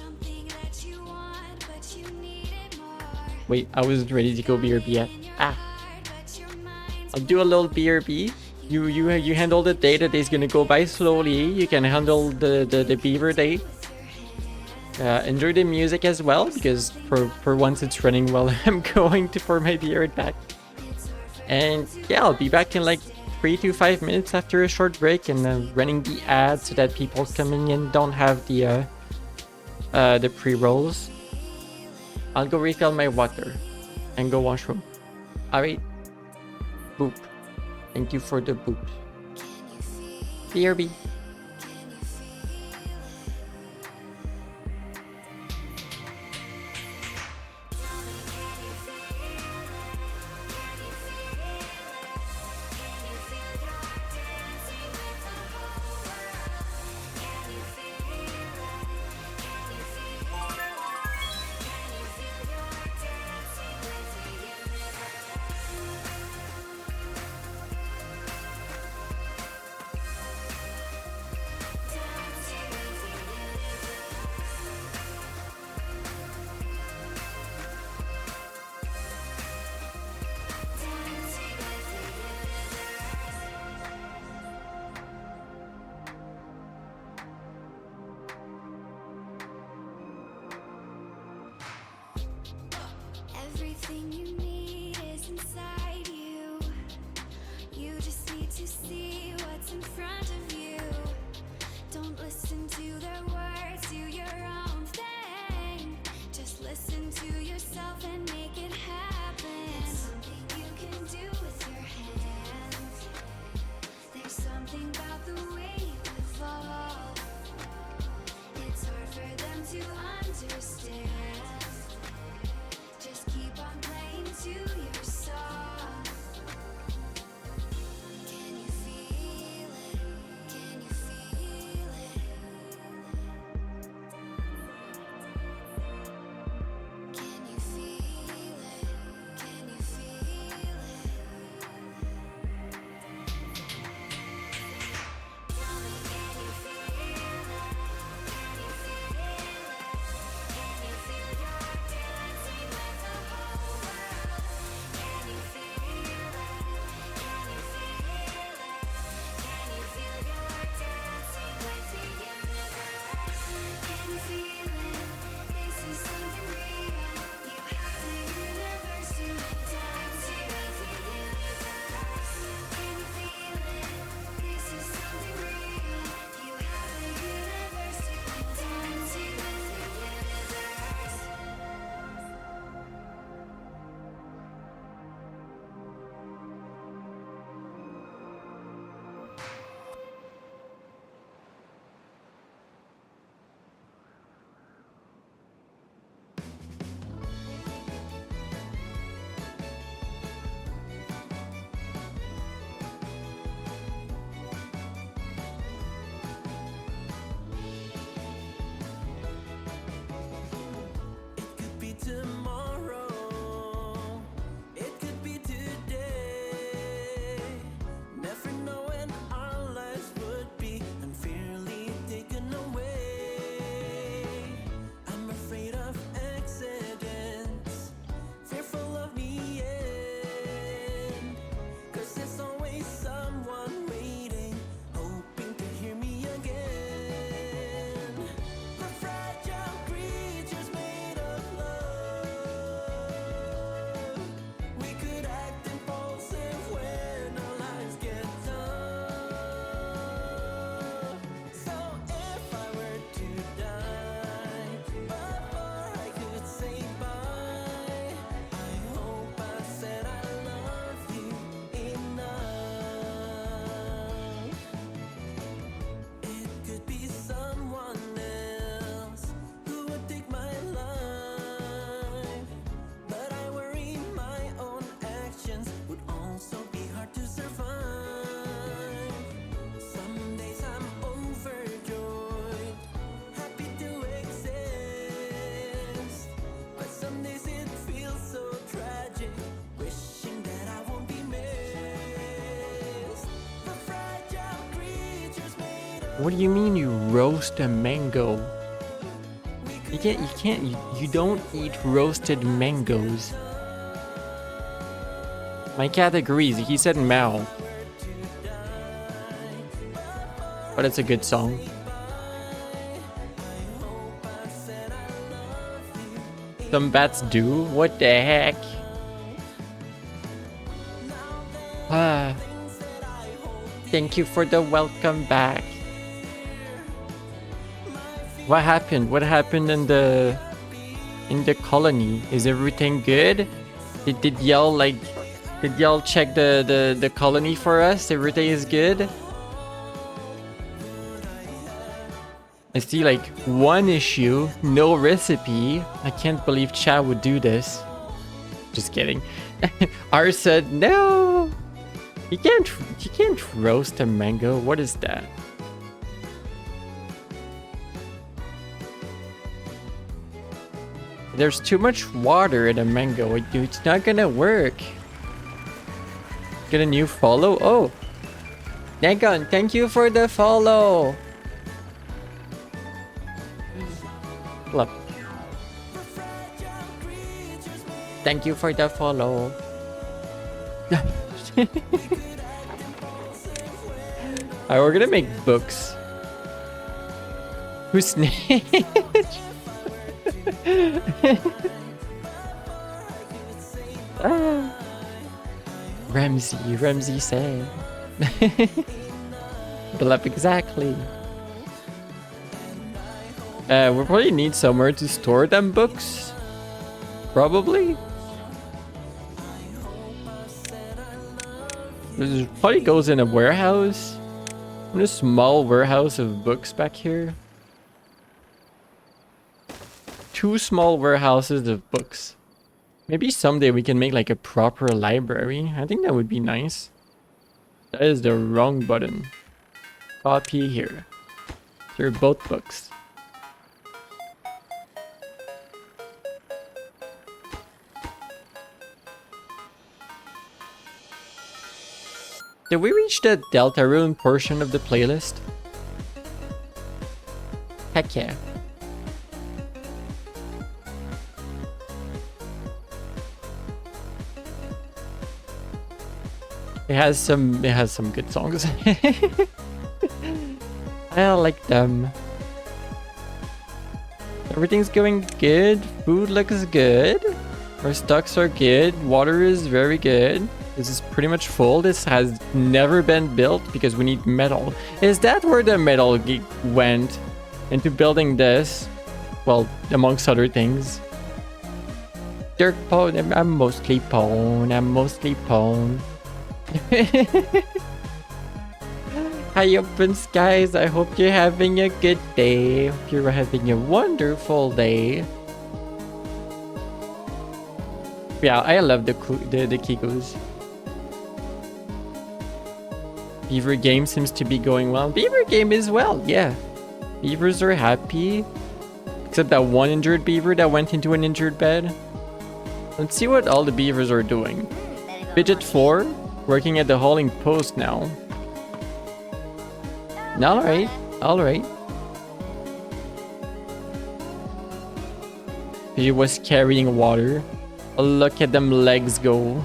B: Wait, I wasn't ready to go BRB yet. Ah. I'll do a little BRB. You handle the day. The day's gonna go by slowly. You can handle the beaver day. Enjoy the music as well, because for once it's running while I'm going for my beard back. And yeah, I'll be back in like 3 to 5 minutes after a short break, and running the ad so that people coming in don't have the pre-rolls. I'll go refill my water and go washroom. Alright. Boop. Thank you for the boop. BRB.
C: Everything you need is inside you. You just need to see what's in front of you. Don't listen to their words, do your own thing. Just listen to yourself and make it happen. It's something you can do with your hands. There's something about the way you evolve. It's hard for them to understand. Just keep on playing to your song. Can you feel it? Can you feel it? Can you feel it? Can you feel it? Tell me, can you feel it? Can you feel it? Can you feel your dancing with the whole world? Can you feel it? Can you feel it? Can you feel your dancing with the universe? Can you feel it? This is something real. You have the universe to dance with the universe. Can you feel it? This is something real. You have the universe to dance with the universe.
A: It could be tomorrow, it could be today. Never know when our lives would be unfairly taken away. I'm afraid of accidents, fearful of the end. 'Cause there's always someone waiting, hoping to hear me again. The fragile creatures made of love. We could act impulsive when our lives get tough. So if I were to die before I could say bye, I hope I said I love you enough. It could be someone else who would take my life, but I worry my own actions would also be hard to survive. Some days I'm overjoyed, happy to exist, but some days it feels so tragic, wishing that I won't be missed. The fragile creatures made of
B: What do you mean you roast a mango? You don't eat roasted mangoes. My cat agrees, he said meow. But it's a good song. Some bats do? What the heck? Ah. Thank you for the welcome back. What happened? What happened in the colony? Is everything good? Did y'all check the colony for us? Everything is good? I see like one issue, no recipe. I can't believe chat would do this. Just kidding. R said no. You can't roast a mango. What is that? There's too much water in a mango. It's not gonna work. Get a new follow? Oh! Negon, thank you for the follow! Look. Thank you for the follow. Alright, we're gonna make books. Who snitched? Ramsey said. Bluff exactly. We'll probably need somewhere to store them books. Probably. This probably goes in a warehouse. In a small warehouse of books back here. 2 small warehouses of books. Maybe someday we can make like a proper library. I think that would be nice. That is the wrong button. Copy here. They're both books. Did we reach the Deltarune portion of the playlist? Heck yeah. It has some good songs. I like them. Everything's going good. Food looks good. Our stocks are good. Water is very good. This is pretty much full. This has never been built because we need metal. Is that where the metal went? Into building this? Well, amongst other things. Dirt pone. I'm mostly pone. Hi open skies, I hope you're having a good day. Hope you're having a wonderful day. Yeah, I love the Kikos. Beaver game seems to be going well. Beaver game is well, yeah. Beavers are happy. Except that one injured beaver that went into an injured bed. Let's see what all the beavers are doing. Fidget 4. Working at the hauling post now. Alright, alright. He was carrying water. Look at them legs go.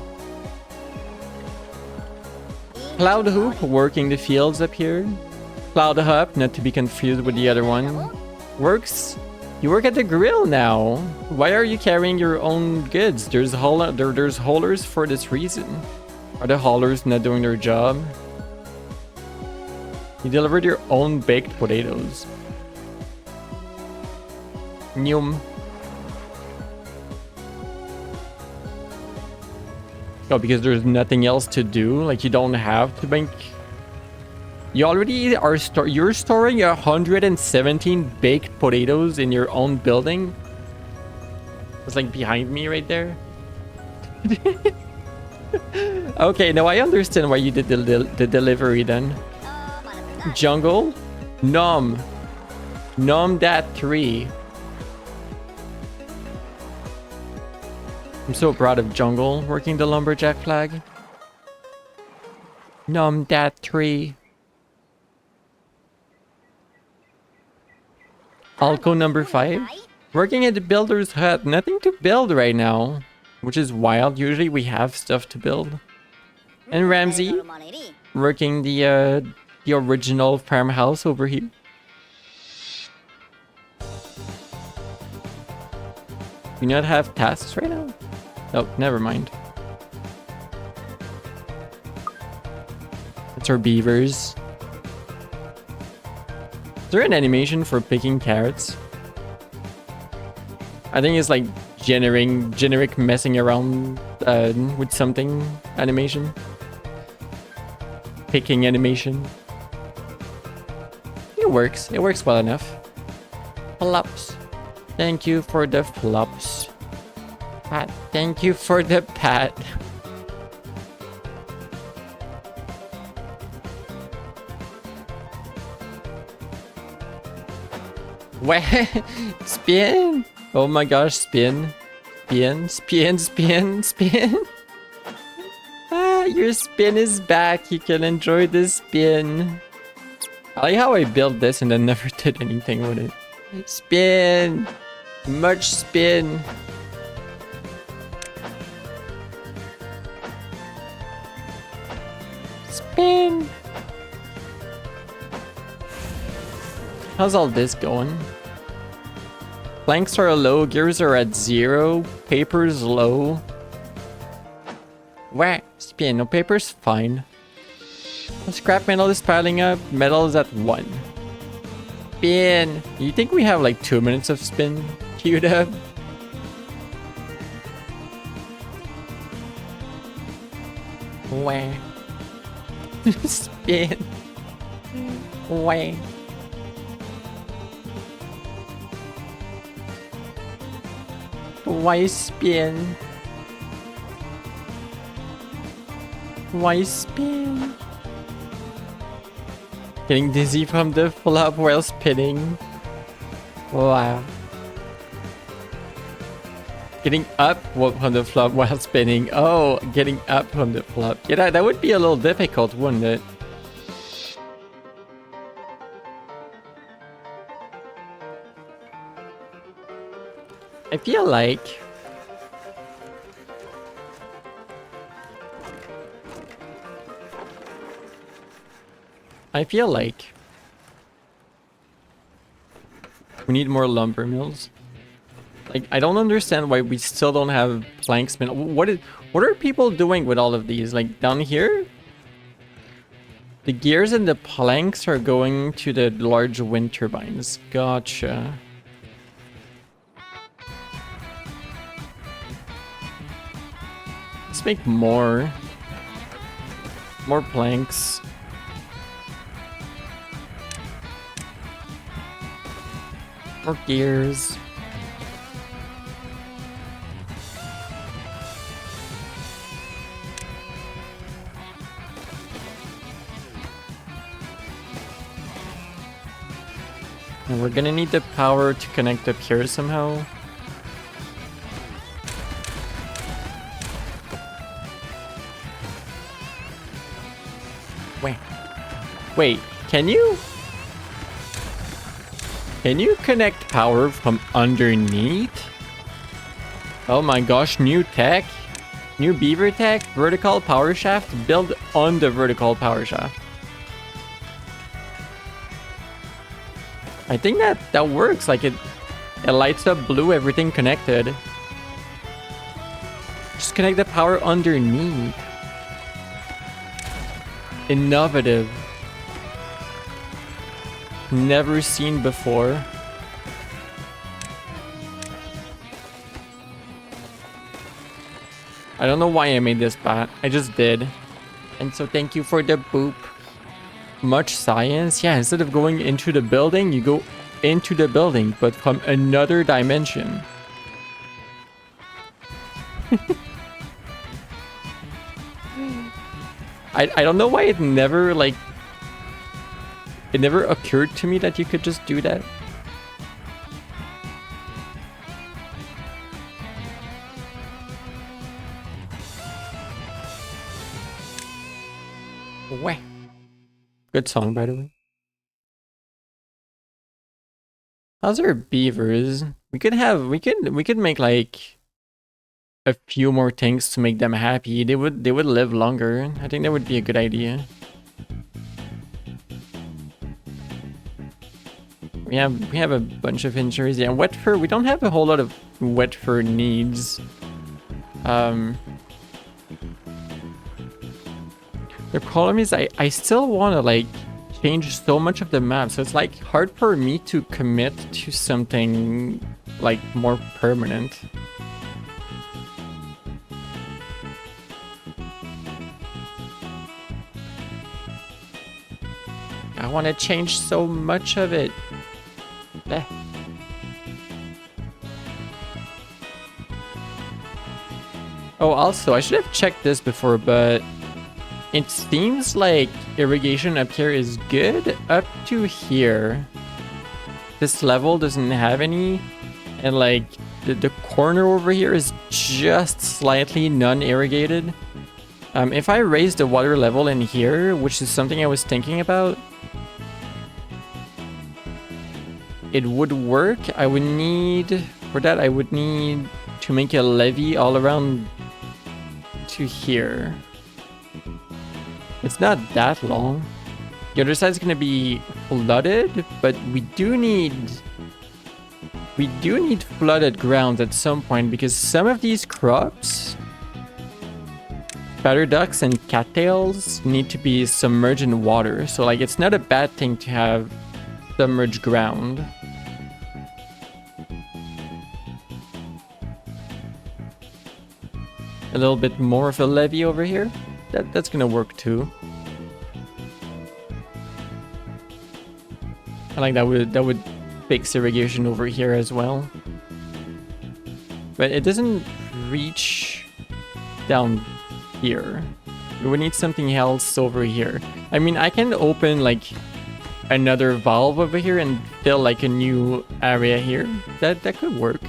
B: Cloud Hoop working the fields up here. Cloud Hop, not to be confused with the other one. Works. You work at the grill now. Why are you carrying your own goods? There's haulers for this reason. Are the haulers not doing their job? You delivered your own baked potatoes. Nyum. Oh, because there's nothing else to do? Like you don't have to make... You already are you're storing 117 baked potatoes in your own building? It's like behind me right there. Okay, now I understand why you did the delivery then. Jungle? Nom that 3. I'm so proud of Jungle working the lumberjack flag. Nom dat 3. Alco number 5. Working at the builder's hut. Nothing to build right now. Which is wild. Usually we have stuff to build. And Ramsey. Working the original farmhouse over here. Do you not have tasks right now? Oh, never mind. It's our beavers. Is there an animation for picking carrots? I think it's like generic messing around with something animation. Picking animation. It works well enough. flops. Thank you for the flops. Pat, thank you for the pat. Where? Spin? Oh my gosh, spin. Spin, spin, spin, spin. Ah, your spin is back. You can enjoy the spin. I like how I built this and then never did anything with it. Spin! Much spin. Spin! How's all this going? Planks are low, gears are at 0, paper's low. Where? Spin, no, paper's fine. Scrap metal is piling up, metal is at 1. Spin! You think we have like 2 minutes of spin queued up? Where? Spin. Where? Why spin? Why spin? Getting dizzy from the flop while spinning. Wow. Getting up from the flop while spinning. Oh, getting up from the flop. Yeah, that would be a little difficult, wouldn't it? I feel like we need more lumber mills. Like, I don't understand why we still don't have planks mill. What are people doing with all of these? Like, down here? The gears and the planks are going to the large wind turbines. Gotcha. Let's make more planks. More gears. And we're gonna need the power to connect up here somehow. Wait, can you connect power from underneath? Oh my gosh, new tech. New Beaver tech, vertical power shaft, build on the vertical power shaft. I think that works. Like it lights up blue, everything connected. Just connect the power underneath. Innovative. Never seen before. I don't know why I made this bat. I just did. And so thank you for the boop. Much science. Yeah, instead of going into the building, you go into the building, but from another dimension. I don't know why it never occurred to me that you could just do that. Wah. Good song, by the way. How's our beavers? We could make like a few more things to make them happy. They would live longer. I think that would be a good idea. We have a bunch of injuries. Yeah, wet fur. We don't have a whole lot of wet fur needs. The problem is I still want to like change so much of the map, so it's like hard for me to commit to something like more permanent. I want to change so much of it. Oh, also, I should have checked this before, but it seems like irrigation up here is good up to here. This level doesn't have any, and like the corner over here is just slightly non-irrigated. If I raise the water level in here, which is something I was thinking about, it would work. I would need, for that, I would need to make a levee all around to here. It's not that long. The other side's gonna be flooded, but we do need flooded ground at some point because some of these crops, batter ducks and cattails, need to be submerged in water. So like it's not a bad thing to have submerged ground. A little bit more of a levee over here. That's gonna work too. I like that would fix irrigation over here as well. But it doesn't reach down here. We would need something else over here. I mean, I can open like another valve over here and fill like a new area here. That could work.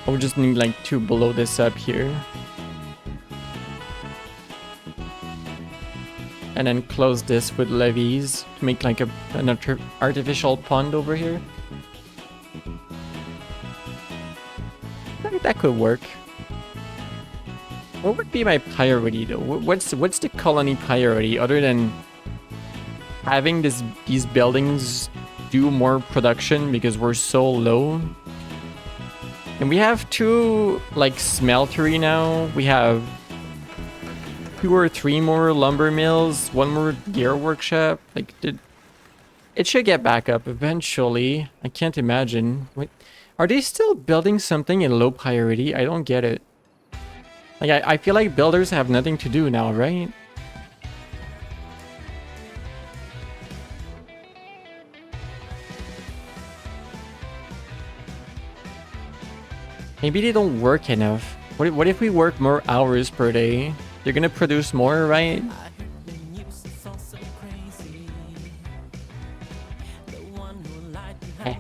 B: I would just need like to blow this up here. And then close this with levees to make like an artificial pond over here. That could work. What would be my priority though? What's the colony priority other than having these buildings do more production because we're so low? And we have 2 like smeltery now. We have 2 or 3 more lumber mills, 1 more gear workshop. Like it should get back up eventually. I can't imagine. Wait, are they still building something in low priority? I don't get it. Like I feel like builders have nothing to do now, right? Maybe they don't work enough. What if we work more hours per day? They're gonna produce more, right? Eh.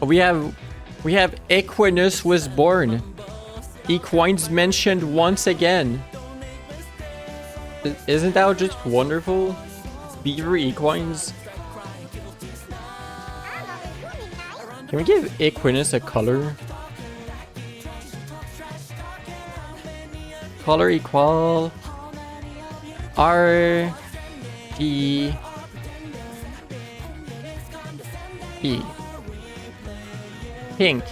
B: We have Equinus was born. Equines mentioned once again. Isn't that just wonderful? Beaver equines. Can we give Equinus a color? Color equal R D E. Pink.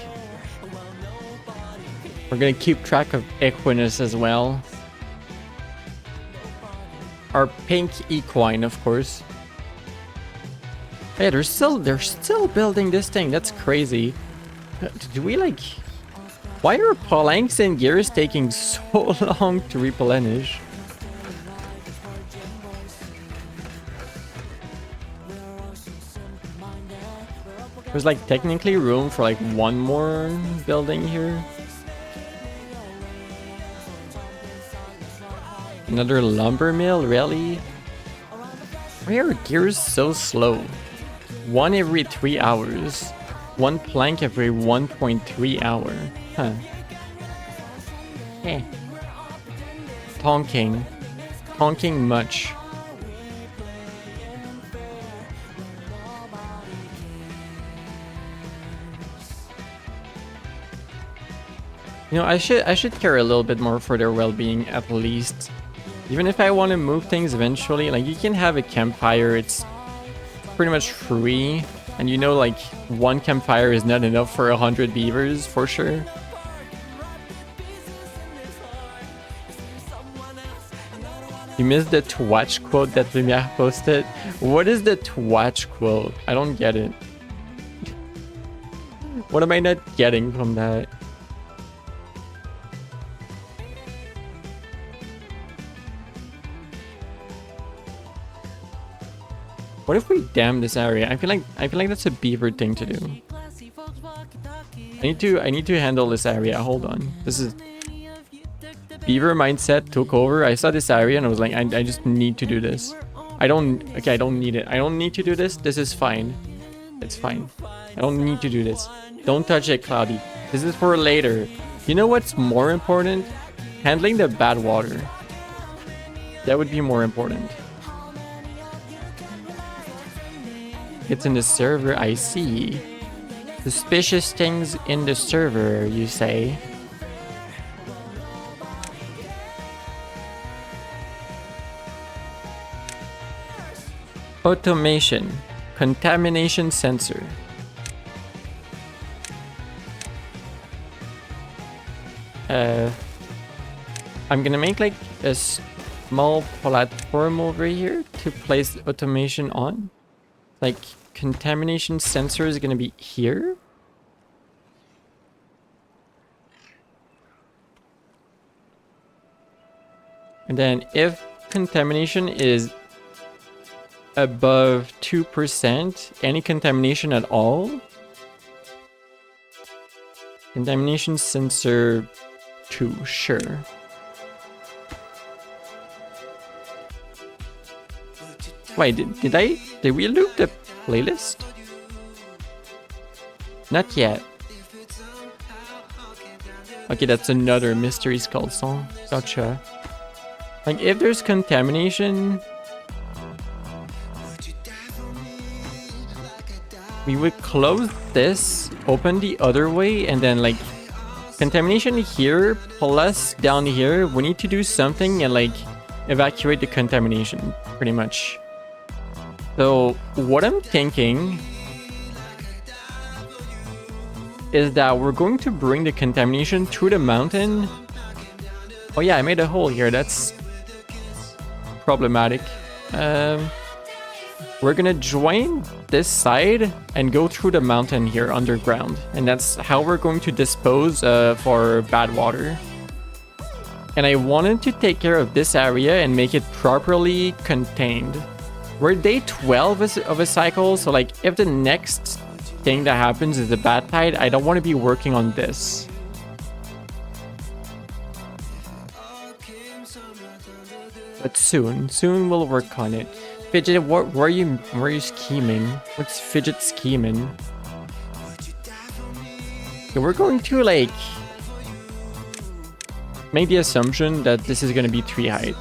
B: We're gonna keep track of Equinus as well. Our pink equine, of course. Yeah, they're still building this thing. That's crazy. Do we like? Why are planks and gears taking so long to replenish? There's like technically room for like 1 more building here. Another lumber mill, really? Why are gears so slow? 1 every 3 hours. 1 plank every 1.3 hour. Huh. Eh. Honking. Honking much. You know, I should care a little bit more for their well-being at least. Even if I want to move things eventually, like you can have a campfire, it's pretty much free. And you know, like 1 campfire is not enough for 100 beavers for sure. You missed the Twatch quote that Lumiere posted. What is the Twatch quote? I don't get it. What am I not getting from that? What if we dam this area? I feel like that's a beaver thing to do. I need to handle this area. Hold on. This is beaver mindset took over. I saw this area and I was like, I just need to do this. I don't need it. I don't need to do this. This is fine. It's fine. I don't need to do this. Don't touch it, Cloudy. This is for later. You know what's more important? Handling the bad water. That would be more important. It's in the server, I see. Suspicious things in the server, you say? Automation. Contamination sensor. I'm gonna make like a small platform over here to place automation on. Like, contamination sensor is gonna be here. And then if contamination is above 2%, any contamination at all, contamination sensor 2, sure. Wait, did we loop the playlist? Not yet. Okay, that's another Mystery Skull song. Gotcha. Like, if there's contamination, we would close this, open the other way, and then like contamination here plus down here, we need to do something and like evacuate the contamination pretty much. So what I'm thinking is that we're going to bring the contamination through the mountain. Oh yeah, I made a hole here. That's problematic. We're gonna join this side and go through the mountain here underground. And that's how we're going to dispose of our bad water. And I wanted to take care of this area and make it properly contained. We're day 12 of a cycle, so like if the next thing that happens is a bad tide, I don't want to be working on this. But soon we'll work on it. Fidget, where are you scheming? What's Fidget scheming? Okay, we're going to like make the assumption that this is gonna be 3 height.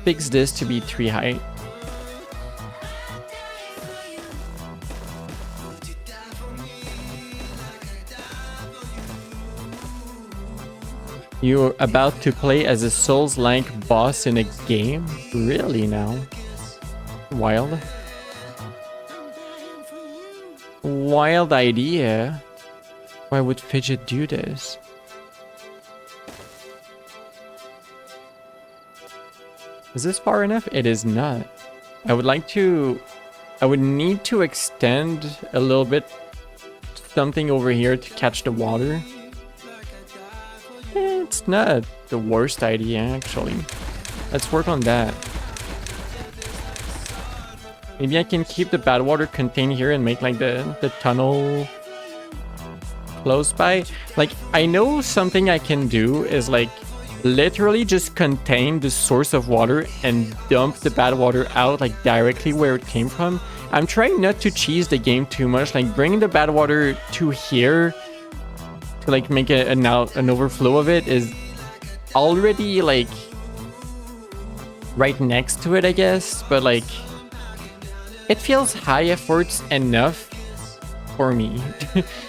B: Fix this to be 3 height. You're about to play as a Souls-like boss in a game? Really now? Wild. Wild idea. Why would Fidget do this? Is this far enough? It is not. I would need to extend a little bit something over here to catch the water. It's not the worst idea, actually. Let's work on that. Maybe I can keep the bad water contained here and make like the tunnel close by. Like, I know something I can do is like literally just contain the source of water and dump the bad water out like directly where it came from. I'm trying not to cheese the game too much, like bringing the bad water to here to like make an overflow of it is already like right next to it, I guess, but like it feels high efforts enough for me,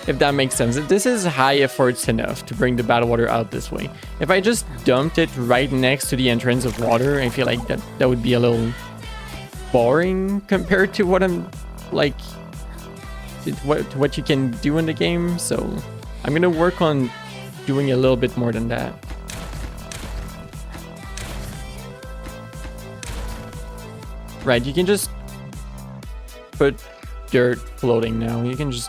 B: if that makes sense. This is high efforts enough to bring the bad water out this way. If I just dumped it right next to the entrance of water, I feel like that would be a little boring compared to what I'm like, what you can do in the game. So I'm gonna work on doing a little bit more than that. Right, you can just put dirt floating now. You can just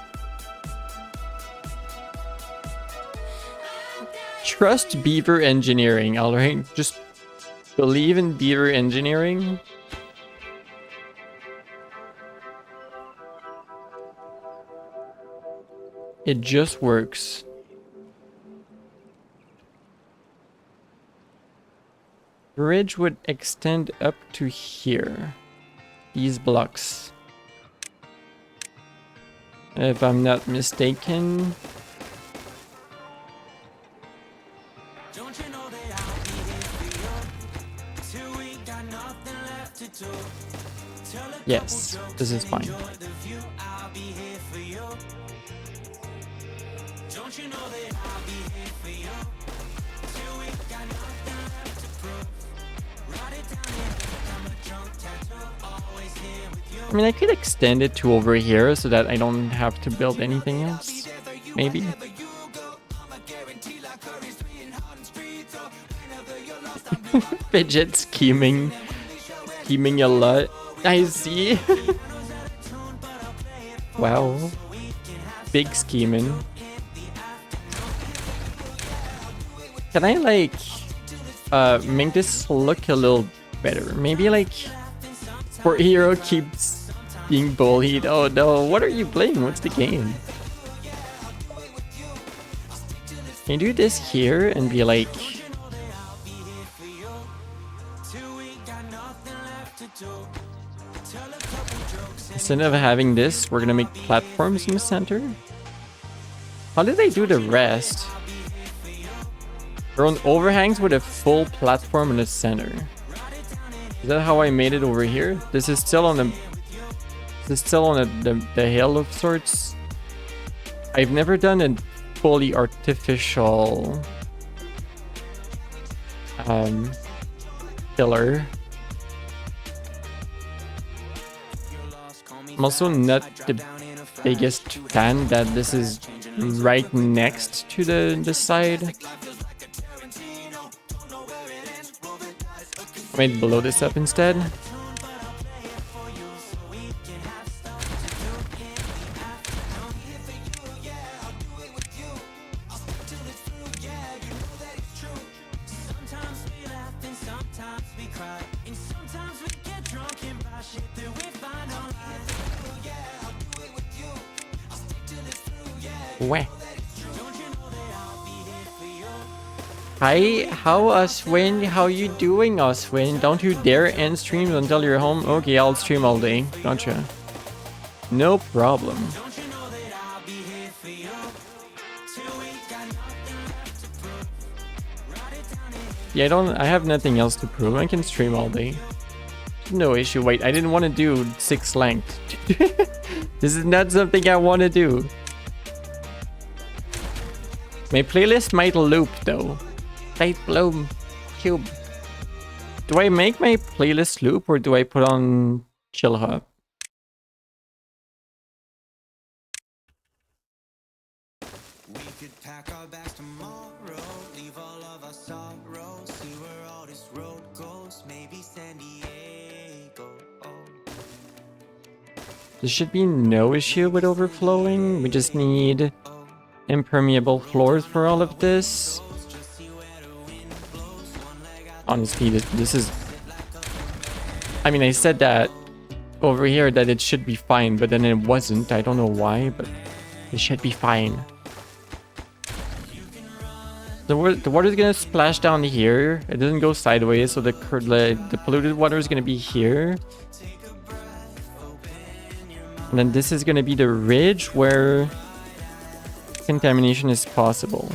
B: trust Beaver engineering, alright? Just believe in Beaver engineering. It just works. Bridge would extend up to here. These blocks. If I'm not mistaken.
A: Don't you know that I'll be here for you till we got nothing left to do? Tell a couple
B: Yes,
A: jokes
B: this is
A: and
B: fine.
A: enjoy the view. I'll be here for you. Don't you know that I'll be here for you till we got nothing left to prove? Write it down in ink, I'm a drunk tattoo, always here with you.
B: I mean, I could extend it to over here so that I don't have to build anything else. Maybe. Fidget scheming. Scheming a lot. I see. Wow. Big scheming. Can I like make this look a little better? Maybe like for hero keeps being bullied. Oh no, what are you playing? What's the game? Can you do this here and be like instead of having this, we're gonna make platforms in the center? How did they do the rest? They're on overhangs with a full platform in the center. Is that how I made it over here? This is still on the hill of sorts. I've never done a fully artificial pillar. I'm also not the biggest fan that this is right next to the side. I might blow this up instead. Wah. Hi, how Aswin? How you doing, Aswin? Don't you dare end streams until you're home. Okay, I'll stream all day. Gotcha. No problem. Yeah, I have nothing else to prove. I can stream all day. No issue. Wait, I didn't want to do 6 length. This is not something I want to do. My playlist might loop though. Light bloom cube. Do I make my playlist loop or do I put on chill hop?
A: We could pack our bags tomorrow, leave all of our sorrows, see where all this road goes, maybe San Diego.
B: There should be no issue with overflowing. We just need impermeable floors for all of this. Honestly, this is... I mean, I said that over here that it should be fine, but then it wasn't. I don't know why, but it should be fine. The water is gonna splash down here. It doesn't go sideways, so the polluted water is gonna be here. And then this is gonna be the ridge where contamination is possible.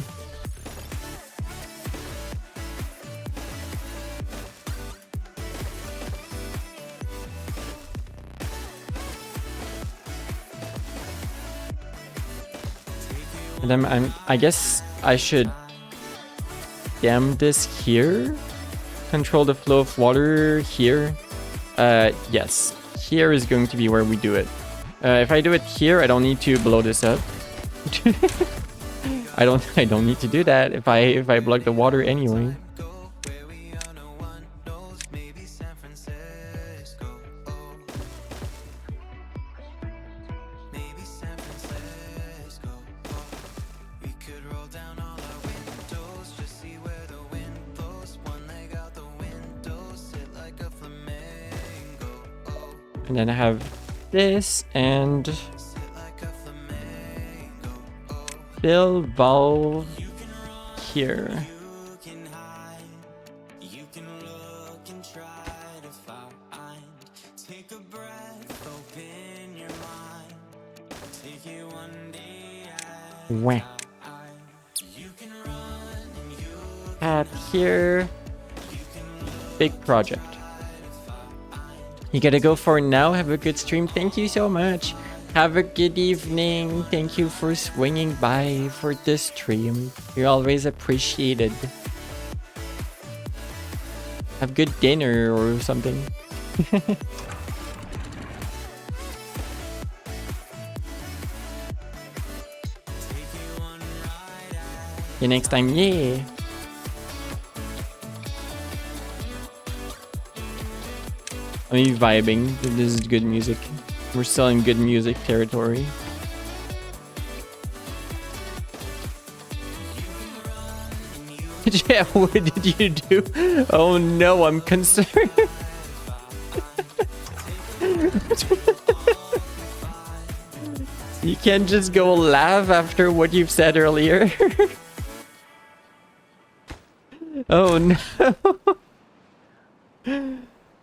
B: And then I guess I should dam this here. Control the flow of water here. Yes. Here is going to be where we do it. If I do it here, I don't need to blow this up. I don't need to do that if I block the water anyway. And then I have this and Fill valve here. Wah. Add here. Big project. You gotta go for now. Have a good stream. Thank you so much. Have a good evening. Thank you for swinging by for this stream. You're always appreciated. Have good dinner or something. See you next time. Yeah. I'm vibing. This is good music. We're still in good music territory. Yeah, what did you do? Oh no, I'm concerned. You can't just go laugh after what you've said earlier. Oh no.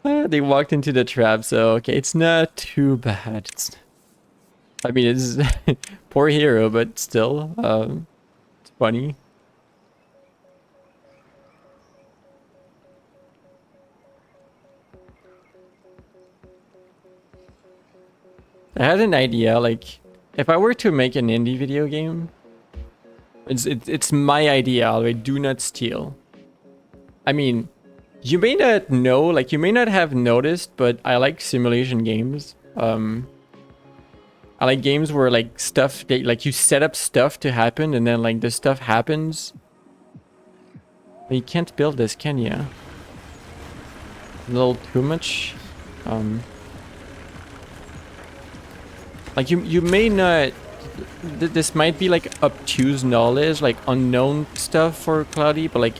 B: They walked into the trap, so okay, it's not too bad. I mean, it's poor hero, but still, it's funny. I had an idea, like, if I were to make an indie video game, it's my idea. Like, do not steal. I mean, you may not know, like, you may not have noticed, but I like simulation games. I like games where, like, stuff, like, you set up stuff to happen, and then, like, the stuff happens. But you can't build this, can you? A little too much. Like, you may not... This might be, like, obtuse knowledge, like, unknown stuff for Cloudy, but, like...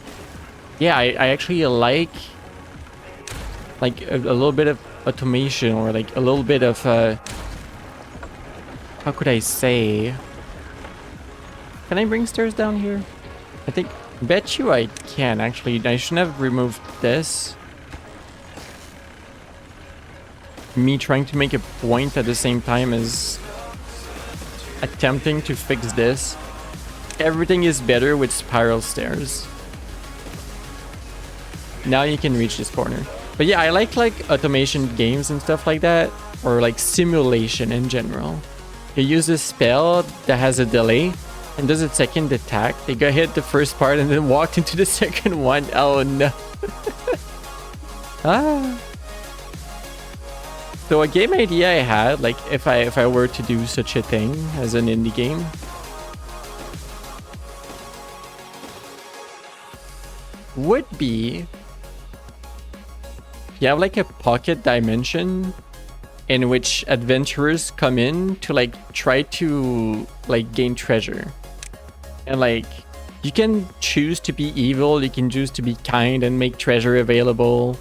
B: Yeah, I actually like a little bit of automation, or like a little bit of how could I say? Can I bring stairs down here? I think, bet you I can actually. I shouldn't have removed this. Me trying to make a point at the same time as attempting to fix this. Everything is better with spiral stairs. Now you can reach this corner. But yeah, I like automation games and stuff like that, or like simulation in general. You use a spell that has a delay and does a second attack. They go hit the first part and then walked into the second one. Oh no. Ah. So a game idea I had, like if I were to do such a thing as an indie game, would be you have like a pocket dimension in which adventurers come in to like try to like gain treasure. And like you can choose to be evil, you can choose to be kind and make treasure available.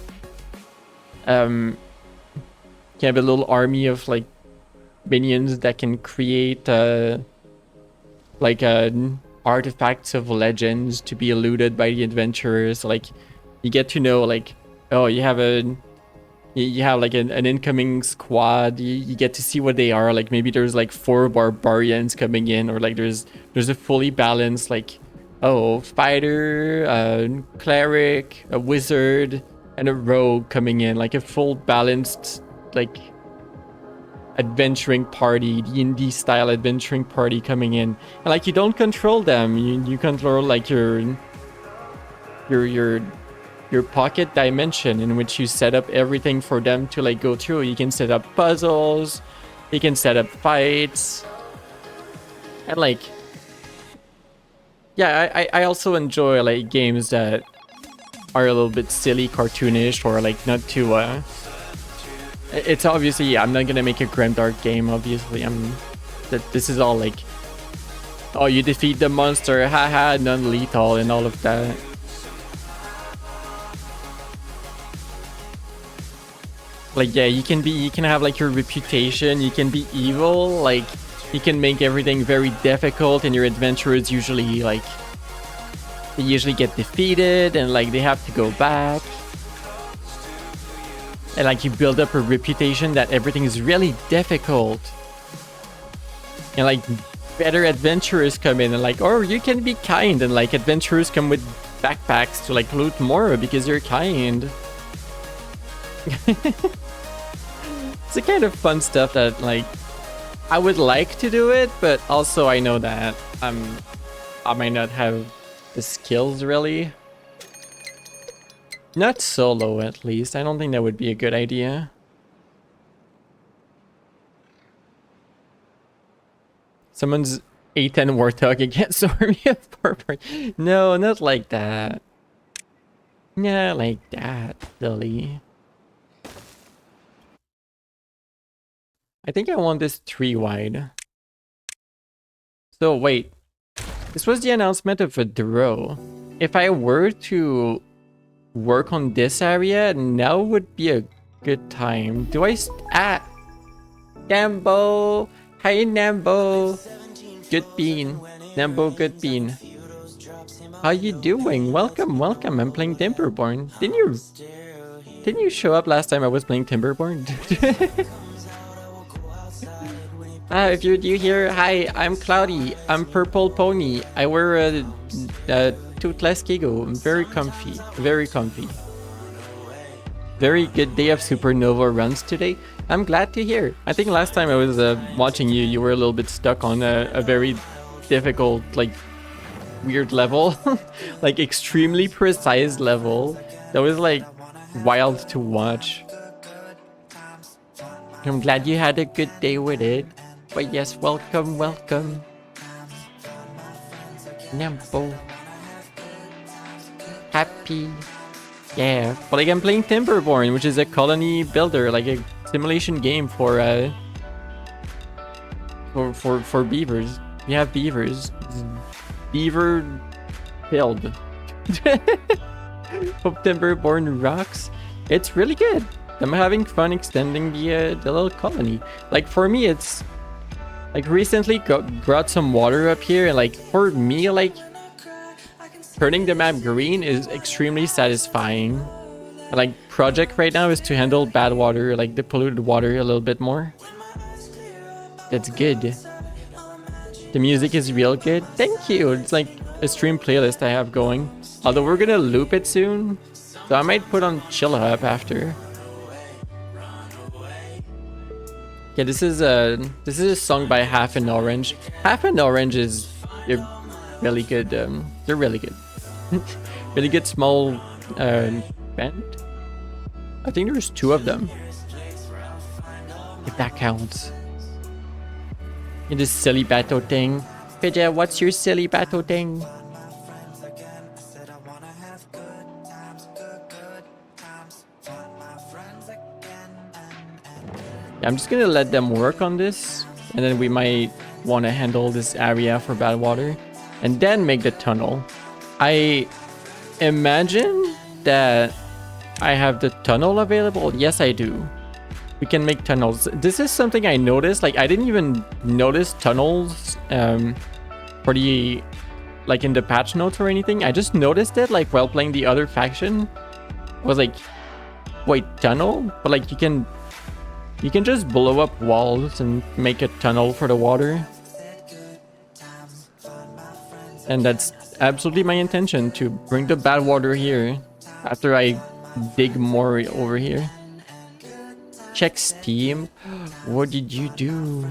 B: You have a little army of like minions that can create like artifacts of legends to be looted by the adventurers. Like you get to know like, oh, you have like an incoming squad. You get to see what they are. Like maybe there's like 4 barbarians coming in, or like there's a fully balanced like, oh, fighter, cleric, a wizard, and a rogue coming in. Like a full balanced like adventuring party, D&D style adventuring party coming in. And like you don't control them. You control like your pocket dimension in which you set up everything for them to like go through. You can set up puzzles, you can set up fights, and like, yeah, I also enjoy like games that are a little bit silly, cartoonish, or like not too it's obviously, I'm not gonna make a grimdark game, obviously. This is all like, oh, you defeat the monster, haha, non-lethal and all of that. Like, yeah, you can have like your reputation, you can be evil, like you can make everything very difficult, and your adventurers usually like they usually get defeated and like they have to go back. And like you build up a reputation that everything is really difficult. And like better adventurers come in and like, oh, you can be kind, and like adventurers come with backpacks to like loot more because you're kind. It's the kind of fun stuff that like I would like to do it, but also I know that I might not have the skills really. Not solo, at least. I don't think that would be a good idea. Someone's A10 Warthog against Army of Purple. No, not like that. Not like that, silly. I think I want this 3 wide. So wait. This was the announcement of a draw. If I were to work on this area, now would be a good time. Do I Nambo! Hi Nambo! Good bean. Nambo, good bean. How you doing? Welcome, welcome. I'm playing Timberborn. Didn't you show up last time I was playing Timberborn? If you're new here, hi, I'm Cloudy. I'm Purple Pony. I wear a toothless Kigo. I'm very comfy. Very comfy. Very good day of supernova runs today. I'm glad to hear. I think last time I was watching you, you were a little bit stuck on a very difficult, like, weird level. Like, extremely precise level. That was, like, wild to watch. I'm glad you had a good day with it. But yes, welcome, welcome. Nampo. Happy. Yeah. But like I'm playing Timberborn, which is a colony builder, like a simulation game for beavers. We have beavers. Beaver build. Hope Timberborn rocks. It's really good. I'm having fun extending the little colony. Like for me, it's like recently brought some water up here, and like for me, like turning the map green is extremely satisfying. And, like project right now is to handle bad water, like the polluted water a little bit more. That's good. The music is real good. Thank you. It's like a stream playlist I have going. Although we're gonna loop it soon, so I might put on Chill Up after. Yeah, this is a song by Half an Orange. Half an Orange is they're really good. They're really good. Really good small band. I think there's 2 of them, if that counts. In this silly battle thing. Pidja, what's your silly battle thing? Yeah, I'm just gonna let them work on this, and then we might want to handle this area for bad water, and then make the tunnel. I imagine that I have the tunnel available. Yes, I do. We can make tunnels. This is something I noticed. Like I didn't even notice tunnels for the like in the patch notes or anything. I just noticed it like while playing the other faction. I was like, wait, tunnel? But like you can just blow up walls and make a tunnel for the water. And that's absolutely my intention, to bring the bad water here after I dig more over here. Check Steam. What did you do?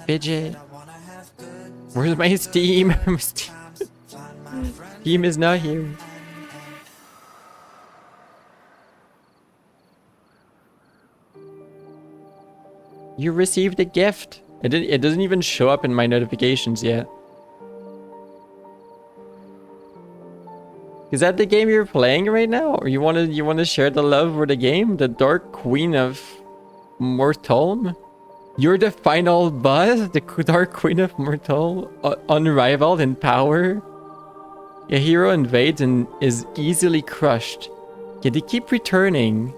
B: Fidget. Where's my Steam? Steam is not here. You received a gift. It doesn't even show up in my notifications yet. Is that the game you're playing right now? Or you wanna share the love for the game? The Dark Queen of Mortalm? You're the final boss? The Dark Queen of Mortal? Unrivaled in power? A hero invades and is easily crushed. Yet they keep returning.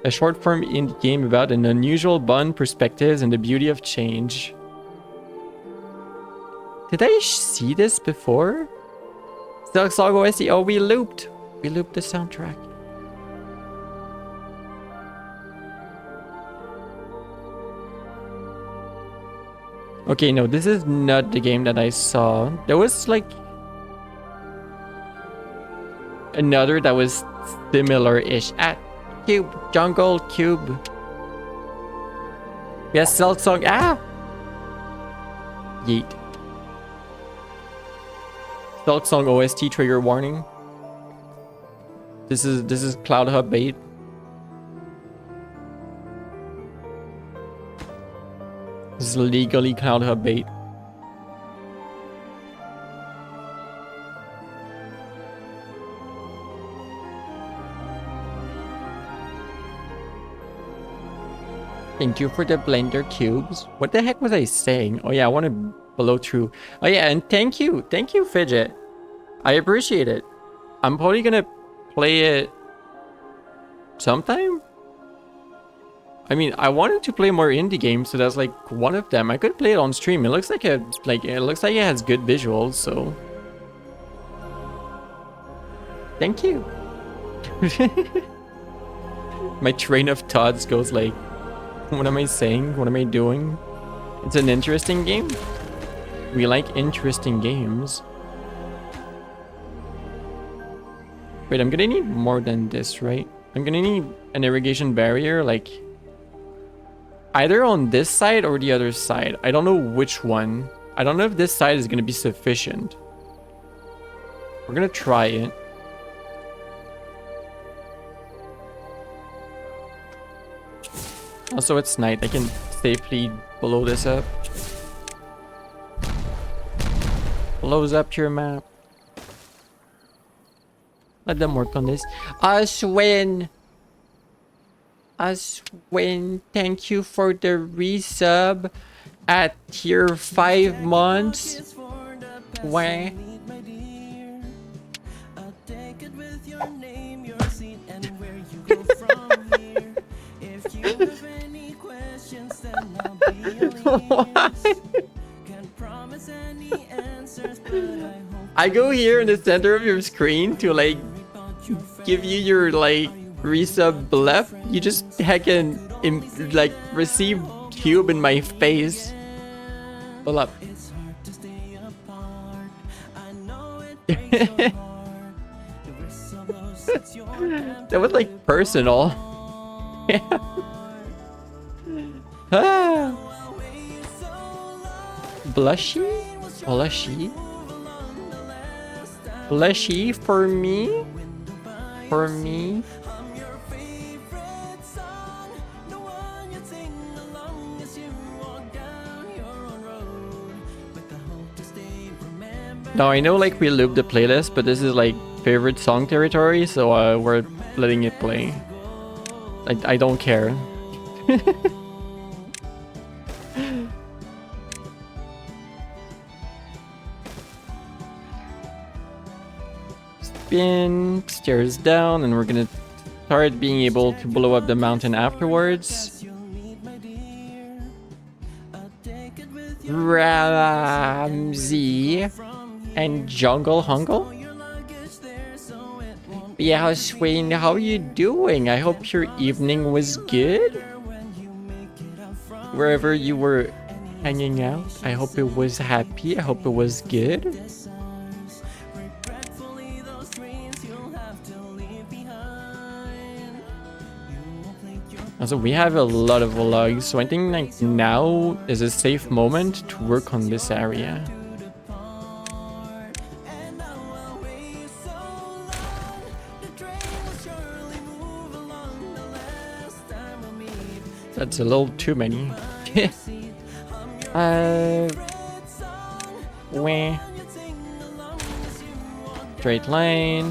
B: A short form indie game about an unusual bond, perspectives, and the beauty of change. Did I see this before? Silk Song OST. Oh, we looped. We looped the soundtrack. Okay, no, this is not the game that I saw. There was like another that was similar-ish. At Cube, Jungle Cube. Yes, Silk Song. Ah! Yeet. Silk Song OST trigger warning. This is Cloud Hub bait. This is legally Cloud Hub bait. Thank you for the blender cubes. What the heck was I saying? Oh yeah, I want to blow through. Oh yeah, and thank you, Fidget. I appreciate it. I'm probably gonna play it sometime. I mean, I wanted to play more indie games, so that's like one of them. I could play it on stream. It looks like it has good visuals, so thank you. My train of thoughts goes like, what am I saying? What am I doing? It's an interesting game. We like interesting games. Wait, I'm gonna need more than this, right? I'm gonna need an irrigation barrier, like either on this side or the other side. I don't know which one. I don't know if this side is gonna be sufficient. We're gonna try it. Also, it's night. I can safely blow this up. Blows up your map. Let them work on this. Ashwin, thank you for the resub at tier 5 months. Wah. I go here in the center of your screen to like give you your like resub bluff. You just heckin' like receive cube in my face. Pull up. That was like personal. Ah. Blushy? Blushy? Blushy for me? For me? Now I know like we looped the playlist, but this is like favorite song territory, so we're letting it play. I don't care. Spin, stairs down, and we're gonna start being able to blow up the mountain afterwards. Ramsey and Jungle Hungle. Yeah, Swain, how are you doing? I hope your evening was good. Wherever you were hanging out, I hope it was happy. I hope it was good. Also, we have a lot of vlogs, so I think like now is a safe moment to work on this area. That's a little too many. Wah. Straight line.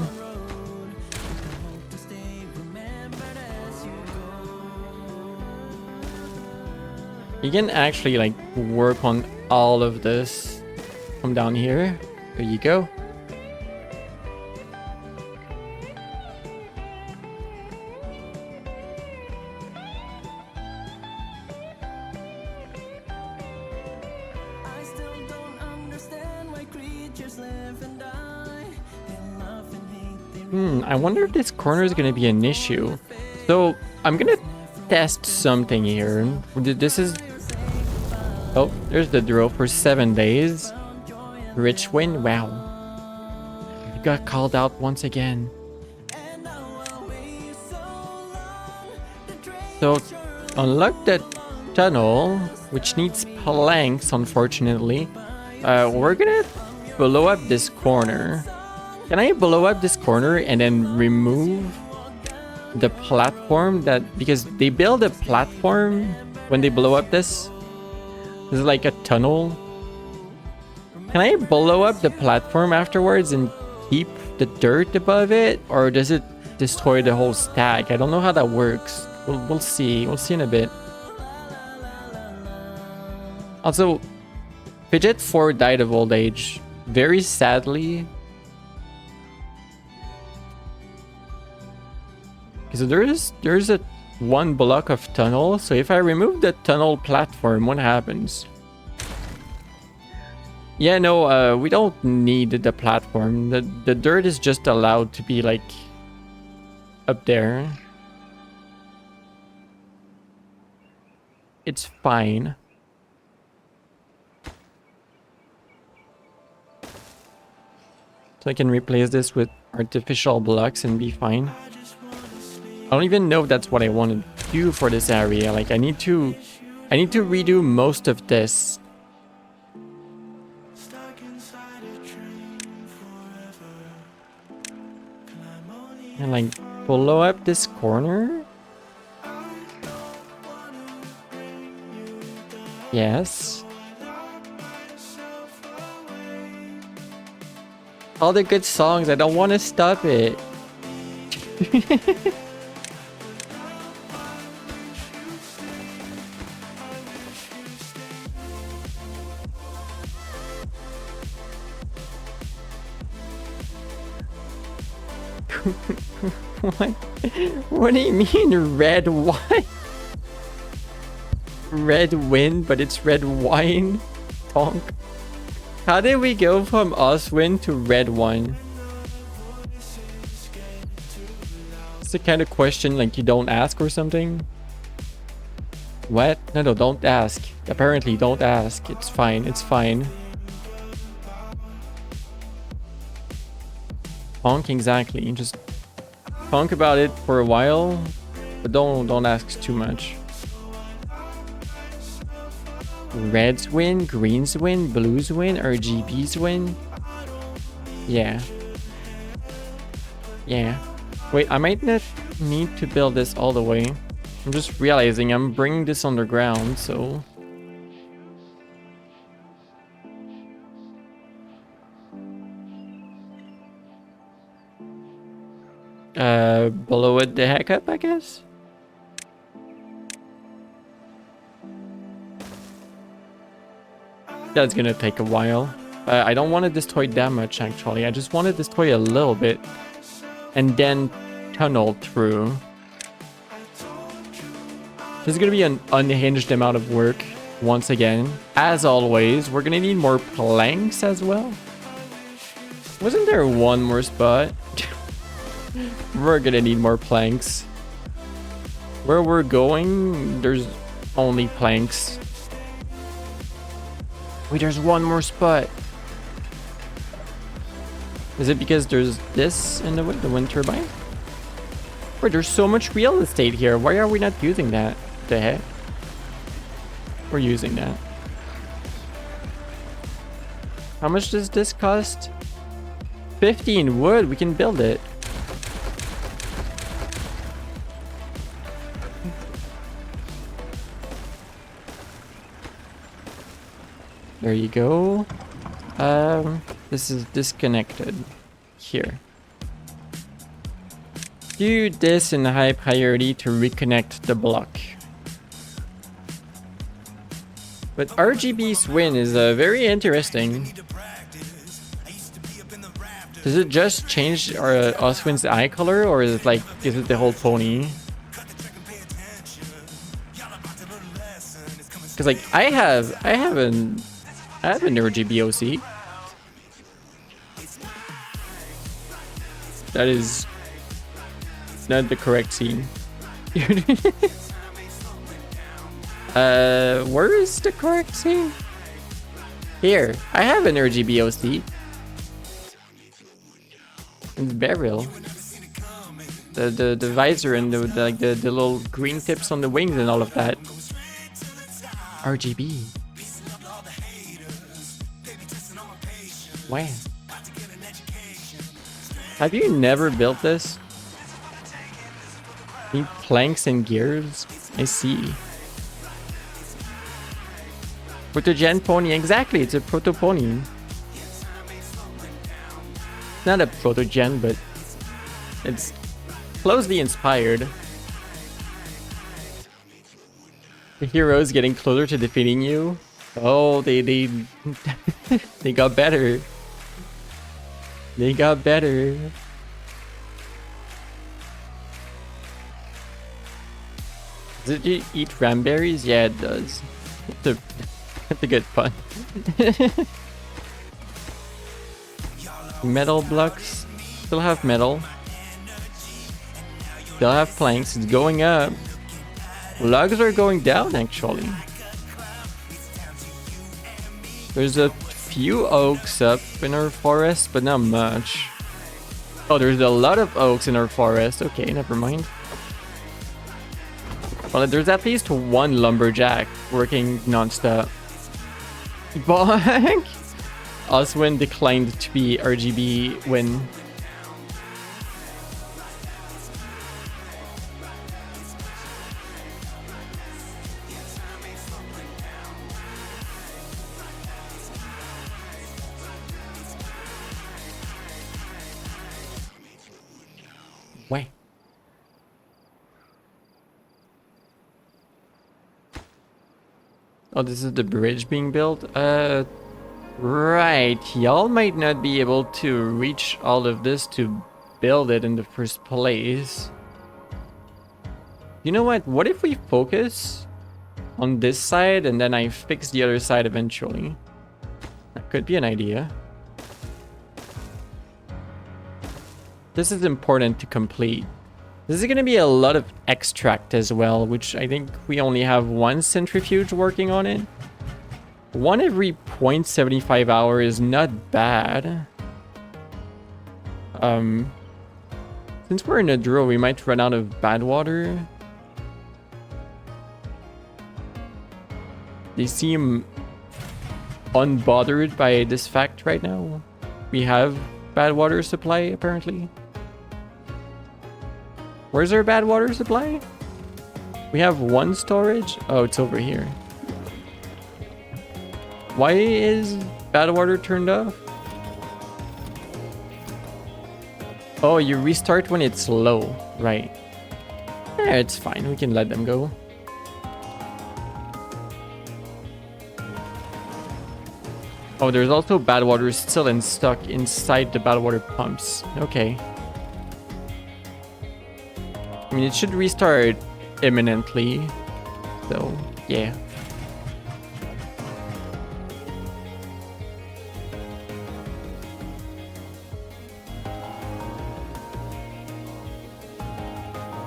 B: You can actually like work on all of this from down here. There you go.
A: creatures live and die. They love and hate, they
B: I wonder if this corner is gonna be an issue. So I'm gonna test something here. This is... Oh, there's the drill for 7 days. Rich win, wow. We got called out once again. So unlock the tunnel, which needs planks, unfortunately. We're gonna blow up this corner. Can I blow up this corner and then remove the platform that... Because they build a platform when they blow up this. This is like a tunnel. Can I blow up the platform afterwards and keep the dirt above it? Or does it destroy the whole stack? I don't know how that works. We'll see. We'll see in a bit. Also, Fidget 4 died of old age. Very sadly. So there's a one block of tunnel. So if I remove the tunnel platform, what happens? Yeah, no, we don't need the platform. The dirt is just allowed to be like up there. It's fine. So I can replace this with artificial blocks and be fine. I don't even know if that's what I want to do for this area. Like I need to redo most of this. And like blow up this corner. Yes. All the good songs, I don't want to stop it. What? What do you mean red wine? Red wind, but it's red wine? Tonk. How did we go from Oswin to red wine? It's the kind of question like you don't ask or something. What? No, don't ask. Apparently, don't ask. It's fine. It's fine. Honk, exactly. Just honk about it for a while, but don't ask too much. Reds win, greens win, blues win, RGBs win. Yeah. Yeah. Wait, I might not need to build this all the way. I'm just realizing I'm bringing this underground, so... blow it the heck up, I guess? That's gonna take a while. I don't want to destroy that much, actually. I just want to destroy a little bit. And then tunnel through. This is gonna be an unhinged amount of work, once again. As always, we're gonna need more planks as well. Wasn't there one more spot? We're gonna need more planks. Where we're going, there's only planks. Wait, there's one more spot. Is it because there's this in the wind turbine? Wait, there's so much real estate here. Why are we not using that? The heck? We're using that. How much does this cost? 15 wood. We can build it. There you go. This is disconnected. Here. Do this in high priority to reconnect the block. But RGB Swin is very interesting. Does it just change Oswin's eye color, or is it like, is it the whole pony? Because like I have an RGB OC. That is not the correct scene. Where is the correct scene? Here, I have an RGB OC. It's Beryl. The visor and the little green tips on the wings and all of that. RGB. Wow. Have you never built this? Need planks and gears? I see. Protogen pony, exactly, it's a proto pony. Not a protogen, but it's closely inspired. The heroes getting closer to defeating you. Oh, they they got better. They got better. Does it eat ramberries? Yeah, it does. It's a good pun. Metal blocks. Still have metal. Still have planks. It's going up. Logs are going down, actually. There's a few oaks up in our forest, but not much. Oh, there's a lot of oaks in our forest. Okay, never mind. Well, there's at least one lumberjack working non-stop. Bonk! Oswin declined to be RGB win. Wait. Oh, this is the bridge being built? Right. Y'all might not be able to reach all of this to build it in the first place. You know what? What if we focus on this side and then I fix the other side eventually? That could be an idea. This is important to complete. This is going to be a lot of extract as well, which I think we only have one centrifuge working on it. One every 0.75 hour is not bad. Since we're in a draw, we might run out of bad water. They seem unbothered by this fact right now. We have bad water supply, apparently. Where's our bad water supply? We have one storage? Oh, it's over here. Why is bad water turned off? Oh, you restart when it's low, right? Yeah, it's fine. We can let them go. Oh, there's also bad water still stuck inside the bad water pumps. Okay. I mean, it should restart imminently. So, yeah.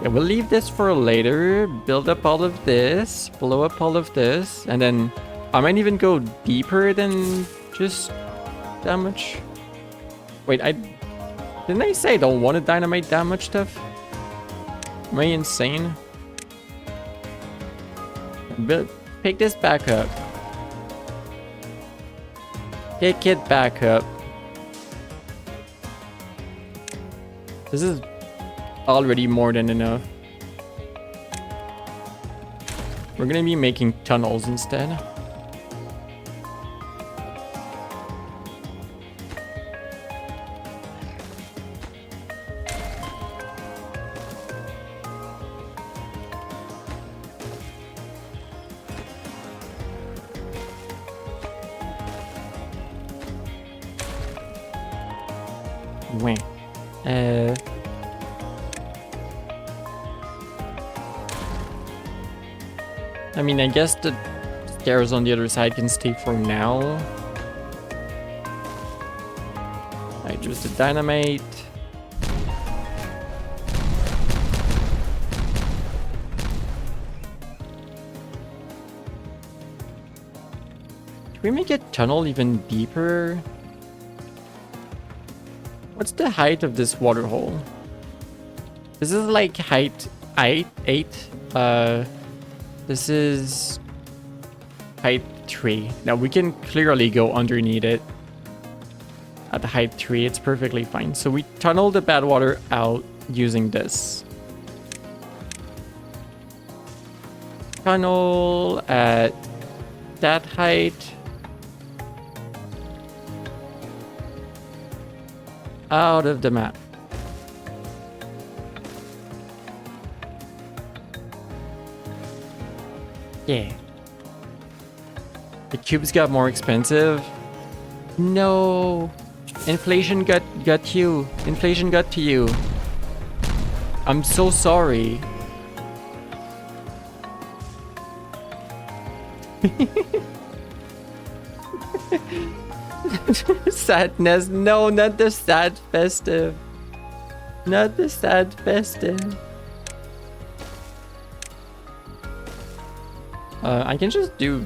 B: Yeah, we'll leave this for later. Build up all of this. Blow up all of this. And then I might even go deeper than just that much. Wait, didn't I say I don't want to dynamite that much stuff? Am I insane? Pick this back up. Pick it back up. This is already more than enough. We're gonna be making tunnels instead. Wait. I mean, I guess the stairs on the other side can stay for now. I just the dynamite. we make a tunnel even deeper? What's the height of this water hole? This is like height 8. This is height 3. Now we can clearly go underneath it. At height 3, it's perfectly fine. So we tunnel the bad water out using this. Tunnel at that height. Out of the map. Yeah. The cubes got more expensive. No. Inflation got you. Inflation got to you. I'm so sorry. Sadness. No, not the sad festive. Not the sad festive. I can just do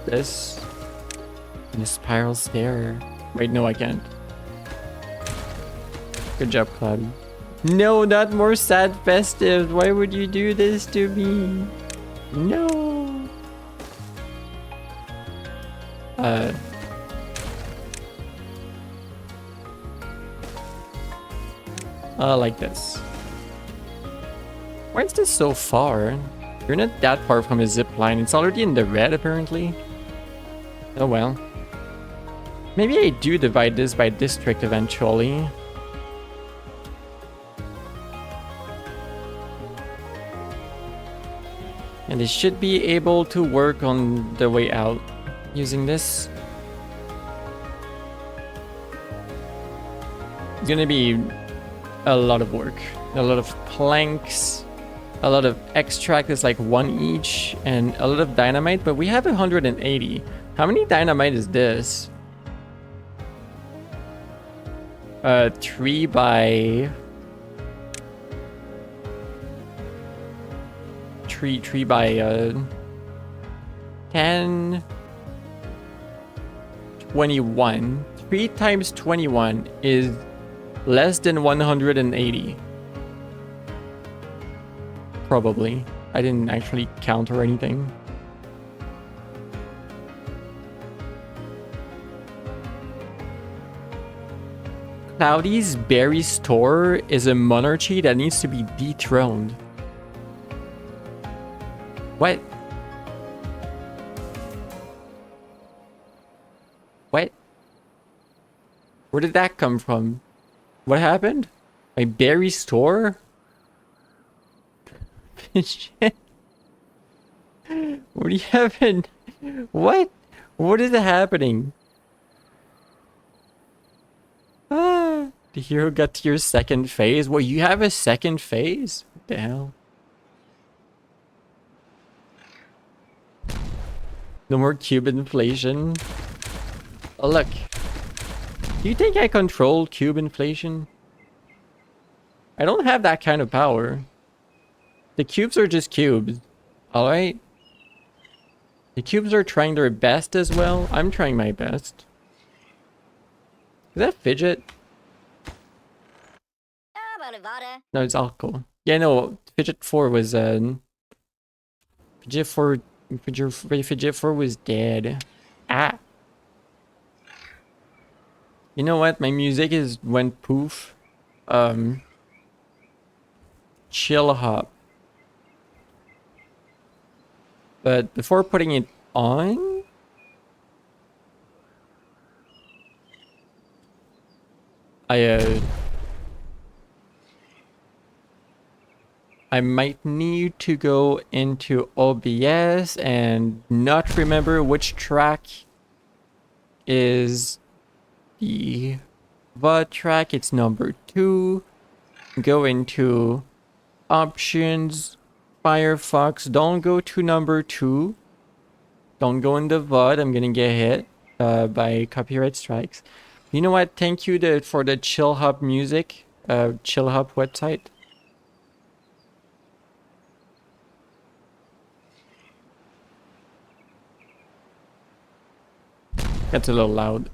B: this in a spiral stair. Wait, no, I can't. Good job, Cloudy. No, not more sad festive. Why would you do this to me? No. Like this. Why is this so far? You're not that far from a zip line. It's already in the red, apparently. Oh well. Maybe I do divide this by district eventually. And it should be able to work on the way out using this. It's gonna be a lot of work. A lot of planks. A lot of extract is like 1 each. And a lot of dynamite. But we have 180. How many dynamite is this? 3 by 3 by 10 21. 3 times 21 is less than 180. Probably. I didn't actually count or anything. Cloudy's berry store is a monarchy that needs to be dethroned. What? What? Where did that come from? What happened? My berry store? Shit. What do you have in? What? What is happening? Ah, the hero got to your second phase. What, you have a second phase? What the hell? No more cube inflation. Oh, look. Do you think I control cube inflation? I don't have that kind of power. The cubes are just cubes. Alright? The cubes are trying their best as well. I'm trying my best. Is that fidget? No, it's alcohol. Yeah, no, fidget 4 was fidget 4 fidget 4 was dead. Ah. You know what? My music went poof. Chill hop. But before putting it on, I might need to go into OBS and not remember which track is the VOD track. It's number 2. Go into options, Firefox. Don't go to number 2. Don't go in the VOD. I'm gonna get hit by copyright strikes. You know what? Thank you for the Chill Hop music, Chill Hop website. That's a little loud.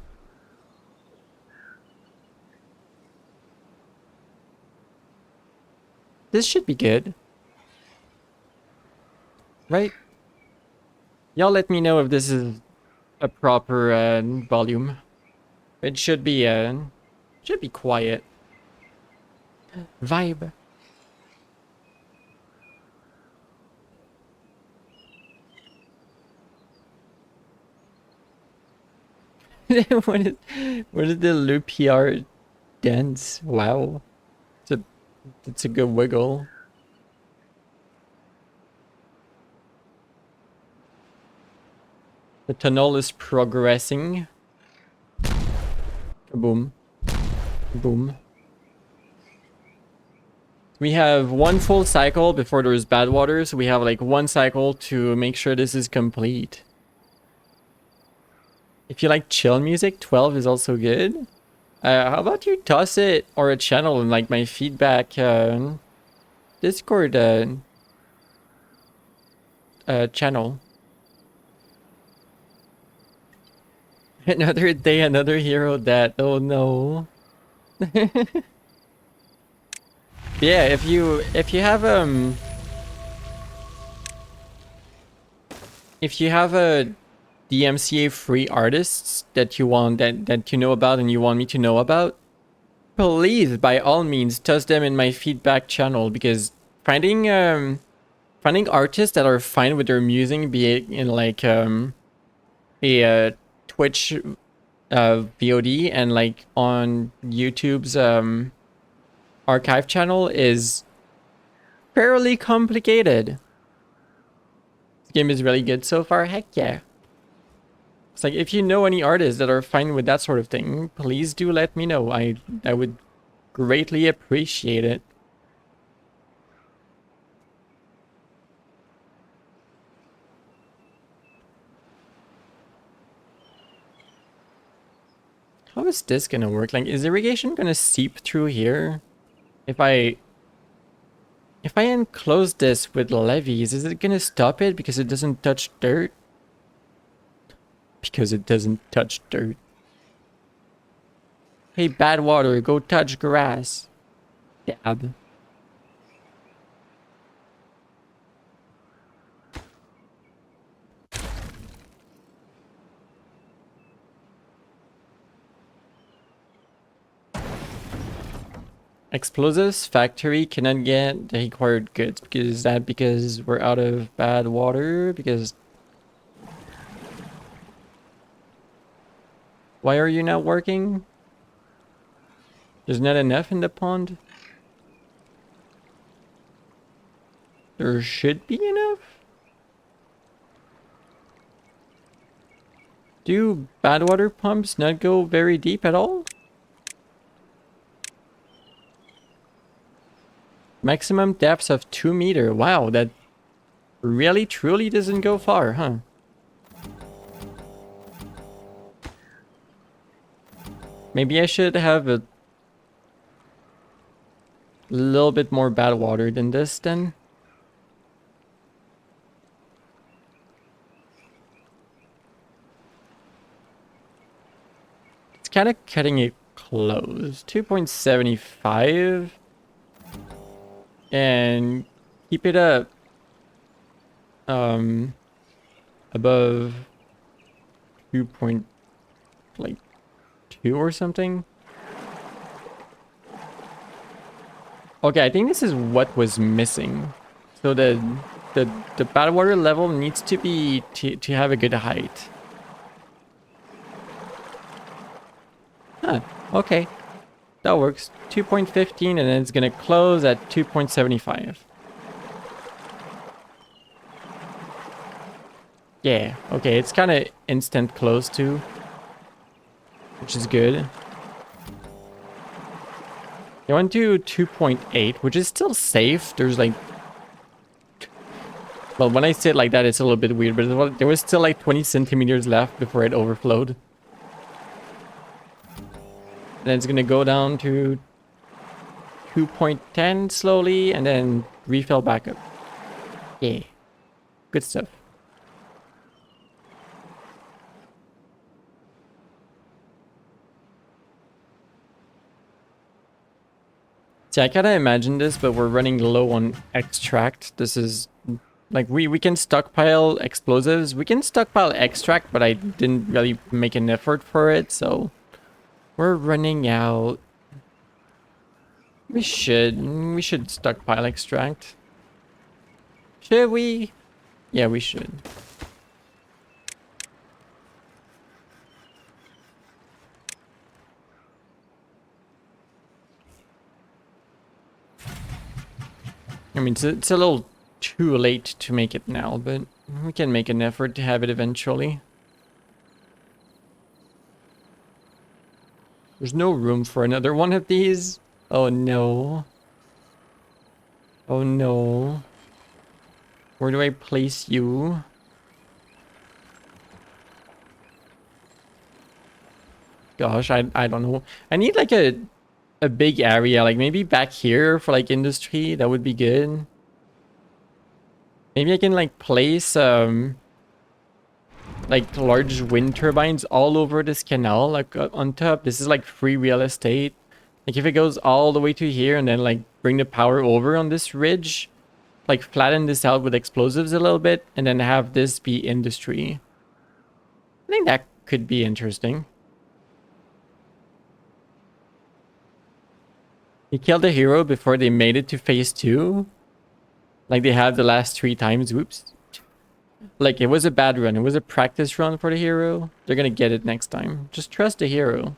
B: This should be good. Right? Y'all let me know if this is a proper volume. It should be quiet. Vibe. What is the loop PR dance? Wow. It's a good wiggle. The tunnel is progressing. Boom. Boom. We have one full cycle before there's bad water, so we have like one cycle to make sure this is complete. If you like chill music, 12 is also good. How about you toss it or a channel in like my feedback Discord channel. Another day, another hero that, oh no. Yeah, if you have a DMCA free artists that you want that you know about and you want me to know about, please by all means toss them in my feedback channel, because finding artists that are fine with their music, be it in like a Twitch VOD and like on YouTube's archive channel, is fairly complicated. This game is really good so far. Heck yeah. It's like, if you know any artists that are fine with that sort of thing, please do let me know. I would greatly appreciate it. How is this gonna work? Like, is irrigation gonna seep through here? If I enclose this with levees, is it gonna stop it because it doesn't touch dirt? Because it doesn't touch dirt. Hey, bad water, go touch grass. Dab. Explosives factory cannot get the required goods. Because is that because we're out of bad water? Because why are you not working? There's not enough in the pond. There should be enough. Do bad water pumps not go very deep at all? Maximum depths of 2 meters. Wow, that really truly doesn't go far, huh? Maybe I should have a little bit more bad water than this then. It's kind of cutting it close. 2.75. And keep it up above 2.2 or something. Okay, I think this is what was missing. So the bad water level needs to be to have a good height. Huh, okay. That works. 2.15 and then it's gonna close at 2.75. Yeah, okay, it's kind of instant close too, which is good. I went to 2.8, which is still safe. There's like, well, when I say it like that, it's a little bit weird, but there was still like 20 centimeters left before it overflowed. Then it's gonna go down to 2.10 slowly and then refill back up. Yeah, good stuff. See, I kind of imagine this, but we're running low on extract. This is like we can stockpile explosives. We can stockpile extract, but I didn't really make an effort for it, so we're running out. We should stockpile extract. Should we? Yeah, we should. I mean, it's a little too late to make it now, but we can make an effort to have it eventually. There's no room for another one of these. Oh no. Oh no. Where do I place you? Gosh, I don't know. I need like a big area, like maybe back here for like industry. That would be good. Maybe I can like place like large wind turbines all over this canal, like on top. This is like free real estate. Like if it goes all the way to here and then like bring the power over on this ridge, like flatten this out with explosives a little bit and then have this be industry. I think that could be interesting. He killed a hero before they made it to phase 2. Like they have the last 3 times. Whoops. Like it was a bad run. It was a practice run for the hero. They're gonna get it next time. Just trust the hero.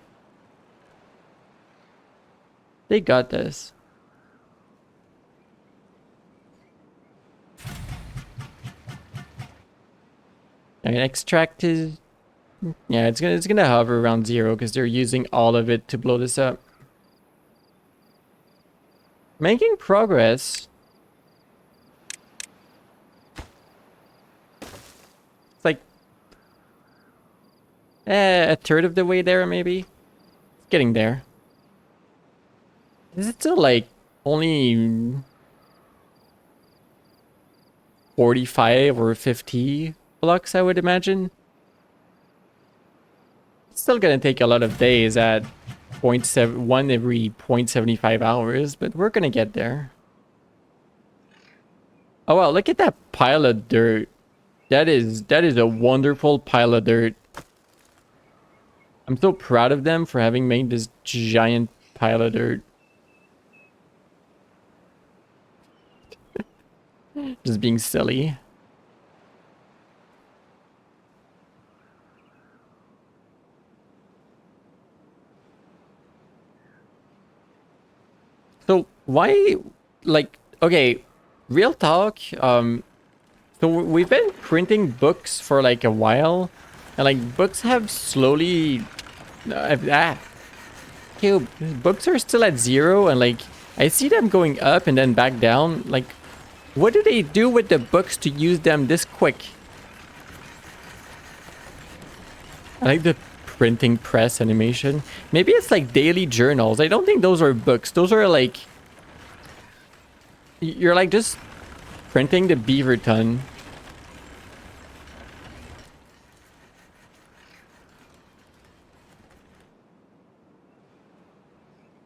B: They got this. I mean, extract is... Yeah, it's gonna hover around 0 because they're using all of it to blow this up. Making progress. It's like a third of the way there, maybe. It's getting there. Is it still like only 45 or 50 blocks, I would imagine? It's still gonna take a lot of days at 0.1 every 0.75 hours, but we're gonna get there. Oh wow, look at that pile of dirt. That is a wonderful pile of dirt. I'm so proud of them for having made this giant pile of dirt. Just being silly. So why, like, okay, real talk, so we've been printing books for like a while, and like books have slowly, okay, books are still at 0, and like, I see them going up and then back down. Like, what do they do with the books to use them this quick? I like the printing press animation. Maybe it's like daily journals. I don't think those are books. Those are like... You're like just printing the beaver ton.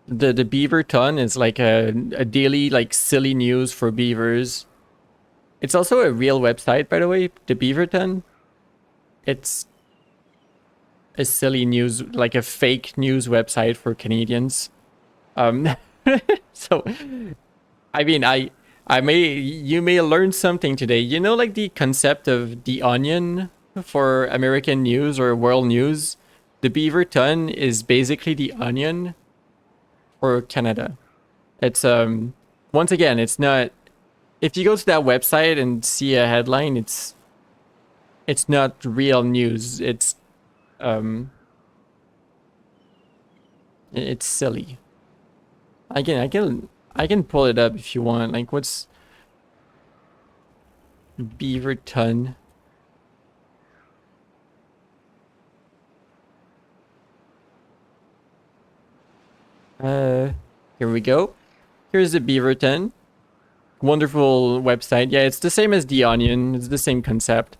B: The beaver ton is like a daily like silly news for beavers. It's also a real website, by the way, the Beaver Ton. It's a silly news, like a fake news website for Canadians. So, I mean, you may learn something today. You know, like the concept of the Onion for American news or world news. The Beaver Ton is basically the Onion for Canada. It's once again, it's not. If you go to that website and see a headline, it's not real news. It's silly. I can pull it up if you want. Like, what's Beaver Ton? Here we go. Here's the Beaver Ton. Wonderful website. Yeah, it's the same as The Onion. It's the same concept.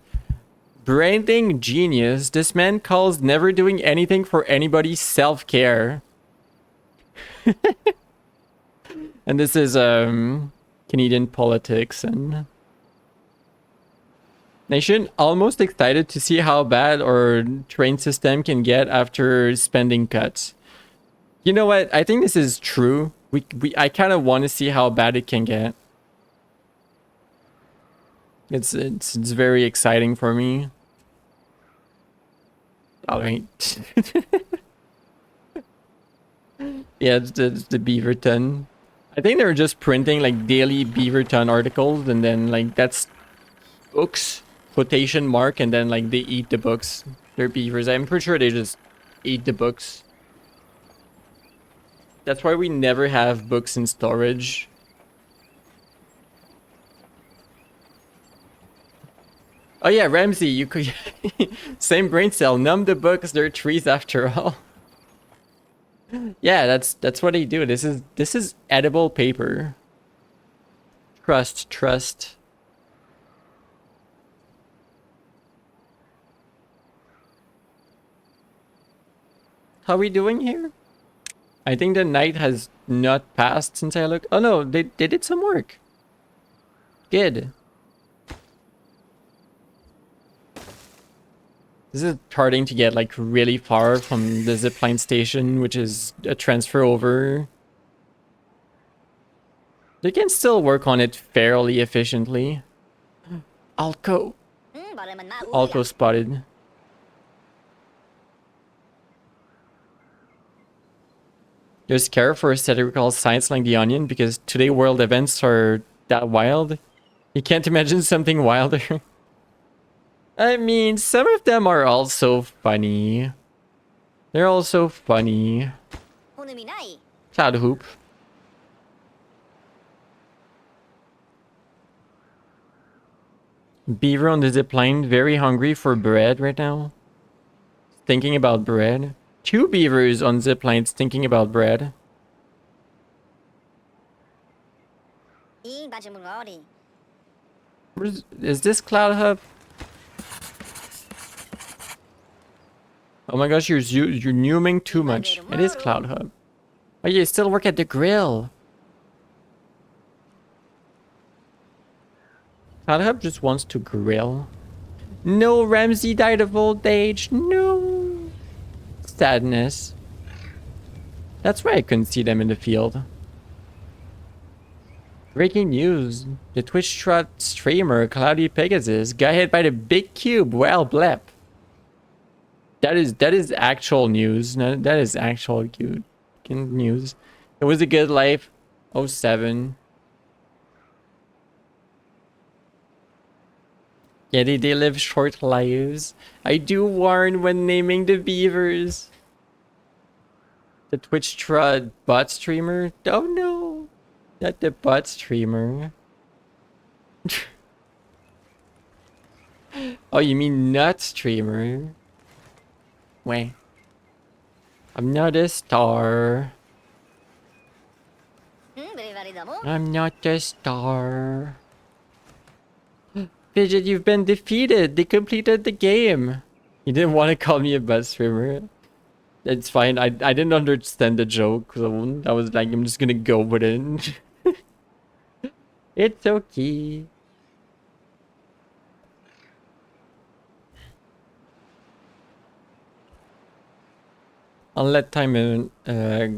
B: Branding genius. This man calls never doing anything for anybody self-care. And this is Canadian politics and nation. Almost excited to see how bad our train system can get after spending cuts. You know what? I think this is true. I kind of want to see how bad it can get. It's very exciting for me. All right. Yeah, it's the Beaverton. I think they're just printing like daily Beaverton articles, and then like that's books quotation mark, and then like they eat the books. They're beavers. I'm pretty sure they just eat the books. That's why we never have books in storage. Oh yeah, Ramsey, you could same brain cell. Numb the books. They're trees after all. Yeah, that's what they do. This is edible paper. Trust. How are we doing here? I think the night has not passed since I looked. Oh no, they did some work. Good. This is starting to get like really far from the zipline station, which is a transfer over. They can still work on it fairly efficiently. Alco. Alco spotted. Just care for satirical science like The Onion because today world events are that wild. You can't imagine something wilder. I mean, some of them are also funny. They're also funny. Cloud hoop. Beaver on the zipline, very hungry for bread right now. Thinking about bread. 2 beavers on ziplines thinking about bread. Is this Cloud Hub? Oh my gosh, you're numing too much. It is Cloud Hub. Oh, you still work at the grill. Cloud Hub just wants to grill. No, Ramsey died of old age. No. Sadness. That's why I couldn't see them in the field. Breaking news. The Twitch Trot streamer, Cloudy Pegasus, got hit by the big cube. Well, blep. That is actual news. No, that is actual cute news. It was a good life. 07. Yeah, they live short lives. I do warn when naming the beavers. The Twitch Trud bot streamer. Oh no, not the bot streamer. Oh, you mean nut streamer? Wait. I'm not a star. I'm not a star. Fidget, you've been defeated. They completed the game. You didn't want to call me a bus streamer. It's fine. I didn't understand the joke. So I was like, I'm just gonna go with it. It's okay. I'll let time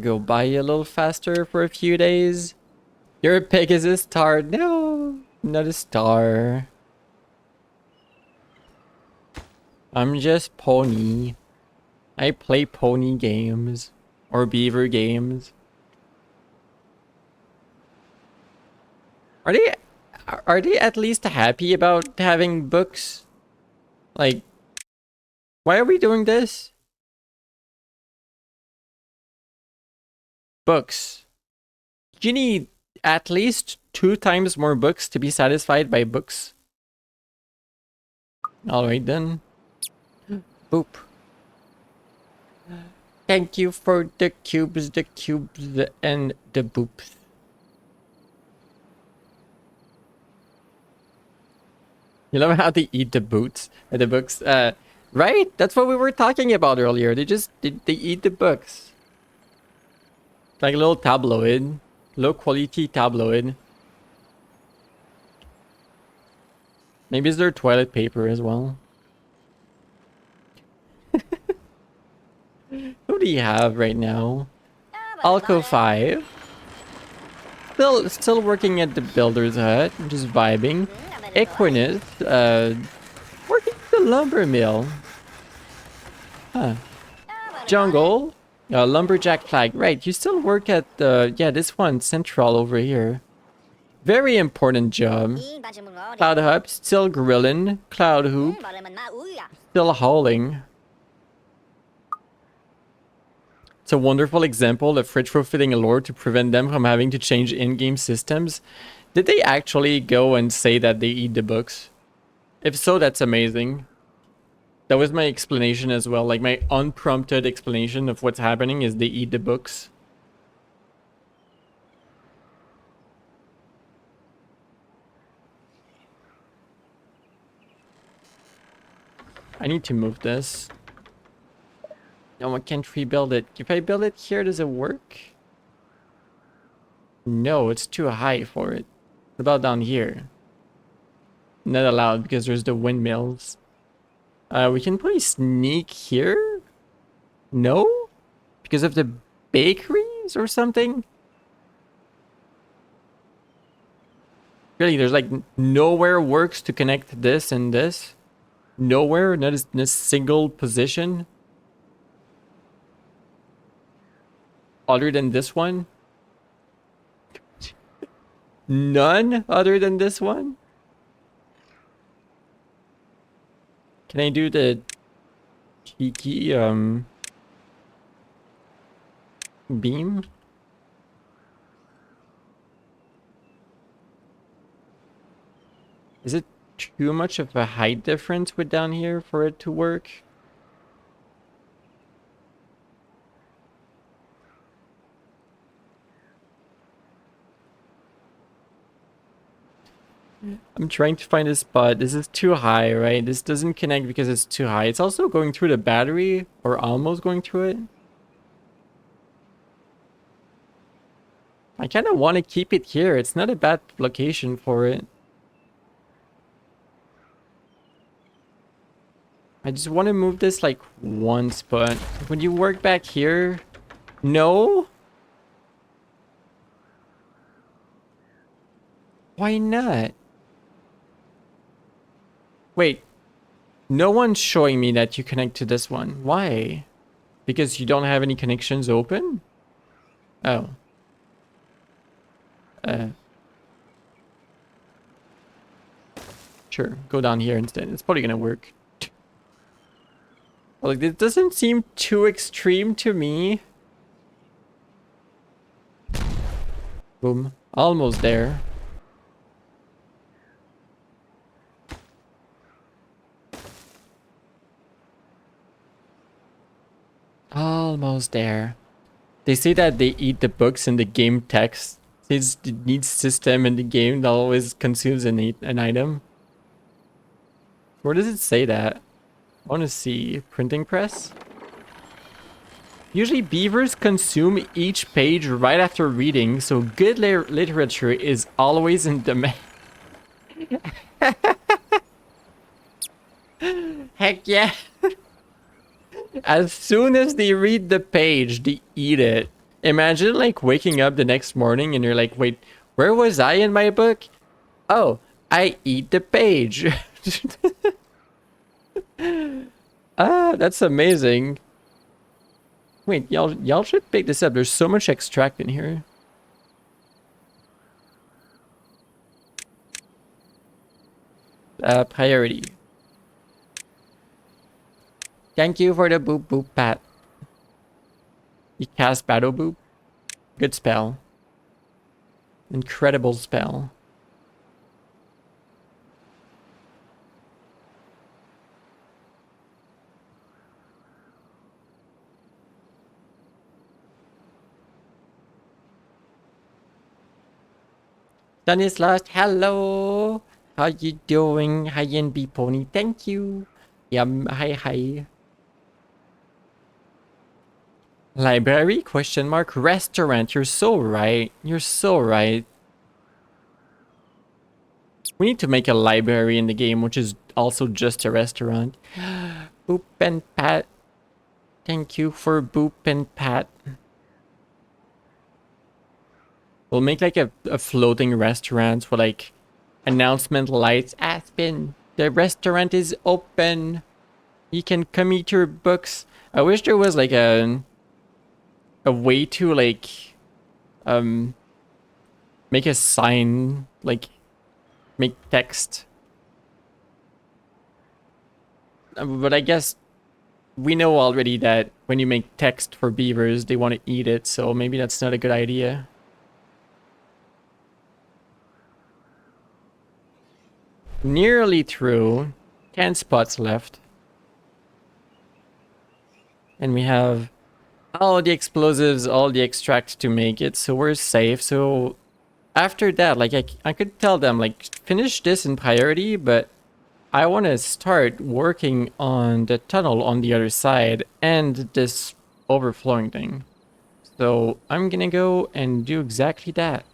B: go by a little faster for a few days. You're a Pegasus star. No, not a star. I'm just pony. I play pony games. Or beaver games. Are they at least happy about having books? Like, why are we doing this? Books. You need at least 2 times more books to be satisfied by books. Alright then. Boop. Thank you for the cubes, and the boops. You love how they eat the boots, the books. Right? That's what we were talking about earlier. They eat the books. Like a little tabloid. Low quality tabloid. Maybe it's their toilet paper as well. Who do you have right now? Alco 5. Still working at the builder's hut, just vibing. Equinus, working at the lumber mill. Huh. Jungle, lumberjack flag. Right, you still work at the, yeah, this one, central over here. Very important job. Cloud Hub, still grilling. Cloud Hoop, still hauling. It's a wonderful example of retrofitting a lore to prevent them from having to change in-game systems. Did they actually go and say that they eat the books? If so, that's amazing. That was my explanation as well. Like my unprompted explanation of what's happening is they eat the books. I need to move this. No, I can't rebuild it. If I build it here, does it work? No, it's too high for it. What about down here? Not allowed because there's the windmills. We can probably sneak here? No? Because of the bakeries or something? Really, there's like nowhere works to connect this and this? Nowhere? Not in a single position? Other than this one? None other than this one? Can I do the cheeky beam? Is it too much of a height difference with down here for it to work? I'm trying to find a spot. This is too high, right? This doesn't connect because it's too high. It's also going through the battery, or almost going through it. I kind of want to keep it here. It's not a bad location for it. I just want to move this like one spot. When you work back here... No? Why not? Wait. No one's showing me that you connect to this one. Why? Because you don't have any connections open? Oh. Sure. Go down here instead. It's probably gonna work. Well, like, it doesn't seem too extreme to me. Boom. Almost there. Almost there. They say that they eat the books in the game text. It needs system in the game that always consumes an item. Where does it say that? I want to see. Printing press? Usually beavers consume each page right after reading, so good literature is always in demand. Heck yeah. As soon as they read the page, they eat it. Imagine like waking up the next morning and you're like, wait, where was I in my book? Oh, I eat the page. Ah, that's amazing. Wait, y'all should pick this up. There's so much extract in here. Priority. Thank you for the boop boop pat. You cast battle boop. Good spell. Incredible spell. Stanislaus, hello. How you doing? Hi, NB Pony. Thank you. Hi. Library? Question mark. Restaurant. You're so right. You're so right. We need to make a library in the game, which is also just a restaurant. Boop and Pat. Thank you for Boop and Pat. We'll make like a floating restaurant with like announcement lights. Aspen, the restaurant is open. You can come eat your books. I wish there was like a way to like um make a sign, like make text. But I guess we know already that when you make text for beavers, they want to eat it, so maybe that's not a good idea. Nearly through. 10 spots left. And we have all the explosives, all the extracts to make it, so we're safe. So after that, like I could tell them, like, finish this in priority, but I want to start working on the tunnel on the other side and this overflowing thing. So I'm gonna go and do exactly that.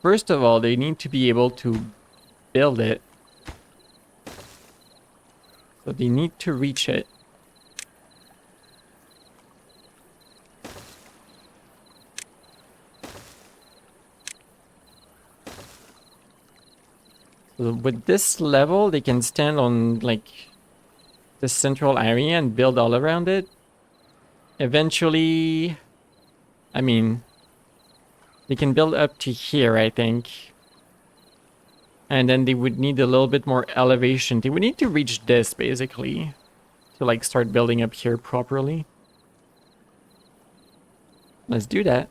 B: First of all, they need to be able to build it. So they need to reach it. So with this level, they can stand on like the central area and build all around it. Eventually, I mean, they can build up to here, I think. And then they would need a little bit more elevation. They would need to reach this, basically, to like start building up here properly. Let's do that.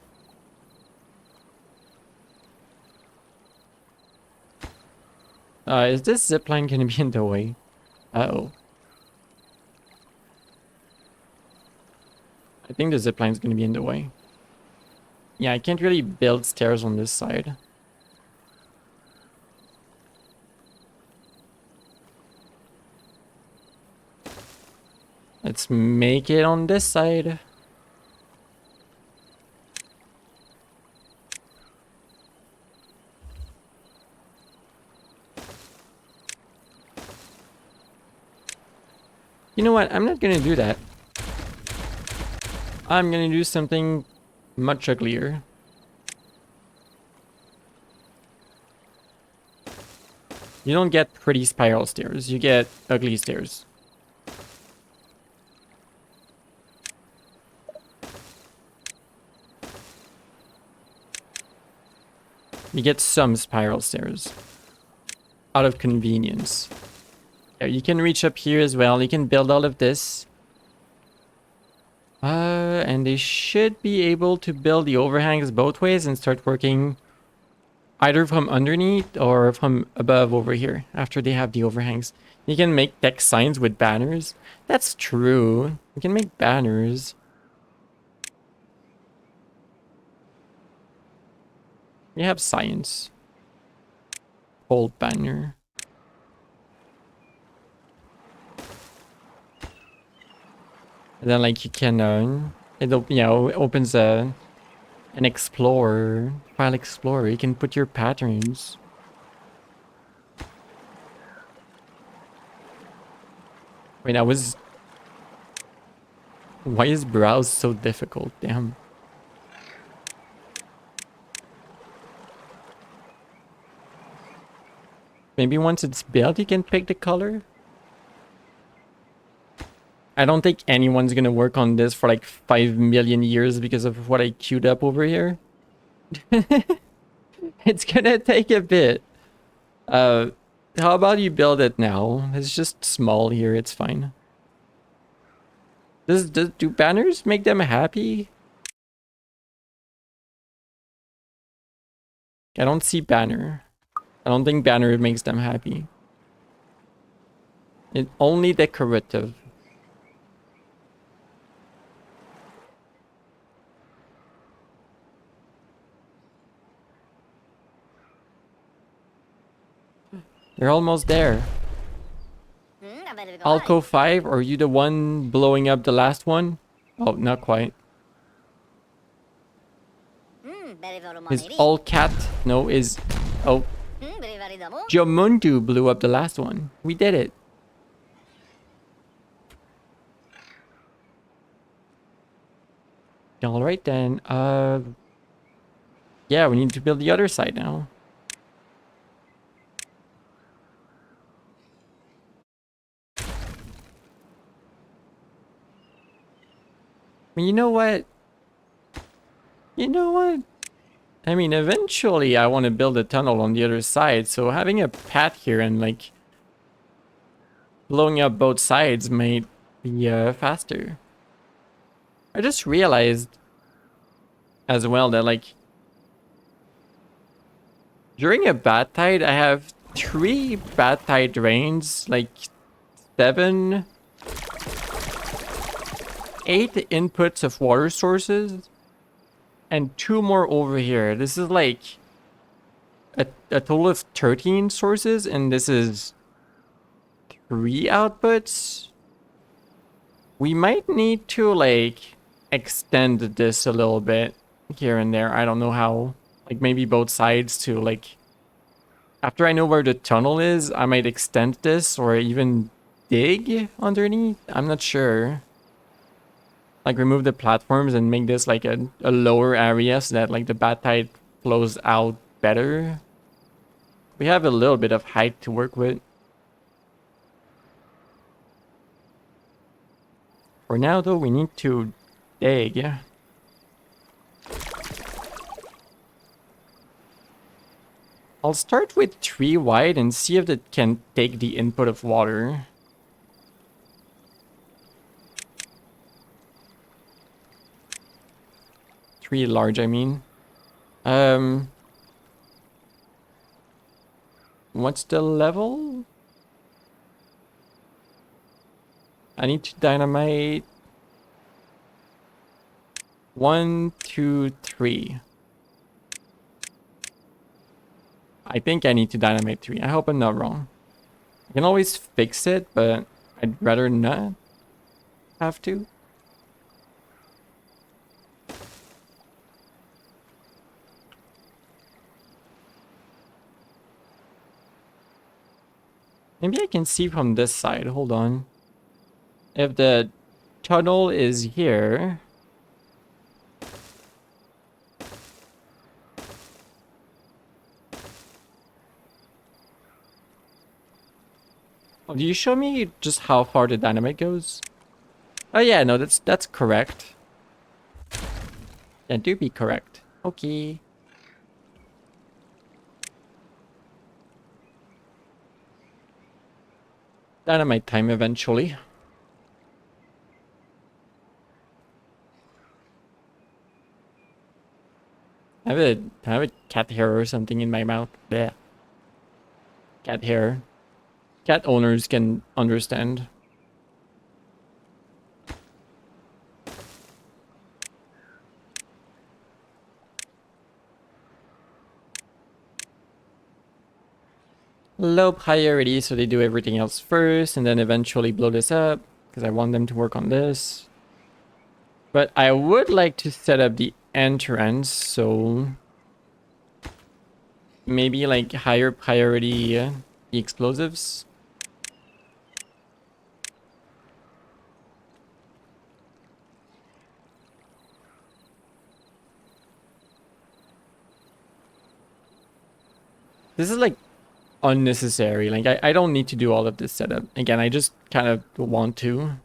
B: Is this zipline gonna be in the way? Uh-oh. I think the zipline's gonna be in the way. Yeah, I can't really build stairs on this side. Let's make it on this side. You know what? I'm not gonna do that. I'm gonna do something much uglier. You don't get pretty spiral stairs, you get ugly stairs. You get some spiral stairs. Out of convenience. Yeah, you can reach up here as well. You can build all of this. And they should be able to build the overhangs both ways and start working either from underneath or from above over here after they have the overhangs. You can make text signs with banners. That's true. You can make banners. You have science. Old banner. And then like you can it opens an explorer, file explorer. You can put your patterns. Wait, why is browse so difficult? Damn. Maybe once it's built, you can pick the color. I don't think anyone's gonna work on this for like 5 million years because of what I queued up over here. It's gonna take a bit. How about you build it now? It's just small here, it's fine. Do banners make them happy? I don't see banner. I don't think banner makes them happy. It's only decorative. They're almost there. Alco 5, or are you the one blowing up the last one? Oh, not quite.
C: very very
B: Is
C: money.
B: all cat? No, is... Oh,
C: Very very the mo.
B: Jomundu blew up the last one. We did it. All right then. Yeah, we need to build the other side now. I mean, you know what? You know what? I mean, eventually I want to build a tunnel on the other side, so having a path here and like blowing up both sides might be faster. I just realized as well that like during a bad tide I have 3 bad tide drains, like 7, 8 inputs of water sources, and 2 more over here. This is like a total of 13 sources, and this is 3 outputs. We might need to like extend this a little bit here and there. I don't know how. Like maybe both sides to like... After I know where the tunnel is, I might extend this or even dig underneath. I'm not sure. Like remove the platforms and make this like a lower area so that like the bad tide flows out better. We have a little bit of height to work with. For now though, we need to dig. I'll start with 3 wide and see if it can take the input of water. Three large, I mean. What's the level? I need to dynamite 1, 2, 3. I think I need to dynamite 3. I hope I'm not wrong. I can always fix it, but I'd rather not have to. Maybe I can see from this side. Hold on. If the tunnel is here... Oh, do you show me just how far the dynamite goes? Oh yeah, no, that's correct. That do be correct. Okay. Dynamite time eventually. I have a cat hair or something in my mouth. There. Cat hair. Cat owners can understand. Low priority, so they do everything else first and then eventually blow this up because I want them to work on this. But I would like to set up the entrance, so maybe like higher priority the explosives. This is like unnecessary. Like I don't need to do all of this setup. Again, I just kind of want to.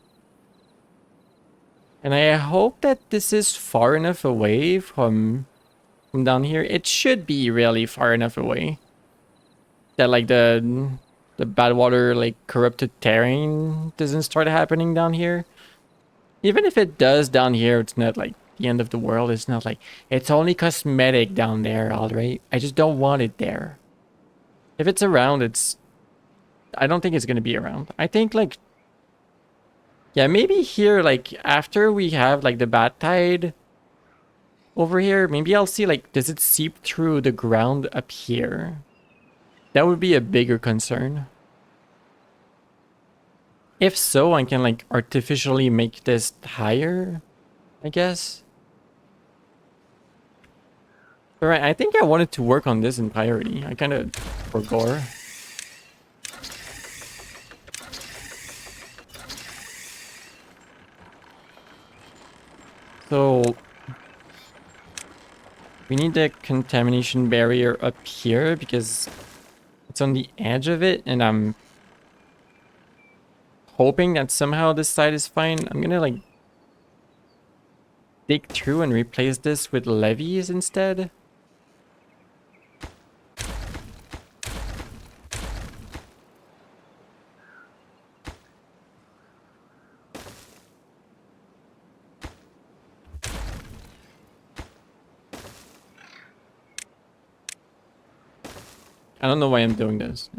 B: And I hope that this is far enough away from down here. It should be really far enough away that like the bad water, like corrupted terrain doesn't start happening down here. Even if it does down here, it's not like the end of the world. It's not like it's only cosmetic down there, all right? I just don't want it there. If it's around, I don't think it's gonna be around. I think like, yeah, maybe here, like after we have like the bad tide over here, maybe I'll see like, does it seep through the ground up here? That would be a bigger concern. If so, I can like artificially make this higher. I guess. Alright, I think I wanted to work on this in priority. I kind of forgot. So we need the contamination barrier up here because it's on the edge of it, and I'm hoping that somehow this side is fine. I'm gonna like dig through and replace this with levees instead. I don't know why I'm doing this.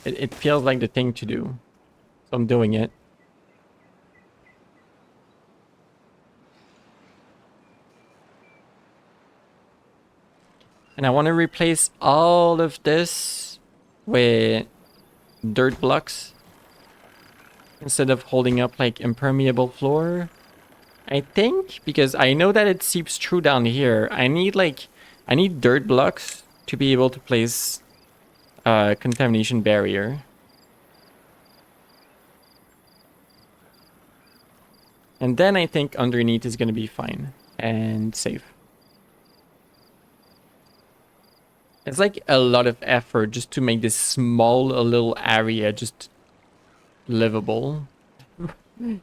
B: It feels like the thing to do. So I'm doing it. And I want to replace all of this with dirt blocks instead of holding up like impermeable floor. I think because I know that it seeps through down here. I need dirt blocks to be able to place a contamination barrier. And then I think underneath is going to be fine and safe. It's like a lot of effort just to make this small a little area just livable.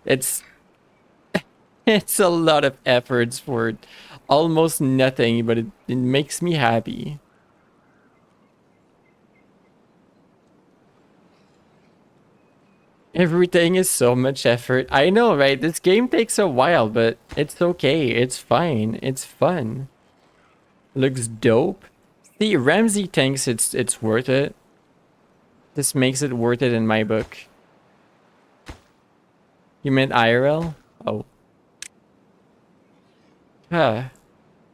B: It's it's a lot of efforts for almost nothing, but it makes me happy. Everything is so much effort. I know, right? This game takes a while, but it's okay. It's fine. It's fun. Looks dope. See, Ramsey thinks it's worth it. This makes it worth it in my book. You meant IRL? Oh. Huh.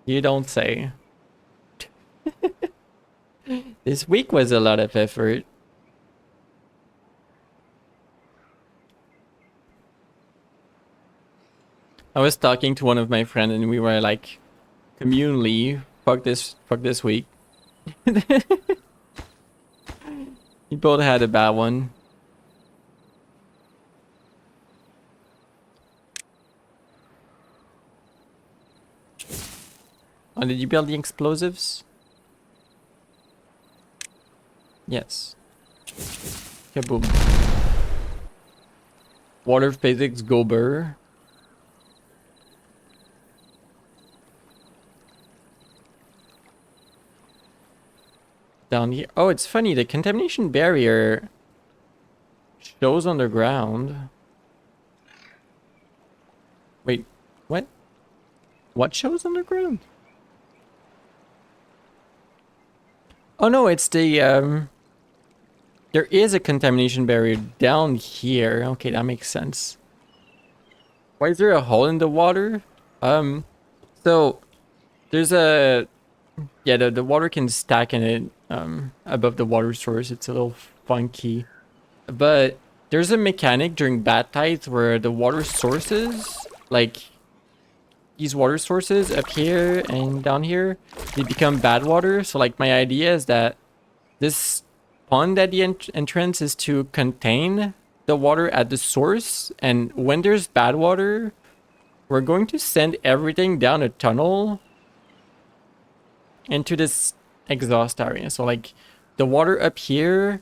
B: You don't say. This week was a lot of effort. I was talking to one of my friends and we were like communally fuck this week. We both had a bad one. Oh, did you build the explosives? Yes. Kaboom. Water physics gober. Down here. Oh, it's funny. The contamination barrier shows underground. Wait, what? What shows underground? Oh no, it's the there is a contamination barrier down here. Okay, that makes sense. Why is there a hole in the water? So there's a yeah, the water can stack in it above the water source. It's a little funky. But there's a mechanic during bad tides where the water sources, like these water sources up here and down here, they become bad water. So like my idea is that this pond at the entrance is to contain the water at the source, and when there's bad water, we're going to send everything down a tunnel into this exhaust area. So like the water up here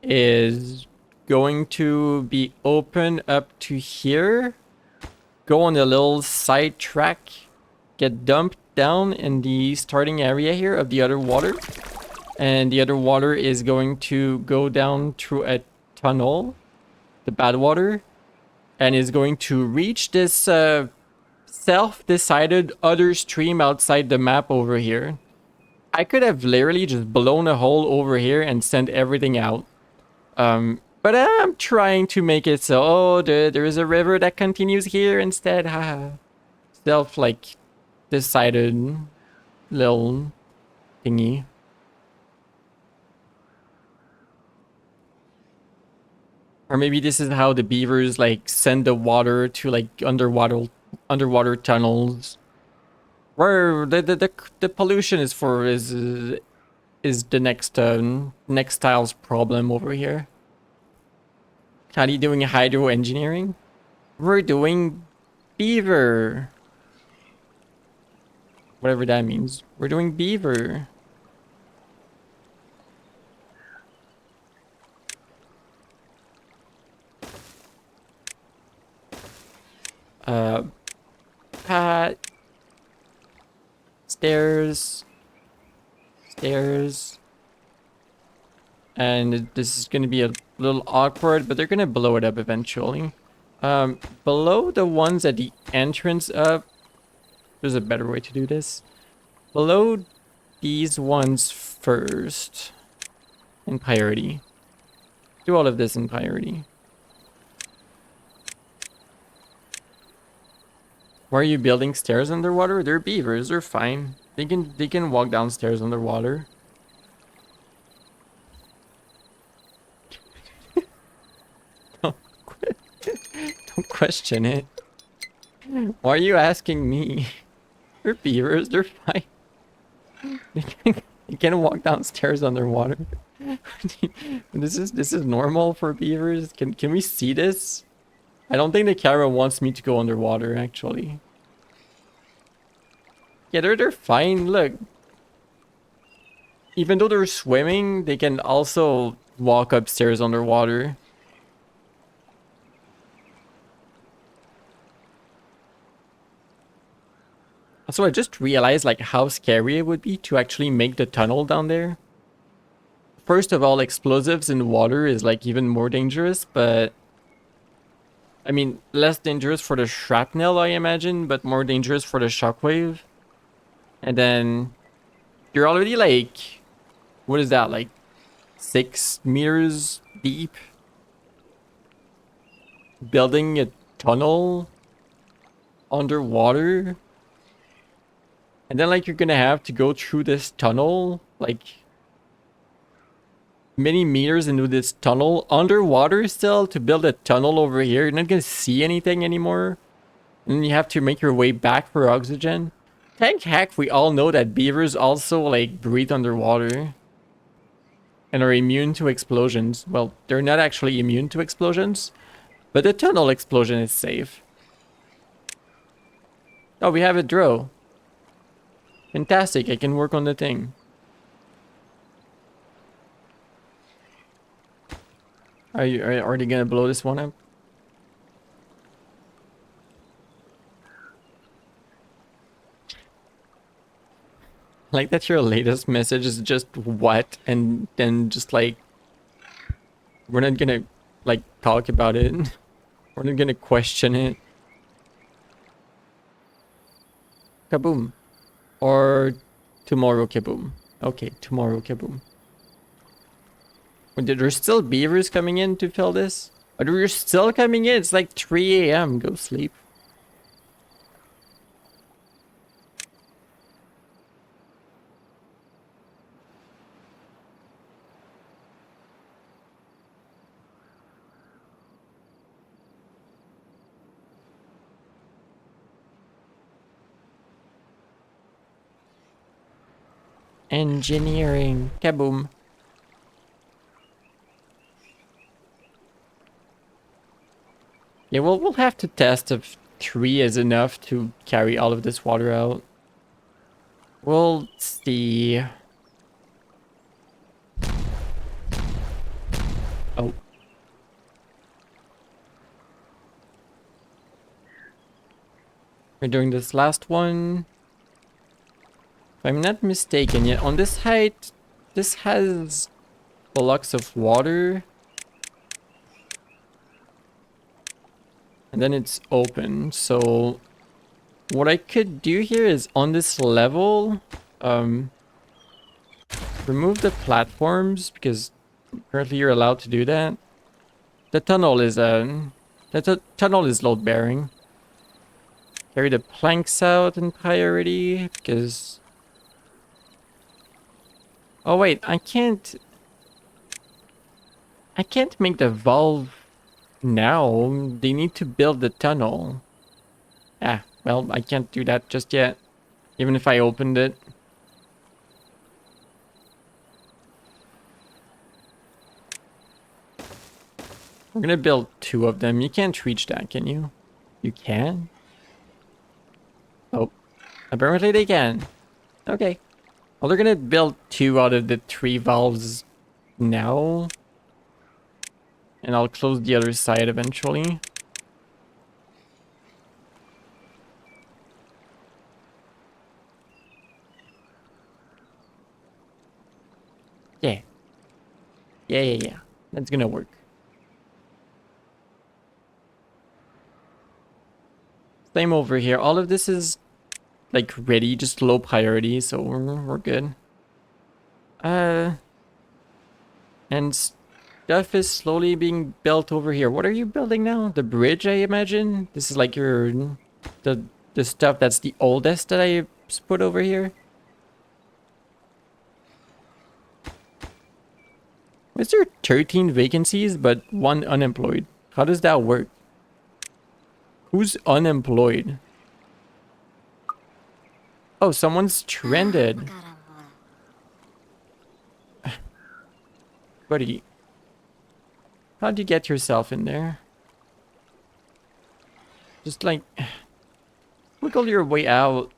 B: is going to be open up to here, go on a little side track, get dumped down in the starting area here of the other water, and the other water is going to go down through a tunnel, the bad water, and is going to reach this self-decided other stream outside the map over here. I could have literally just blown a hole over here and sent everything out. But I'm trying to make it so, oh, there is a river that continues here instead. Haha. Self, like, decided little thingy. Or maybe this is how the beavers, like, send the water to, like, underwater underwater tunnels. Where the pollution is for is the next tile's problem over here. How are you doing hydro engineering? We're doing beaver. Whatever that means. We're doing beaver. Uh, Pat. Stairs. Stairs. And this is going to be a little awkward, but they're going to blow it up eventually. Below the ones at the entrance up, there's a better way to do this. Below these ones first in priority. Do all of this in priority. Why are you building stairs underwater? They're beavers, they're fine. They can walk downstairs underwater. Don't question it. Why are you asking me? They're beavers, they're fine. They can walk downstairs underwater. This is normal for beavers. Can we see this? I don't think the camera wants me to go underwater actually. Yeah, they're fine. Look. Even though they're swimming, they can also walk upstairs underwater. Also, I just realized like how scary it would be to actually make the tunnel down there. First of all, explosives in water is like even more dangerous, but I mean, less dangerous for the shrapnel, I imagine, but more dangerous for the shockwave. And then you're already like, what is that, like 6 meters deep? Building a tunnel underwater. And then like you're gonna have to go through this tunnel, like many meters into this tunnel underwater still to build a tunnel over here. You're not gonna see anything anymore. And then you have to make your way back for oxygen. Thank heck we all know that beavers also like breathe underwater. And are immune to explosions. Well, they're not actually immune to explosions. But the tunnel explosion is safe. Oh, we have a drow. Fantastic, I can work on the thing. Are you already gonna blow this one up? Like that your latest message is just what, and then just like we're not gonna like talk about it. We're not gonna question it. Kaboom. Or tomorrow kaboom. Okay, tomorrow kaboom. Wait, there's still beavers coming in to fill this? But you're still coming in. It's like 3 a.m. Go sleep. Engineering. Kaboom. Yeah, we'll have to test if 3 is enough to carry all of this water out. We'll see. Oh. We're doing this last one. If I'm not mistaken, yet on this height, this has blocks of water. And then it's open, so what I could do here is on this level, remove the platforms, because currently you're allowed to do that. The tunnel is tunnel is load bearing. Carry the planks out in priority, because... Oh wait, I can't make the valve now. They need to build the tunnel. Ah, well, I can't do that just yet. Even if I opened it. We're gonna build 2 of them. You can't reach that, can you? You can? Oh, apparently they can. Okay. Well, they're gonna build 2 out of the 3 valves now. And I'll close the other side eventually. Yeah. Yeah. That's gonna work. Same over here. All of this is like ready, just low priority, so we're good. And stuff is slowly being built over here. What are you building now? The bridge, I imagine? This is like the the stuff that's the oldest that I put over here. Is there 13 vacancies but 1 unemployed? How does that work? Who's unemployed? Oh, someone's stranded. Buddy, how'd you get yourself in there? Just like wiggle your way out.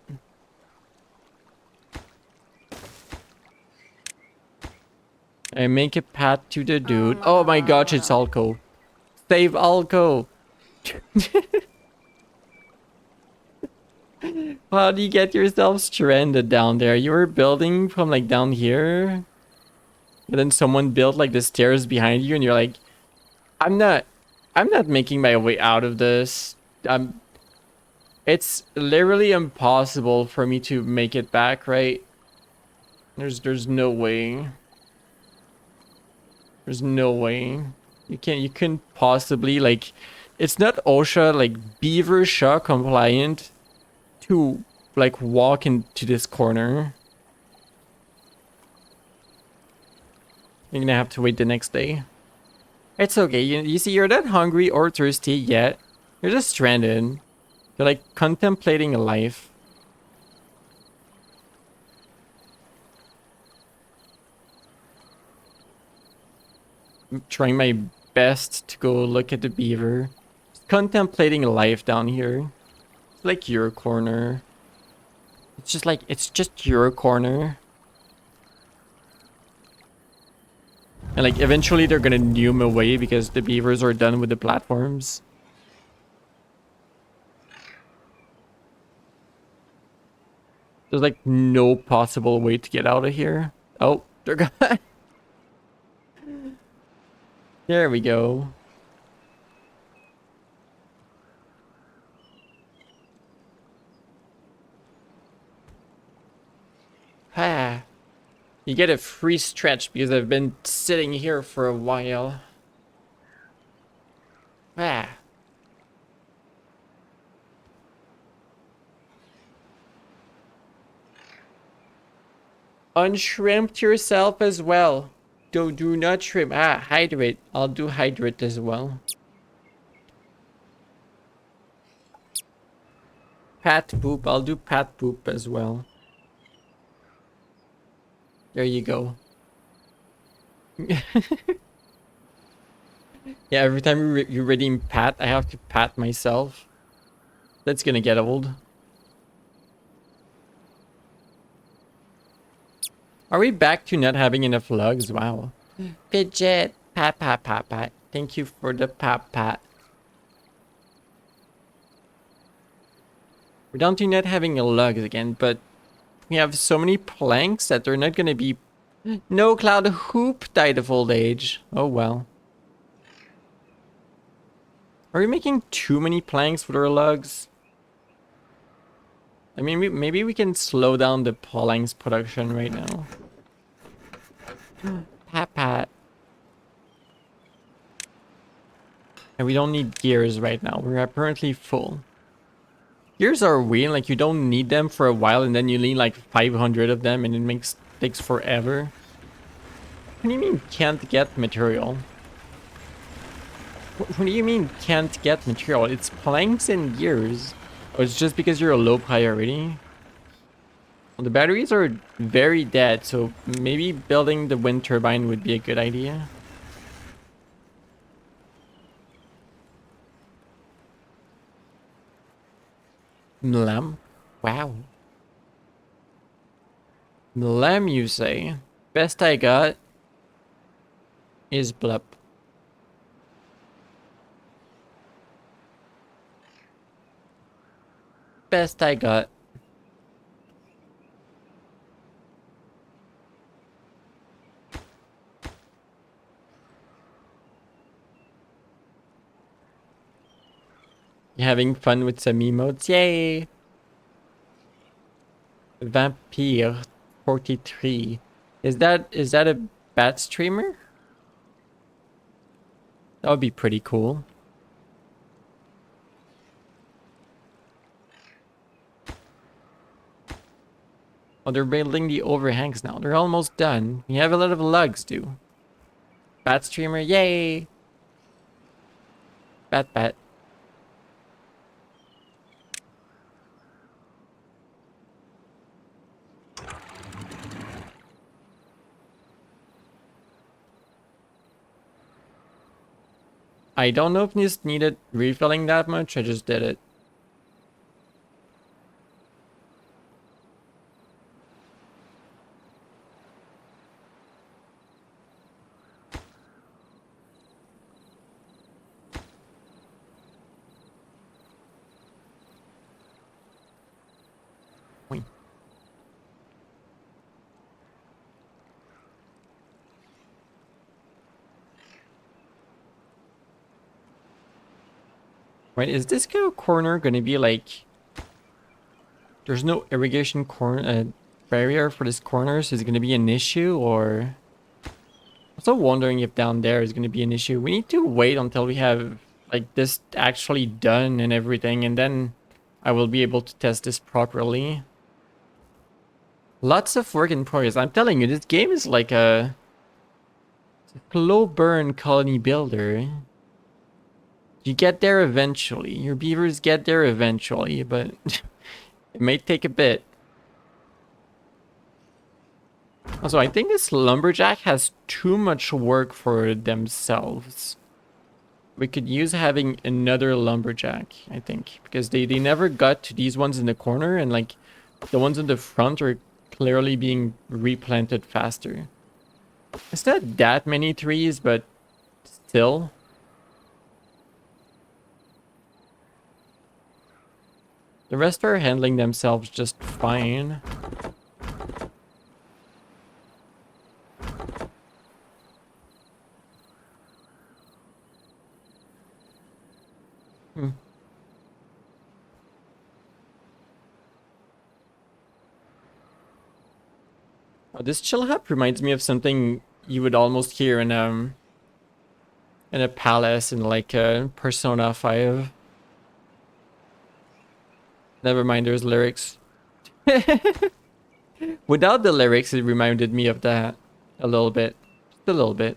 B: And make a path to the dude. Oh my gosh, it's Alco. Save Alco. How do you get yourself stranded down there? You were building from like down here. And then someone built like the stairs behind you and you're like, I'm not making my way out of this. It's literally impossible for me to make it back, right? There's no way. There's no way. You couldn't possibly like it's not OSHA like Beaver Shaw compliant to like walk into this corner. You're gonna have to wait the next day. It's okay. You see, you're not hungry or thirsty yet. You're just stranded. You're like contemplating life. I'm trying my best to go look at the beaver. Just contemplating life down here. It's like your corner. It's just your corner. And like eventually they're gonna nume away because the beavers are done with the platforms. There's like no possible way to get out of here. Oh, they're gone. There we go. Ah. You get a free stretch because I've been sitting here for a while. Ah. Unshrimp yourself as well. Do not shrimp. Ah, hydrate. I'll do hydrate as well. Pat poop. I'll do pat poop as well. There you go. Yeah, every time you redeem pat, I have to pat myself. That's gonna get old. Are we back to not having enough lugs? Wow. Fidget. Pat, pat, pat, pat. Thank you for the pat, pat. We're down to not having lugs again, but we have so many planks that they're not gonna be... No, Cloud Hoop died of old age. Oh well. Are we making too many planks with our lugs? I mean, maybe we can slow down the planks production right now. Pat pat. And we don't need gears right now. We're apparently full. Gears are weird, like you don't need them for a while and then you need like 500 of them and it takes forever. What do you mean can't get material? What do you mean can't get material? It's planks and gears. Oh, it's just because you're a low priority? Well, the batteries are very dead, so maybe building the wind turbine would be a good idea. Mlam? Wow. Mlam, you say? Best I got is blup. Best I got. You having fun with some emotes? Yay! Vampire 43. Is that a bat streamer? That would be pretty cool. Oh, they're building the overhangs now. They're almost done. We have a lot of lugs, too. Bat streamer, yay! Bat. I don't know if this needed refilling that much. I just did it. Wait. Right, is this corner gonna be like... There's no irrigation barrier for this corner, so is it gonna be an issue, or... I'm also wondering if down there is gonna be an issue. We need to wait until we have, like, this actually done and everything, and then I will be able to test this properly. Lots of work in progress. I'm telling you, this game is like a slow burn colony builder. You get there eventually. Your beavers get there eventually, but it may take a bit. Also, I think this lumberjack has too much work for themselves. We could use having another lumberjack, I think, because they never got to these ones in the corner, and like the ones in the front are clearly being replanted faster. It's not that many trees, but still. The rest are handling themselves just fine. Hmm. Oh, this chill hut reminds me of something you would almost hear in a palace in like Persona 5. Never mind, there's lyrics. Without the lyrics, it reminded me of that a little bit. Just a little bit.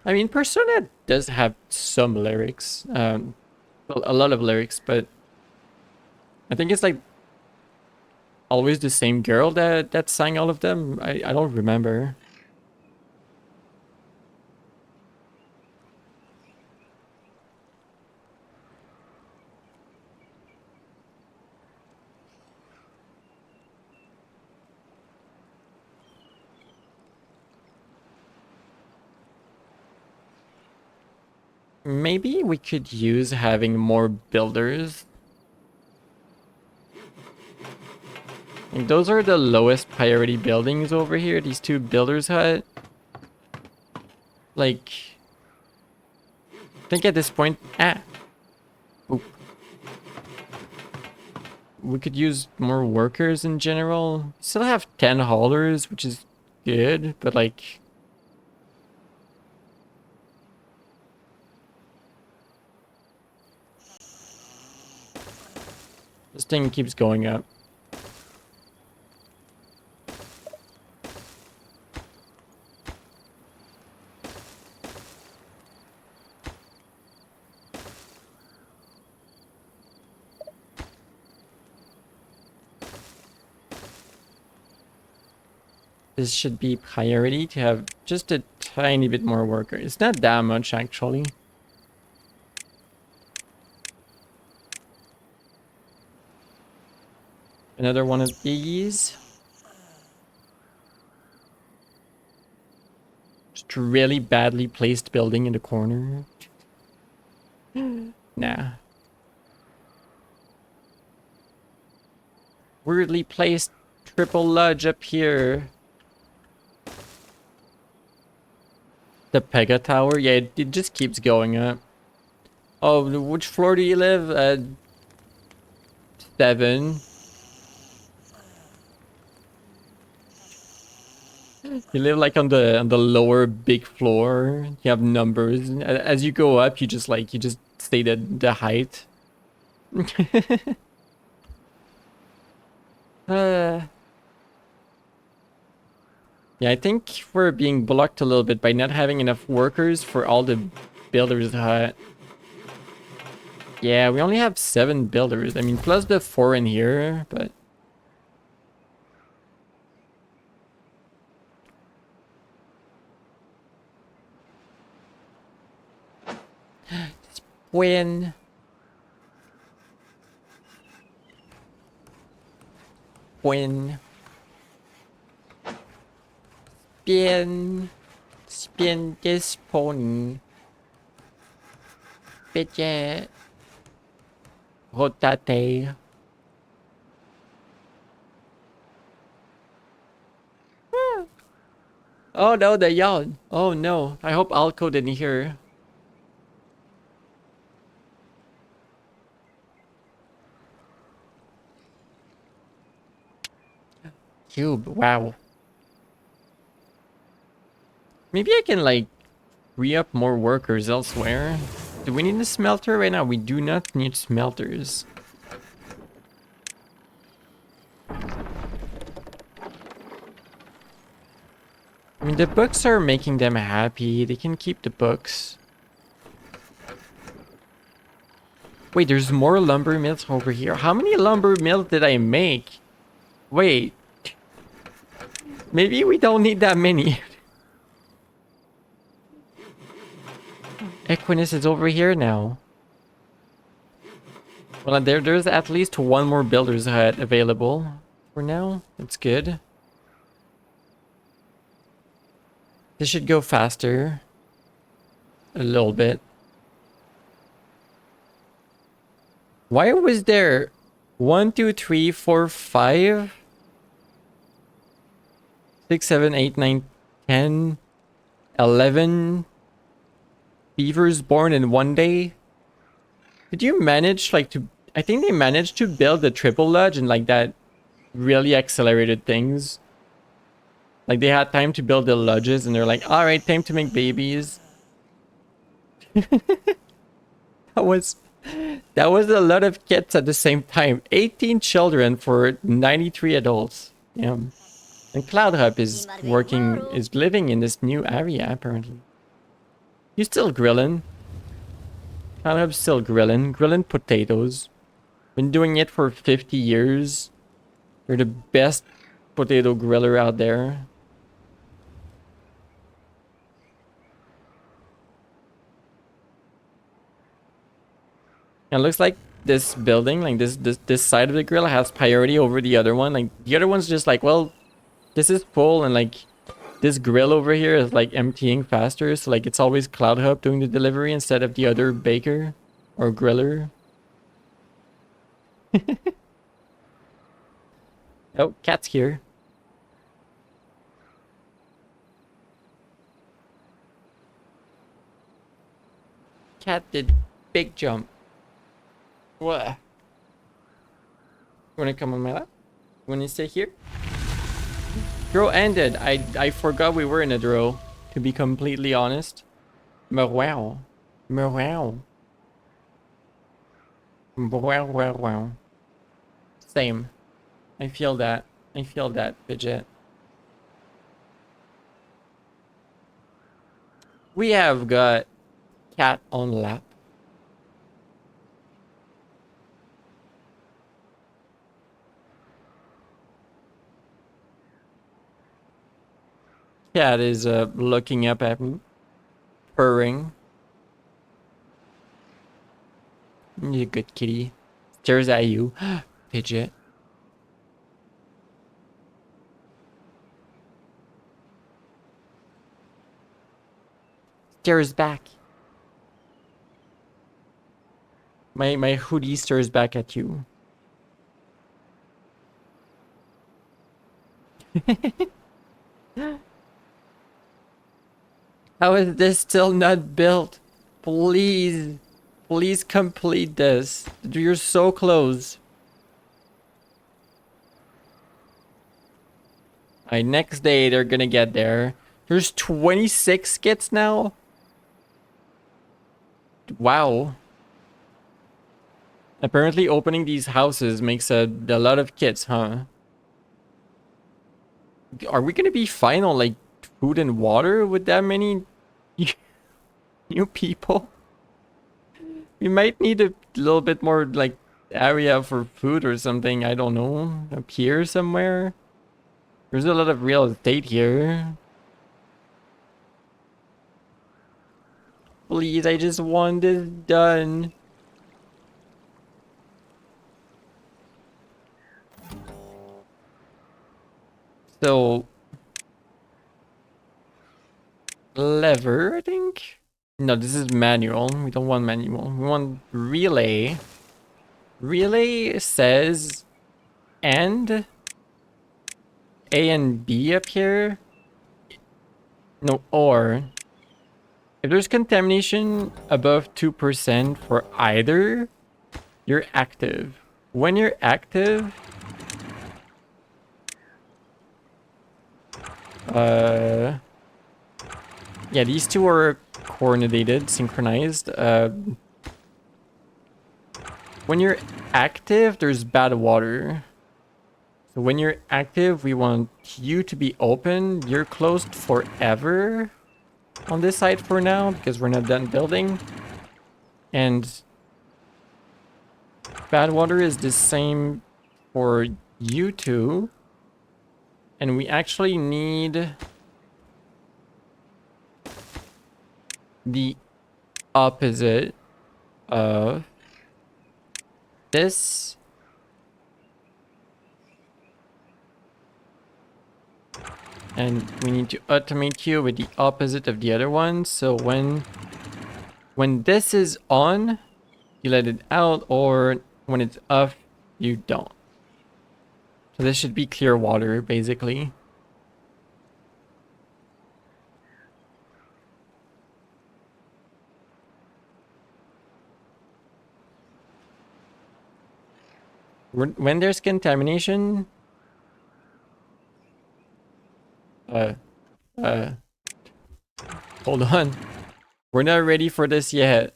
B: I mean, Persona does have some lyrics. Well, a lot of lyrics, but I think it's like always the same girl that sang all of them. I don't remember. Maybe we could use having more builders. Like, those are the lowest priority buildings over here, these two builders hut. Like, I think at this point, oop. We could use more workers in general. Still have 10 haulers, which is good, but like, this thing keeps going up. This should be priority to have just a tiny bit more worker. It's not that much actually. Another one of these. Just a really badly placed building in the corner. Nah. Weirdly placed triple lodge up here. The Pega Tower? Yeah, it just keeps going up. Oh, which floor do you live? 7. You live like on the lower big floor. You have numbers. As you go up, you just stay the height. uh, yeah, I think we're being blocked a little bit by not having enough workers for all the builders hut. Yeah, we only have 7 builders. I mean, plus the 4 in here, but when when spin this pony, bitch, rotate. Oh no, the yawn. Oh no, I hope Alco didn't hear. Cube, wow. Maybe I can like free up more workers elsewhere. Do we need a smelter right now? We do not need smelters. I mean, the books are making them happy. They can keep the books. Wait, there's more lumber mills over here. How many lumber mills did I make? Wait. Maybe we don't need that many. Equinus is over here now. Well, there's at least one more builder's hut available for now. That's good. This should go faster. A little bit. Why was there 1, 2, 3, 4, 5, 6, 7, 8, 9, 10, 11 beavers born in one day? Did you manage like to... I think they managed to build the triple lodge and like that really accelerated things. Like they had time to build the lodges and they're like, all right, time to make babies. That was a lot of kids at the same time. 18 children for 93 adults. Yeah. And Cloud Hub is living in this new area apparently. You still grilling? Cloud Hub's still grilling potatoes. Been doing it for 50 years. You're the best potato griller out there. And it looks like this building, like this side of the grill has priority over the other one. Like the other one's just like, well, this is full and like this grill over here is like emptying faster. So like it's always Cloud Hub doing the delivery instead of the other baker or griller. Oh, cat's here. Cat did big jump. What? You wanna come on my lap? You wanna stay here? Draw ended. I forgot we were in a draw, to be completely honest. Wow. Wow. Wow. Same. I feel that. I feel that, Fidget. We have got cat on lap. cat is looking up at me, purring. You're a good kitty. Stares at you. Fidget. Stares back. My hoodie stares back at you. How is this still not built? Please. Please complete this. You're so close. Alright, next day they're gonna get there. There's 26 kits now? Wow. Apparently opening these houses makes a lot of kits, huh? Are we gonna be fine on like food and water with that many new people? We might need a little bit more like area for food or something. I don't know. Up here somewhere. There's a lot of real estate here. Please, I just want this done. So, lever, I think? No, this is manual. We don't want manual. We want relay. Relay says and A and B up here. No, or. If there's contamination above 2% for either, you're active. When you're active, yeah, these two are coordinated, synchronized. When you're active, there's bad water. So when you're active, we want you to be open. You're closed forever on this side for now because we're not done building. And bad water is the same for you two. And we actually need the opposite of this. And we need to automate you with the opposite of the other one. So when this is on, you let it out, or when it's off, you don't. So this should be clear water, basically. When there's contamination, hold on. We're not ready for this yet.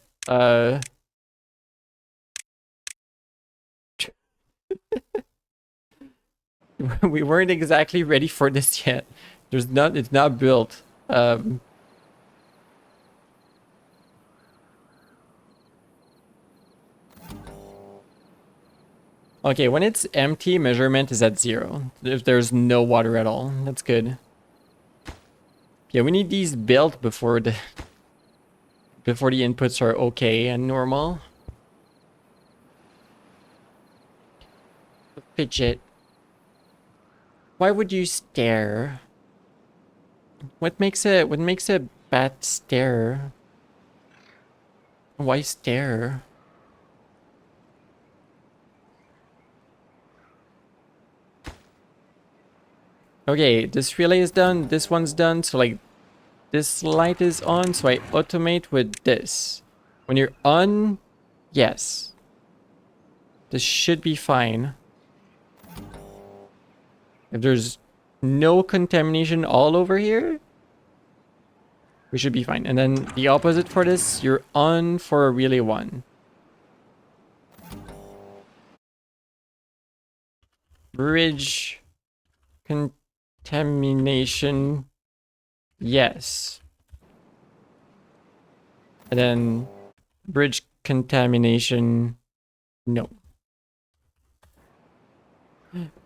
B: We weren't exactly ready for this yet. It's not built. Okay, when it's empty, measurement is at 0. If there's no water at all, that's good. Yeah, we need these built before the inputs are okay and normal. Fidget. Why would you stare? What makes a bat stare? Why stare? Okay, this relay is done, this one's done, so like this light is on, so I automate with this. When you're on, yes. This should be fine. If there's no contamination all over here, we should be fine. And then the opposite for this, you're on for a relay 1. Bridge contamination, yes. And then bridge contamination, no.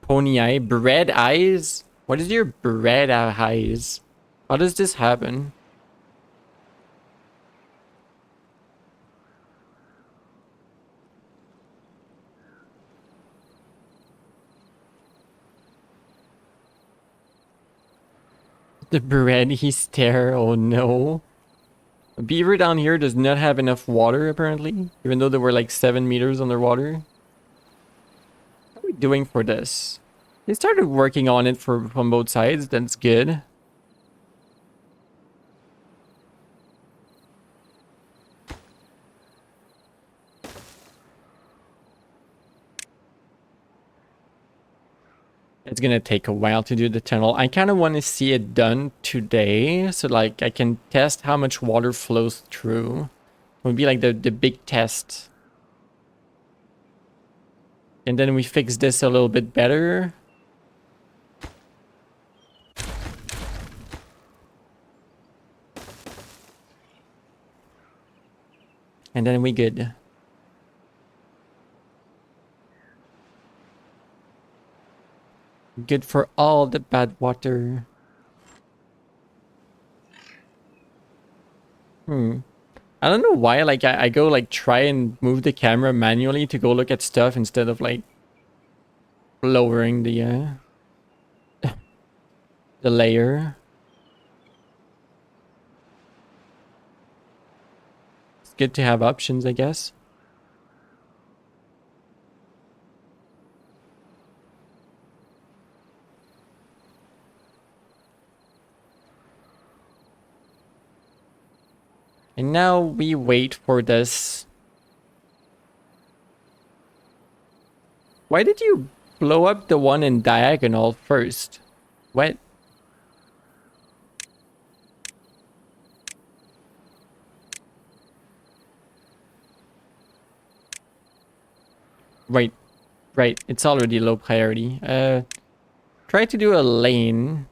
B: Pony eye, bread eyes? What is your bread eyes? How does this happen? The Brandy stare, oh no. A beaver down here does not have enough water apparently, even though they were like 7 meters underwater. How are we doing for this? They started working on it from both sides, that's good. It's gonna take a while to do the tunnel. I kind of want to see it done today, so like I can test how much water flows through. It would be like the big test. And then we fix this a little bit better. And then we good. Good for all the bad water. I don't know why, like, I go, like, try and move the camera manually to go look at stuff instead of, like, lowering the layer. It's good to have options, I guess. And now we wait for this. Why did you blow up the one in diagonal first? What? Right, right. It's already low priority. Try to do a lane.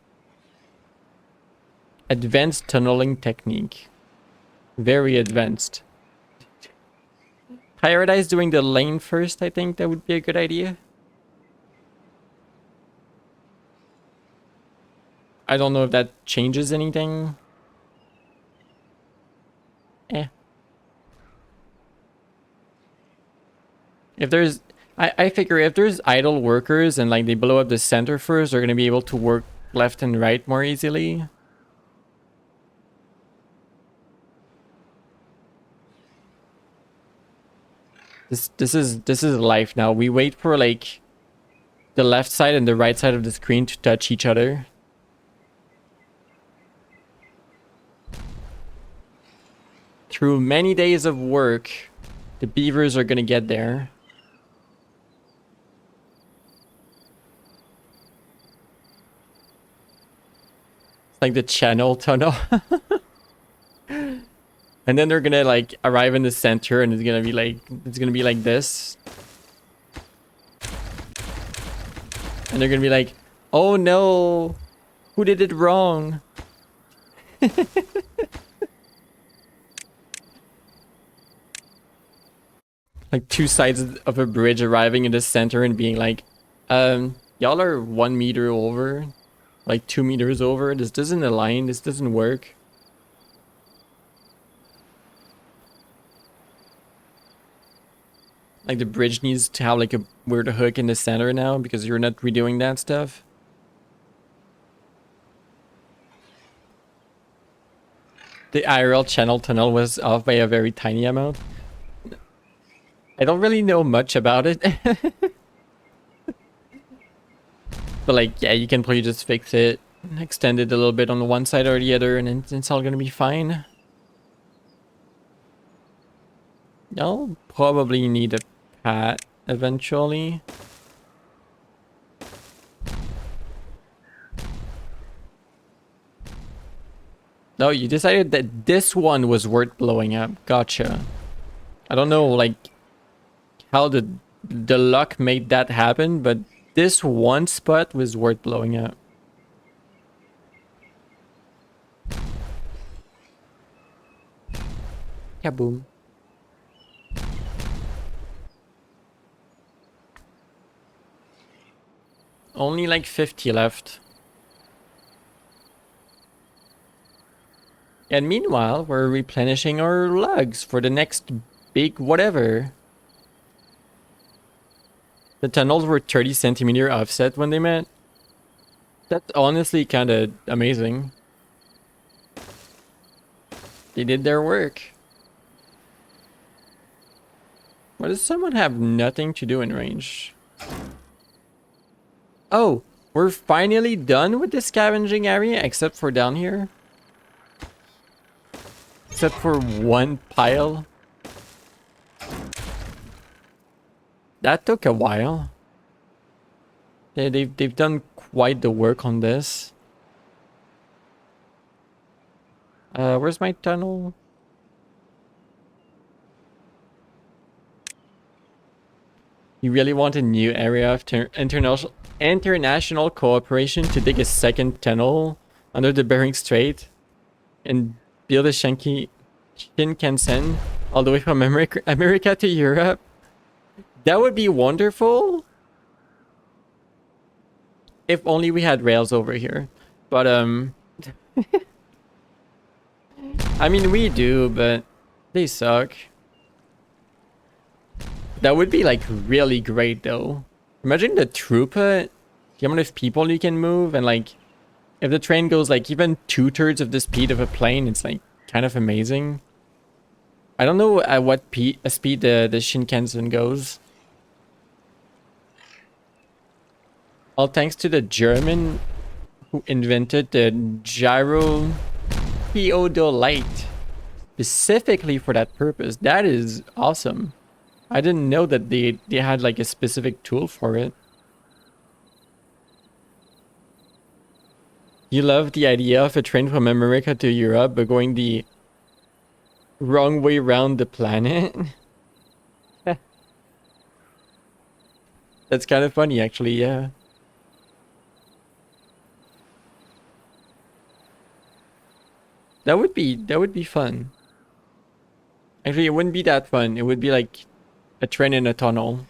B: Advanced tunneling technique. Very advanced. Prioritize doing the lane first, I think that would be a good idea. I don't know if that changes anything. Eh. If there's... I figure if there's idle workers and like they blow up the center first, they're gonna be able to work left and right more easily. This is life now. We wait for like the left side and the right side of the screen to touch each other. Through many days of work, the beavers are gonna get there. It's like the channel tunnel. And then they're gonna like arrive in the center and it's gonna be like this. And they're gonna be like, oh no, who did it wrong? Like two sides of a bridge arriving in the center and being like, y'all are 1 meter over, like 2 meters over. This doesn't align, this doesn't work. Like the bridge needs to have like a weird hook in the center now because you're not redoing that stuff. The IRL channel tunnel was off by a very tiny amount. I don't really know much about it. But like, yeah, you can probably just fix it, extend it a little bit on the one side or the other, and then it's all gonna be fine. I'll probably need a pat eventually. No, you decided that this one was worth blowing up. Gotcha. I don't know, like, how the luck made that happen, but this one spot was worth blowing up. Kaboom. Only like 50 left. And meanwhile, we're replenishing our lugs for the next big whatever. The tunnels were 30 centimeter offset when they met. That's honestly kind of amazing. They did their work. Why does someone have nothing to do in range? Oh, we're finally done with the scavenging area, except for down here. Except for one pile. That took a while. They've done quite the work on this. Where's my tunnel? You really want a new area of international cooperation to dig a second tunnel under the Bering Strait and build a Shinkansen all the way from America to Europe? That would be wonderful. If only we had rails over here. But I mean, we do, but they suck. That would be like really great though. Imagine the throughput, the amount of people you can move, and like if the train goes like even 2/3 of the speed of a plane, it's like kind of amazing. I don't know at what speed the Shinkansen goes. All thanks to the German who invented the gyro theodolite specifically for that purpose. That is awesome. I didn't know that they had like a specific tool for it. You love the idea of a train from America to Europe, but going the wrong way around the planet? That's kind of funny, actually, yeah. That would be fun. Actually, it wouldn't be that fun. It would be like a train in a tunnel.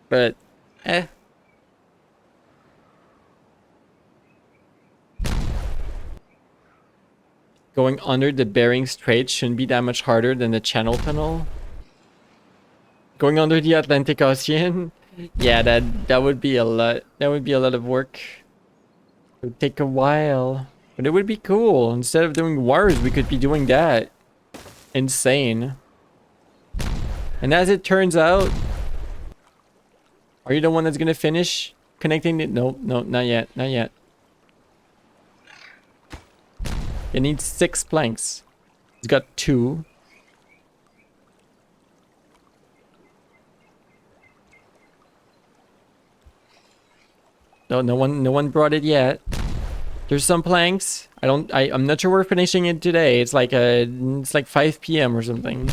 B: But, eh. Going under the Bering Strait shouldn't be that much harder than the Channel Tunnel. Going under the Atlantic Ocean? Yeah, that would be a lot. That would be a lot of work. It would take a while. But it would be cool. Instead of doing wires, we could be doing that. Insane. And as it turns out, are you the one that's gonna finish connecting it? No, not yet. Not yet. It needs 6 planks. It's got 2. No, no one brought it yet. There's some planks. I'm not sure we're finishing it today. It's like 5 p.m. or something.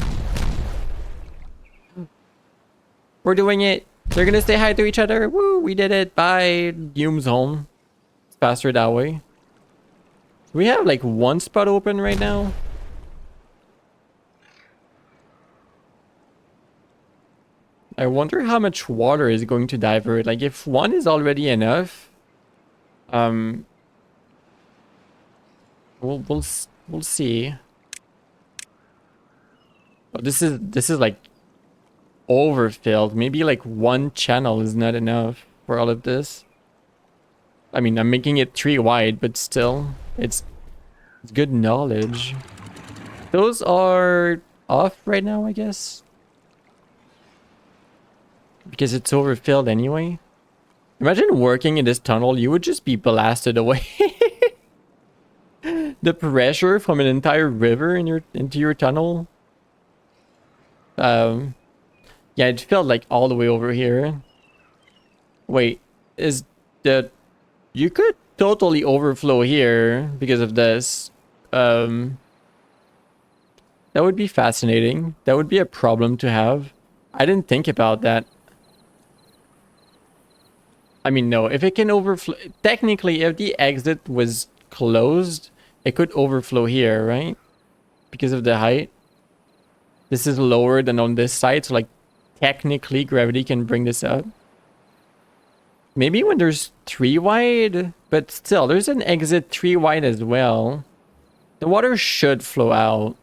B: We're doing it. They're gonna say hi to each other. Woo, we did it. Bye. Hume's home. It's faster that way. We have like 1 spot open right now. I wonder how much water is going to divert. Like if 1 is already enough, we'll see. Oh, this is like overfilled. Maybe like 1 channel is not enough for all of this. I mean, I'm making it 3 wide, but still, it's good knowledge. Those are off right now, I guess. Because it's overfilled anyway. Imagine working in this tunnel, you would just be blasted away. The pressure from an entire river into your tunnel. Yeah, it felt like all the way over here. Wait, is the... You could totally overflow here because of this. That would be fascinating. That would be a problem to have. I didn't think about that. I mean, no, if it can overflow... Technically, if the exit was closed, it could overflow here, right? Because of the height. This is lower than on this side, so like technically gravity can bring this up. Maybe when there's 3 wide, but still, there's an exit 3 wide as well. The water should flow out.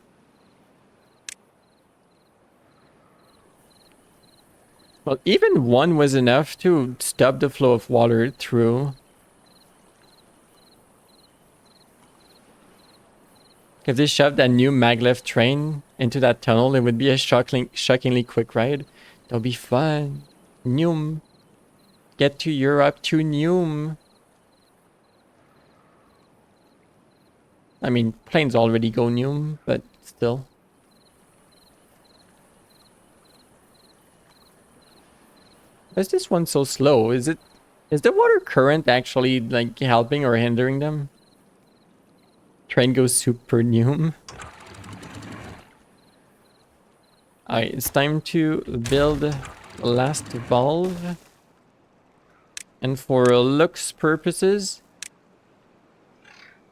B: Well, even one was enough to stop the flow of water through. If they shoved that new maglev train into that tunnel, it would be a shockingly quick ride. That'll be fun. Noom. Get to Europe to Noom. I mean, planes already go Noom, but still. Why is this one so slow? Is the water current actually like helping or hindering them? Train goes super Noom. Alright, it's time to build the last valve. And for looks purposes,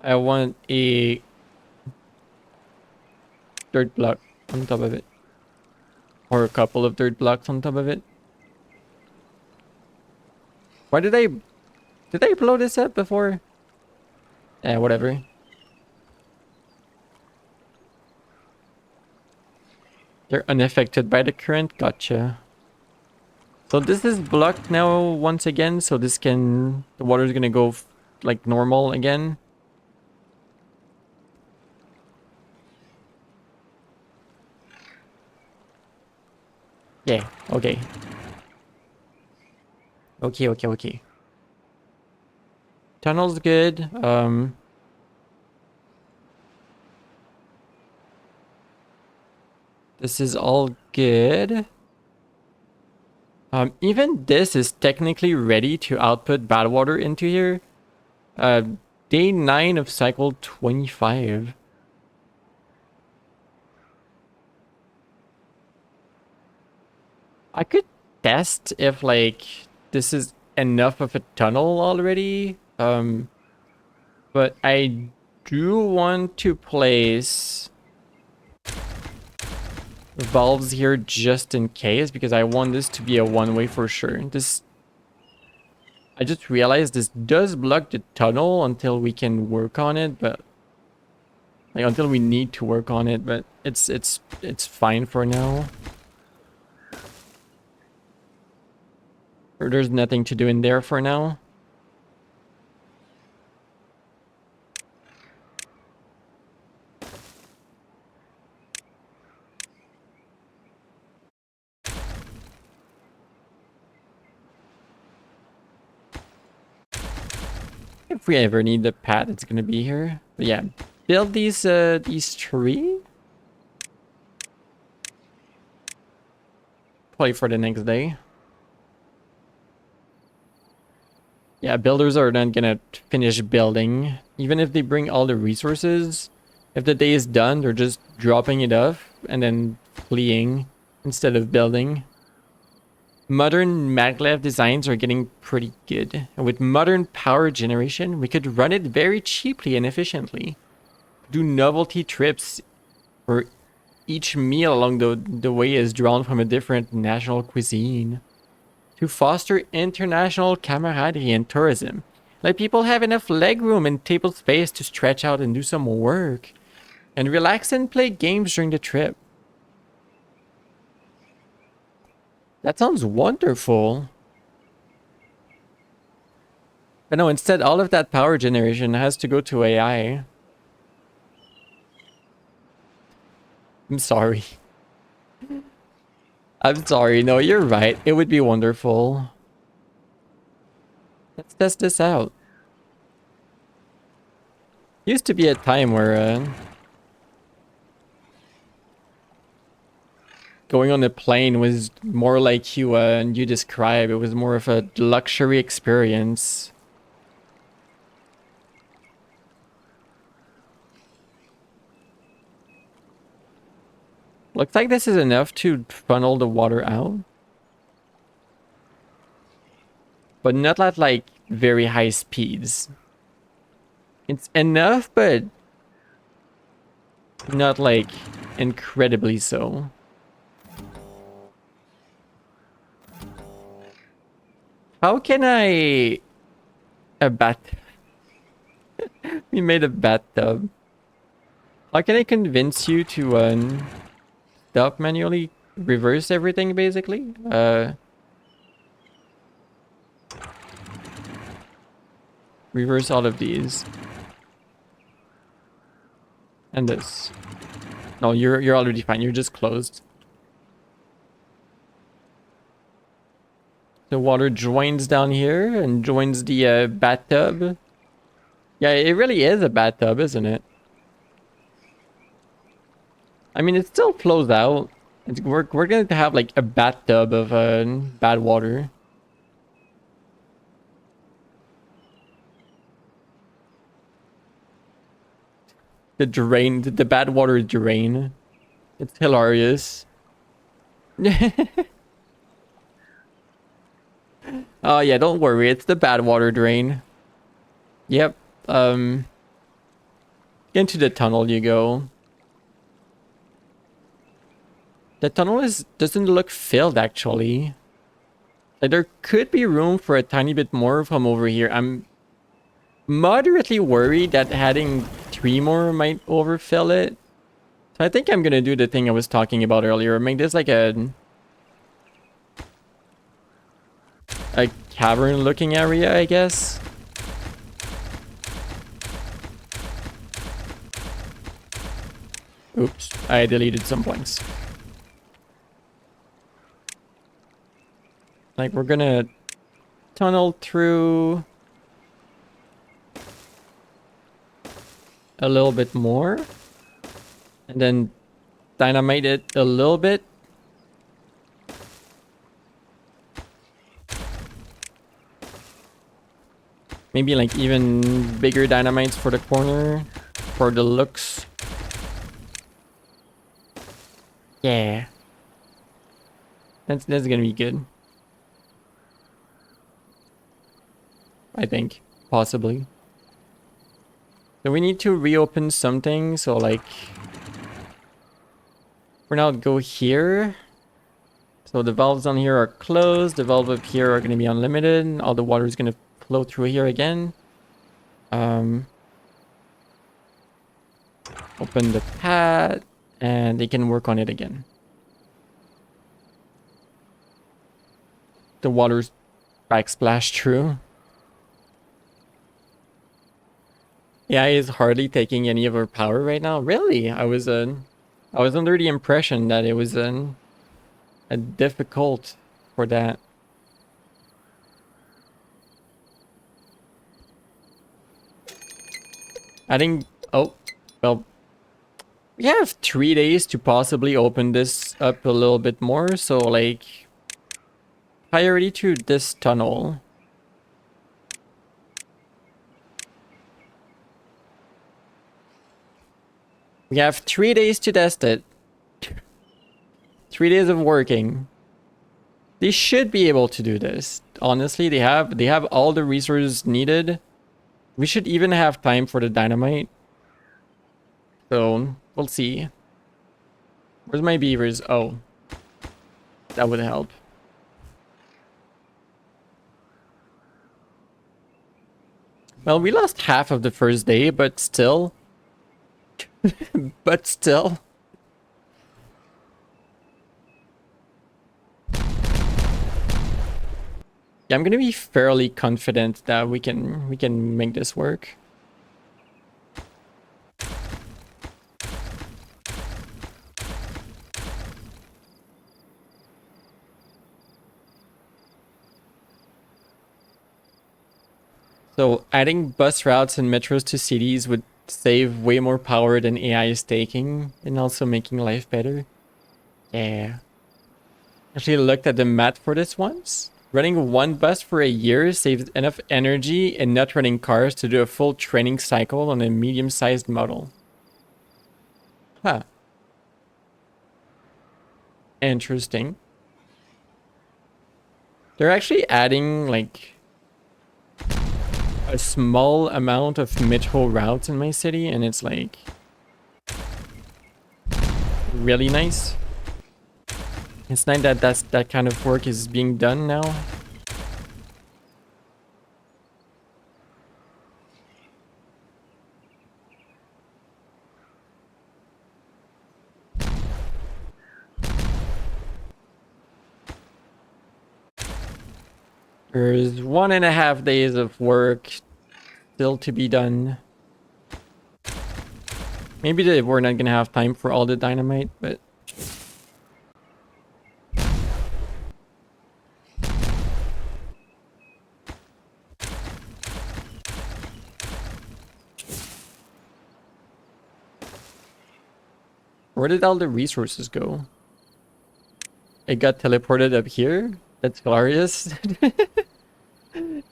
B: I want a dirt block on top of it. Or a couple of dirt blocks on top of it. Why did I blow this up before? Eh, whatever. They're unaffected by the current, gotcha. So this is blocked now once again, so this can... the water is gonna go like normal again. Yeah, okay. Okay. Tunnel's good. This is all good. Even this is technically ready to output bad water into here. Day 9 of cycle 25. I could test if like this is enough of a tunnel already. But I do want to place valves here just in case, because I want this to be a one-way for sure. I just realized this does block the tunnel until we can work on it, but like until we need to work on it, but it's fine for now. Or there's nothing to do in there for now. If we ever need the pad, it's gonna be here. But yeah, build these three. Probably for the next day. Yeah, builders are not gonna finish building. Even if they bring all the resources, if the day is done, they're just dropping it off and then fleeing instead of building. Modern maglev designs are getting pretty good. And with modern power generation, we could run it very cheaply and efficiently. Do novelty trips where each meal along the way is drawn from a different national cuisine. To foster international camaraderie and tourism. Let people have enough legroom and table space to stretch out and do some work. And relax and play games during the trip. That sounds wonderful. But no, instead all of that power generation has to go to AI. I'm sorry. I'm sorry. No, you're right. It would be wonderful. Let's test this out. Used to be a time where going on a plane was more like you describe. It was more of a luxury experience. Looks like this is enough to funnel the water out. But not at like very high speeds. It's enough, but not like incredibly so. How can I... a bat... We made a bathtub. How can I convince you to stop manually reverse everything basically? Reverse all of these. And this. No, you're already fine. You're just closed. The water joins down here and joins the bathtub. Yeah, it really is a bathtub, isn't it? I mean, it still flows out. We're going to have like a bathtub of bad water. The drain, the bad water drain. It's hilarious. Oh yeah, don't worry. It's the bad water drain. Yep. Into the tunnel you go. The tunnel doesn't look filled actually. Like, there could be room for a tiny bit more from over here. I'm moderately worried that adding 3 more might overfill it. So I think I'm gonna do the thing I was talking about earlier. Make this like a cavern looking area, I guess. Oops, I deleted some points. Like, we're gonna tunnel through a little bit more. And then dynamite it a little bit. Maybe like even bigger dynamites for the corner. For the looks. Yeah. That's gonna be good. I think. Possibly. So we need to reopen something. So like... For now, go here. So the valves on here are closed. The valves up here are going to be unlimited. All the water is going to flow through here again. Open the pad. And they can work on it again. The water's backsplash through. AI is hardly taking any of our power right now. Really? I was under the impression that it was a difficult for that. I think, oh, well, we have 3 days to possibly open this up a little bit more. So like, priority to this tunnel. We have 3 days to test it. 3 days of working. They should be able to do this. Honestly, they have all the resources needed. We should even have time for the dynamite. So, we'll see. Where's my beavers? Oh. That would help. Well, we lost half of the first day, but still. But still. Yeah, I'm gonna be fairly confident that we can make this work. So adding bus routes and metros to cities would save way more power than AI is taking, and also making life better. Yeah. Actually looked at the math for this once. Running one bus for a year saves enough energy and not running cars to do a full training cycle on a medium-sized model. Huh. Interesting. They're actually adding like a small amount of metro routes in my city, and it's like really nice. It's nice that that kind of work is being done now. There's 1.5 days of work still to be done. Maybe we're not gonna have time for all the dynamite, but... Where did all the resources go? It got teleported up here? That's glorious.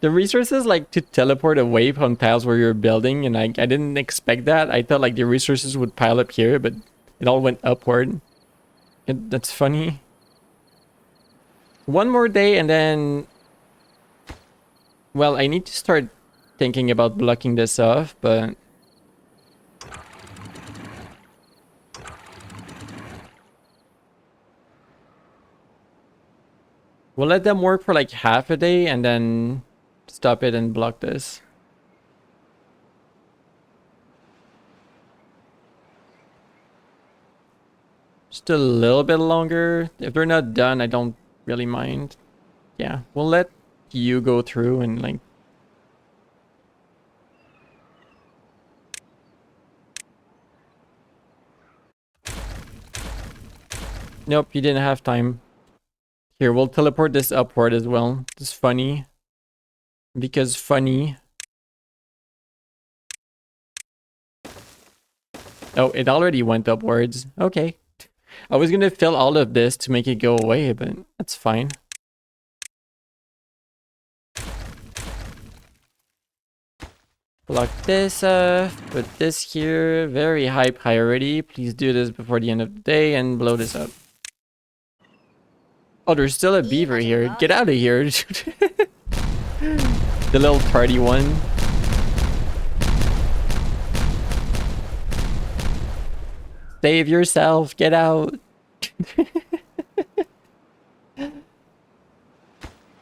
B: The resources like to teleport away from tiles where you're building, and I didn't expect that. I thought like the resources would pile up here, but it all went upward. That's funny. One more day and then... Well, I need to start thinking about blocking this off, but... We'll let them work for like half a day and then stop it and block this. Just a little bit longer. If they're not done, I don't really mind. Yeah, we'll let you go through and like... Nope, you didn't have time. Here, we'll teleport this upward as well. It's funny. Because funny. Oh, it already went upwards. Okay. I was gonna fill all of this to make it go away, but that's fine. Block this off, put this here. Very high priority. Please do this before the end of the day and blow this up. Oh, there's still a beaver here. Get out of here. The little tardy one. Save yourself. Get out.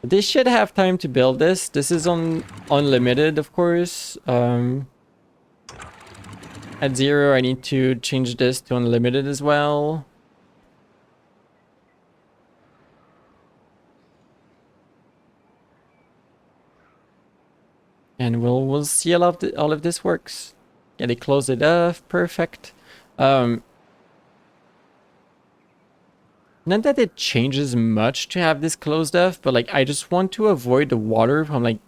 B: This should have time to build this. This is on unlimited, of course. At 0, I need to change this to unlimited as well. And we'll see all of this works. Yeah, they close it off. Perfect. Not that it changes much to have this closed off, but like I just want to avoid the water from like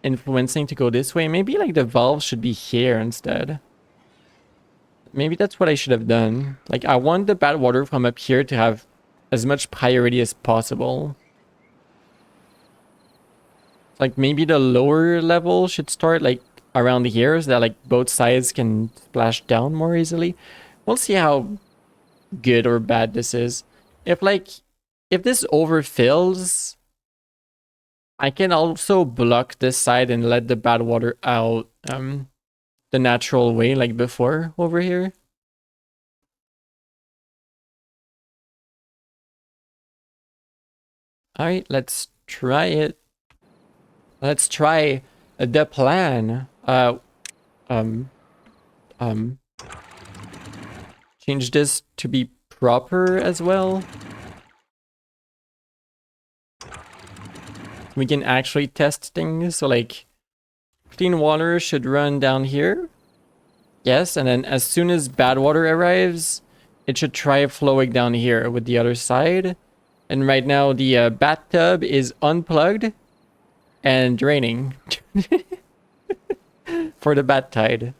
B: influencing to go this way. Maybe like the valve should be here instead. Maybe that's what I should have done. Like I want the bad water from up here to have as much priority as possible. Like maybe the lower level should start like around here so that like both sides can splash down more easily. We'll see how good or bad this is. If this overfills, I can also block this side and let the bad water out the natural way like before over here. Alright, let's try it. Let's try the plan. Change this to be proper as well. We can actually test things. So like clean water should run down here. Yes, and then as soon as bad water arrives, it should try flowing down here with the other side. And right now the bathtub is unplugged and draining for the bat tide.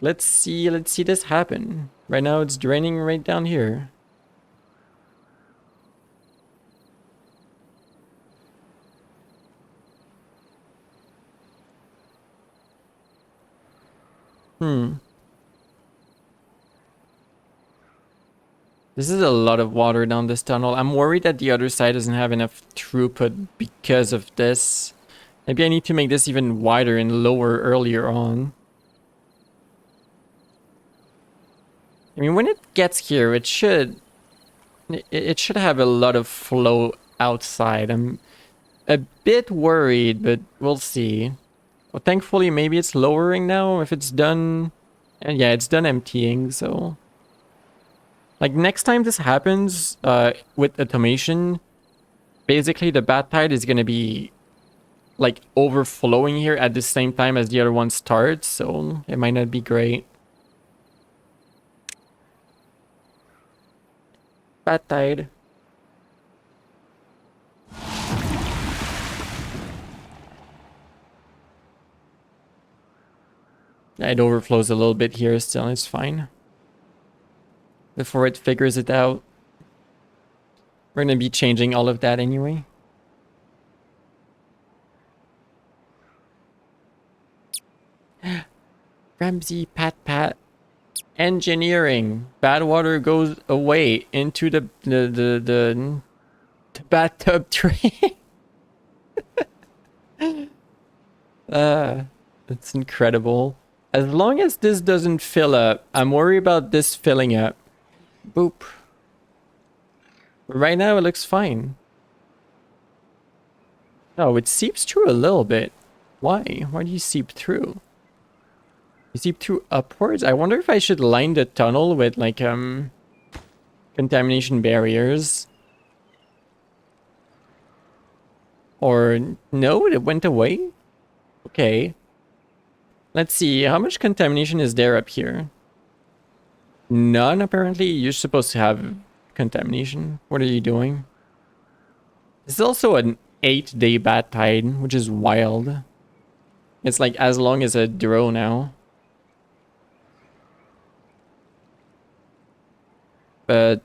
B: Let's see this happen. Right now it's draining right down here. This is a lot of water down this tunnel. I'm worried that the other side doesn't have enough throughput because of this. Maybe I need to make this even wider and lower earlier on. I mean, when it gets here, it should have a lot of flow outside. I'm a bit worried, but we'll see. Well, thankfully, maybe it's lowering now if it's done. And yeah, it's done emptying, so... Like, next time this happens with automation, basically the bat tide is gonna be like overflowing here at the same time as the other one starts, so it might not be great. Bat tide. It overflows a little bit here still, it's fine. Before it figures it out. We're gonna be changing all of that anyway. Ramsey, pat. Engineering. Bad water goes away into the bathtub tray. That's incredible. As long as this doesn't fill up, I'm worried about this filling up. Boop. Right now it looks fine. Oh, it seeps through a little bit. Why? Why do you seep through? You seep through upwards? I wonder if I should line the tunnel with like contamination barriers. Or no, it went away? Okay. Let's see, how much contamination is there up here? None, apparently. You're supposed to have contamination. What are you doing? This is also an 8-day bat tide, which is wild. It's like as long as a Duro now. But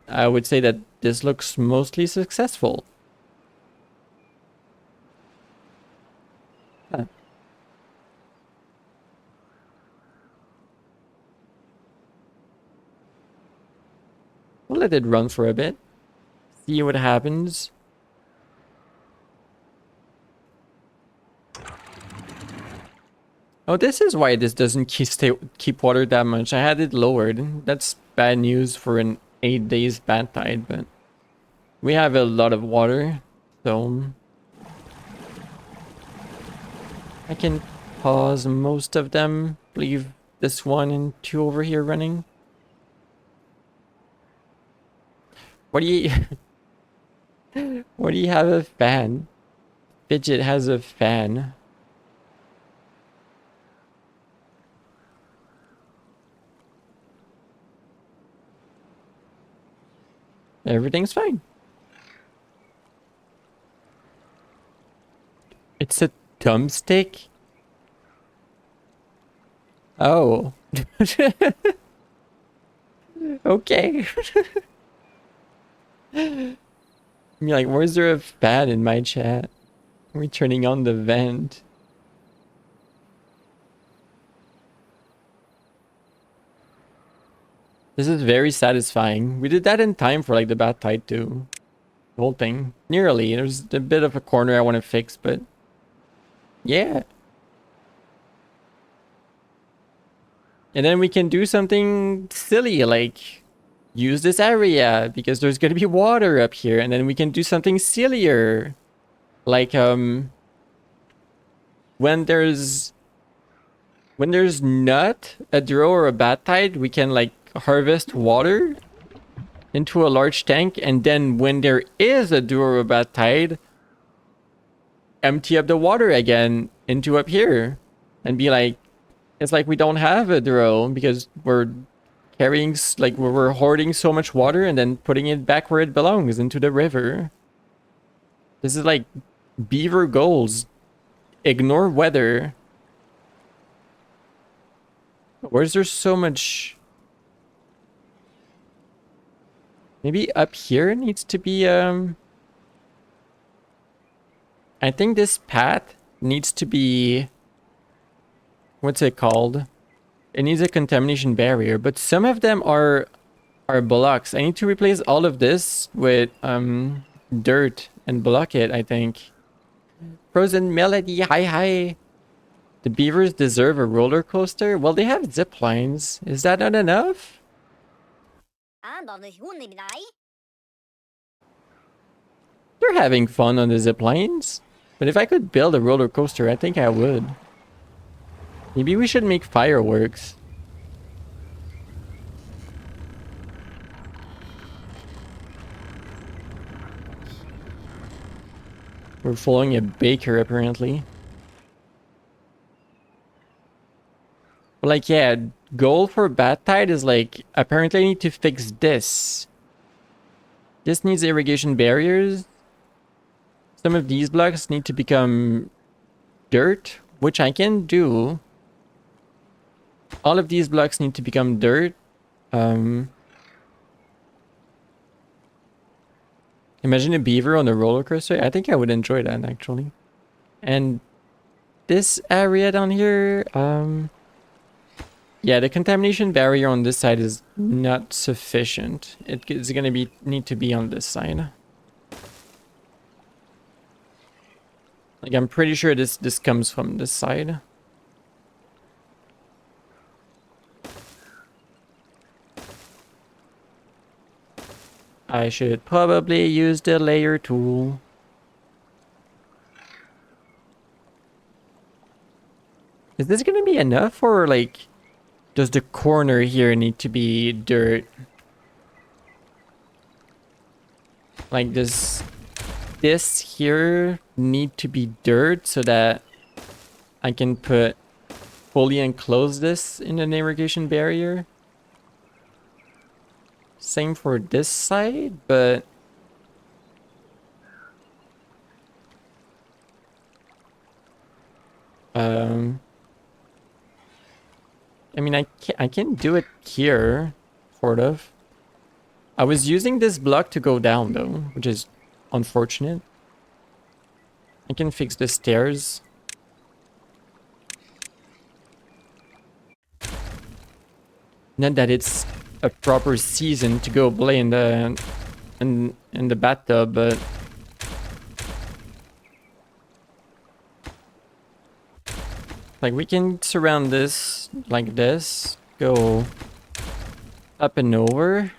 B: I would say that this looks mostly successful. Huh. We'll let it run for a bit. See what happens. Oh, this is why this doesn't keep water that much. I had it lowered. That's bad news for an 8 days bat tide, but we have a lot of water, so I can pause most of them. Leave this one and 2 over here running. What do you... What do you have a fan? Fidget has a fan. Everything's fine. It's a thumbstick? Oh. Okay. I'm like, where's there a fan in my chat? We're turning on the vent. This is very satisfying. We did that in time for like the bat tide too. The whole thing. Nearly. There's a bit of a corner I want to fix, but yeah. And then we can do something silly like use this area because there's gonna be water up here, and then we can do something sillier. Like when there's not a Duro or a bat tide, we can like harvest water into a large tank, and then when there is a Duro or a bat tide, empty up the water again into up here and be like, it's like we don't have a Duro because we're carrying, like we're hoarding so much water and then putting it back where it belongs, into the river. This is like Beaver goals. Ignore weather. Where's there so much? Maybe up here needs to be I think this path needs to be, what's it called? It needs a contamination barrier, but some of them are blocks. I need to replace all of this with dirt and block it, I think. Frozen Melody, hi. The beavers deserve a roller coaster? Well, they have zip lines. Is that not enough? They're having fun on the zip lines. But if I could build a roller coaster, I think I would. Maybe we should make fireworks. We're following a baker apparently. But like, yeah, goal for Bad Tide is like, apparently I need to fix this. This needs irrigation barriers. Some of these blocks need to become dirt, which I can do. All of these blocks need to become dirt. Imagine a beaver on a roller coaster. I think I would enjoy that actually. And this area down here, yeah, the contamination barrier on this side is not sufficient. It's gonna need to be on this side. Like, I'm pretty sure this comes from this side. I should probably use the layer tool. Is this gonna be enough, or like, does the corner here need to be dirt? Like, does this here need to be dirt so that I can fully enclose this in an irrigation barrier? Same for this side, but I mean, I can do it here, sort of. I was using this block to go down though, which is unfortunate. I can fix the stairs. Not that it's a proper season to go play in the bathtub, but like, we can surround this like this, go up and over.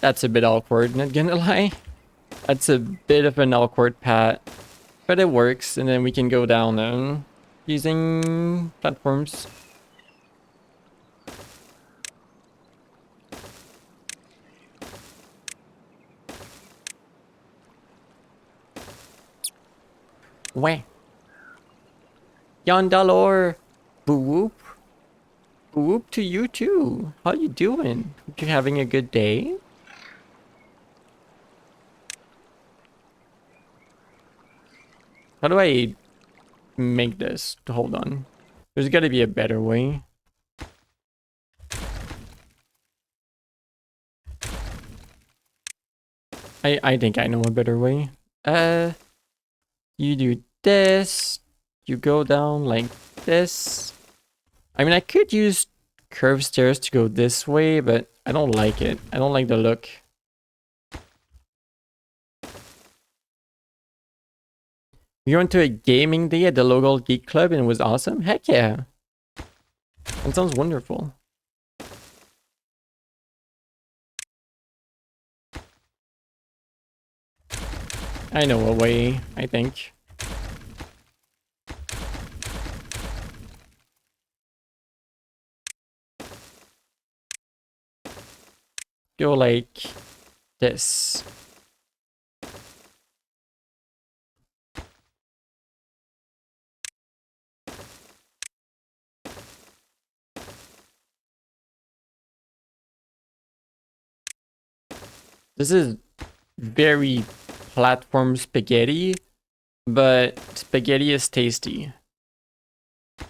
B: That's a bit awkward, not gonna lie. That's a bit of an awkward path, but it works, and then we can go down using platforms. Wah. Yondalore. Boo whoop. Boo whoop to you too. How you doing? Hope you're having a good day. How do I make this? Hold on. There's gotta be a better way. I think I know a better way. You do this. You go down like this. I mean, I could use curved stairs to go this way, but I don't like it. I don't like the look. We went to a gaming day at the local geek club and it was awesome. Heck yeah. That sounds wonderful. I know a way, I think. Go like this. This is very platform spaghetti, but spaghetti is tasty.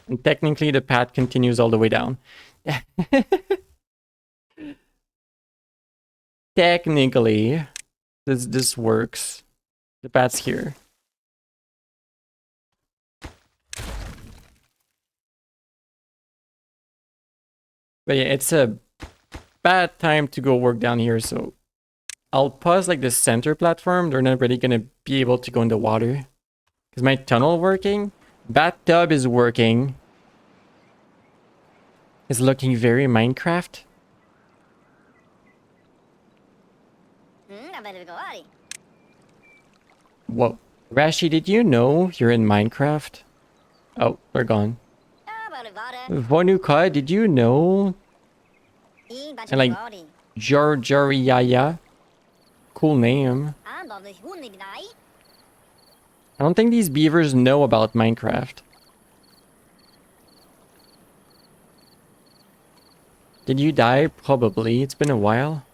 B: And technically the path continues all the way down. Technically, this works. The path's here. But yeah, it's a bad time to go work down here, so I'll pause like the center platform. They're not really gonna be able to go in the water. Is my tunnel working? Bathtub is working. It's looking very Minecraft. Whoa. Rashi, did you know you're in Minecraft? Oh, we're gone. Vonuka, did you know? And like Jarjariaya. Cool name. I don't think these beavers know about Minecraft. Did you die? Probably. It's been a while.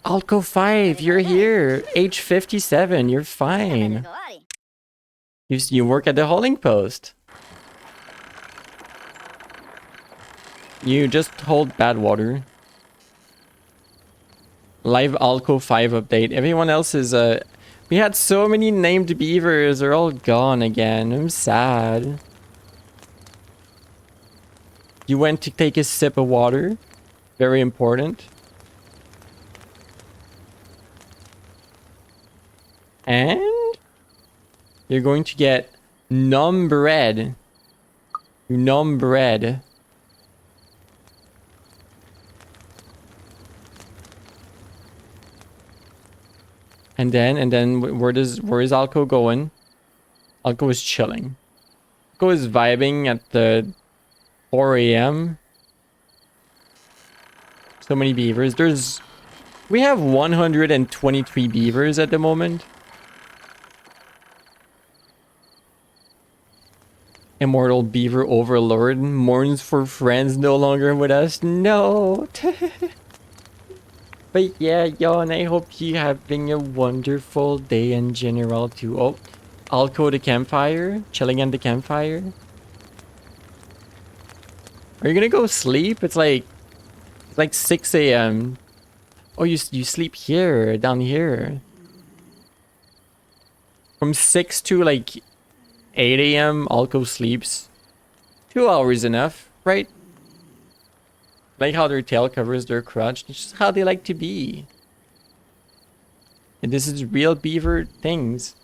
B: Alco 5, you're here. Age 57, you're fine. You work at the hauling post. You just hold bad water. Live Alco 5 update. Everyone else is we had so many named beavers. They're all gone again. I'm sad. You went to take a sip of water. Very important. And you're going to get numb bread. Numb bread. And then where is Alco going? Alco is chilling. Alco is vibing at the 4 a.m. So many beavers. We have 123 beavers at the moment. Immortal Beaver Overlord mourns for friends no longer with us. No. But yeah, y'all, and I hope you having a wonderful day in general too. Oh, Alco the campfire, chilling on the campfire. Are you gonna go sleep? It's like 6 a.m. Oh, you sleep here, down here. From 6 to like 8 a.m. Alco sleeps. 2 hours enough, right? Like how their tail covers their crotch. It's just how they like to be. And this is real beaver things.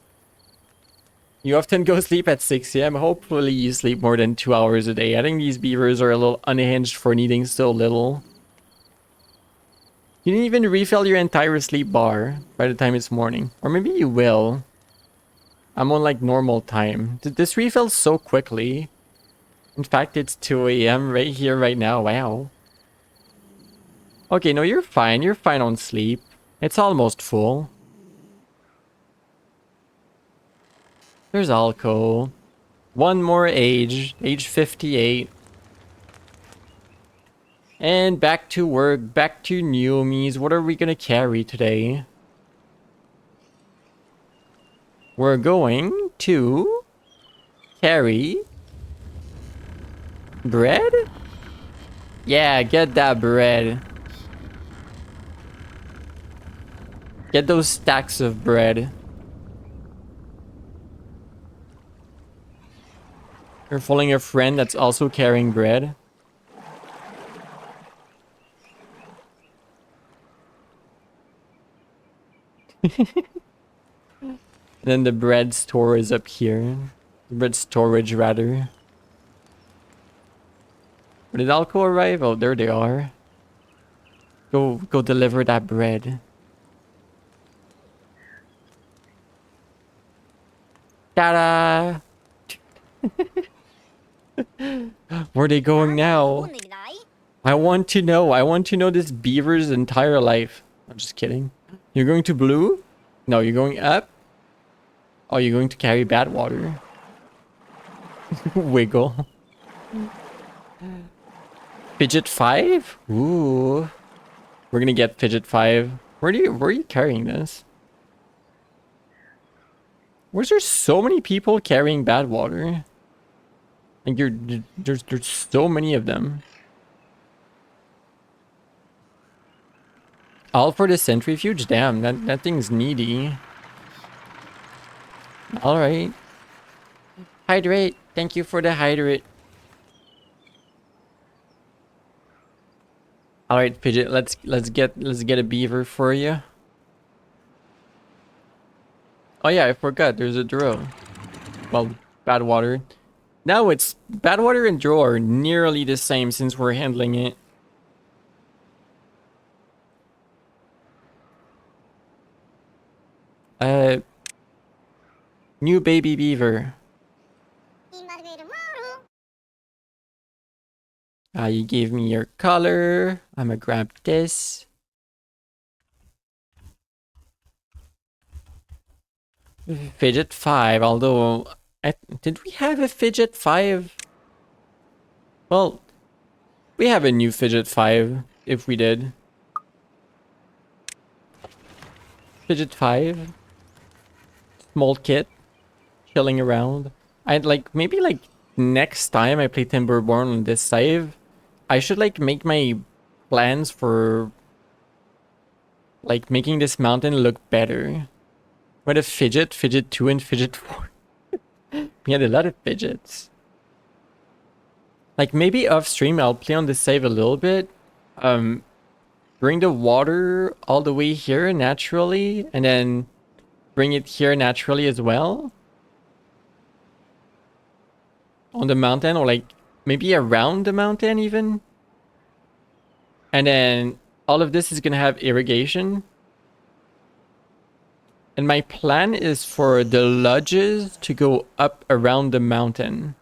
B: You often go sleep at 6 a.m. Hopefully you sleep more than 2 hours a day. I think these beavers are a little unhinged for needing so little. You didn't even refill your entire sleep bar by the time it's morning. Or maybe you will. I'm on like normal time. This refills so quickly. In fact, it's 2 a.m. right here, right now. Wow. Okay, no, you're fine. You're fine on sleep. It's almost full. There's Alco. One more age 58. And back to work, back to Neomies. What are we gonna carry today? We're going to carry bread? Yeah, get that bread. Get those stacks of bread. You're following a friend that's also carrying bread. Then the bread store is up here. Bread storage, rather. Where did Alco arrive? Oh, there they are. Go deliver that bread. Ta-da! Where are they going now? I want to know. I want to know this beaver's entire life. I'm just kidding. You're going to blue? No, you're going up? Oh, you're going to carry bad water. Wiggle. Fidget 5? Ooh. We're gonna get Fidget 5. Where are you carrying this? Where's there so many people carrying bad water? Like there's so many of them. All for the centrifuge? Damn, that thing's needy. Alright. Hydrate. Thank you for the hydrate. Alright, Fidget, let's get a beaver for you. Oh yeah, I forgot, there's a Dro. Well, bad water. Now it's bad water and Dro are nearly the same since we're handling it. New baby beaver. You gave me your color. I'm gonna grab this. Fidget 5, although... did we have a Fidget 5? Well, we have a new Fidget 5, if we did. Fidget 5. Small kit. Chilling around. I'd like, maybe like next time I play Timberborn on this save, I should like make my plans for like making this mountain look better. With a Fidget, Fidget 2 and Fidget 4. We had a lot of fidgets. Like maybe off stream I'll play on the save a little bit. Bring the water all the way here naturally and then bring it here naturally as well. On the mountain or like maybe around the mountain even. And then all of this is gonna have irrigation. And my plan is for the lodges to go up around the mountain.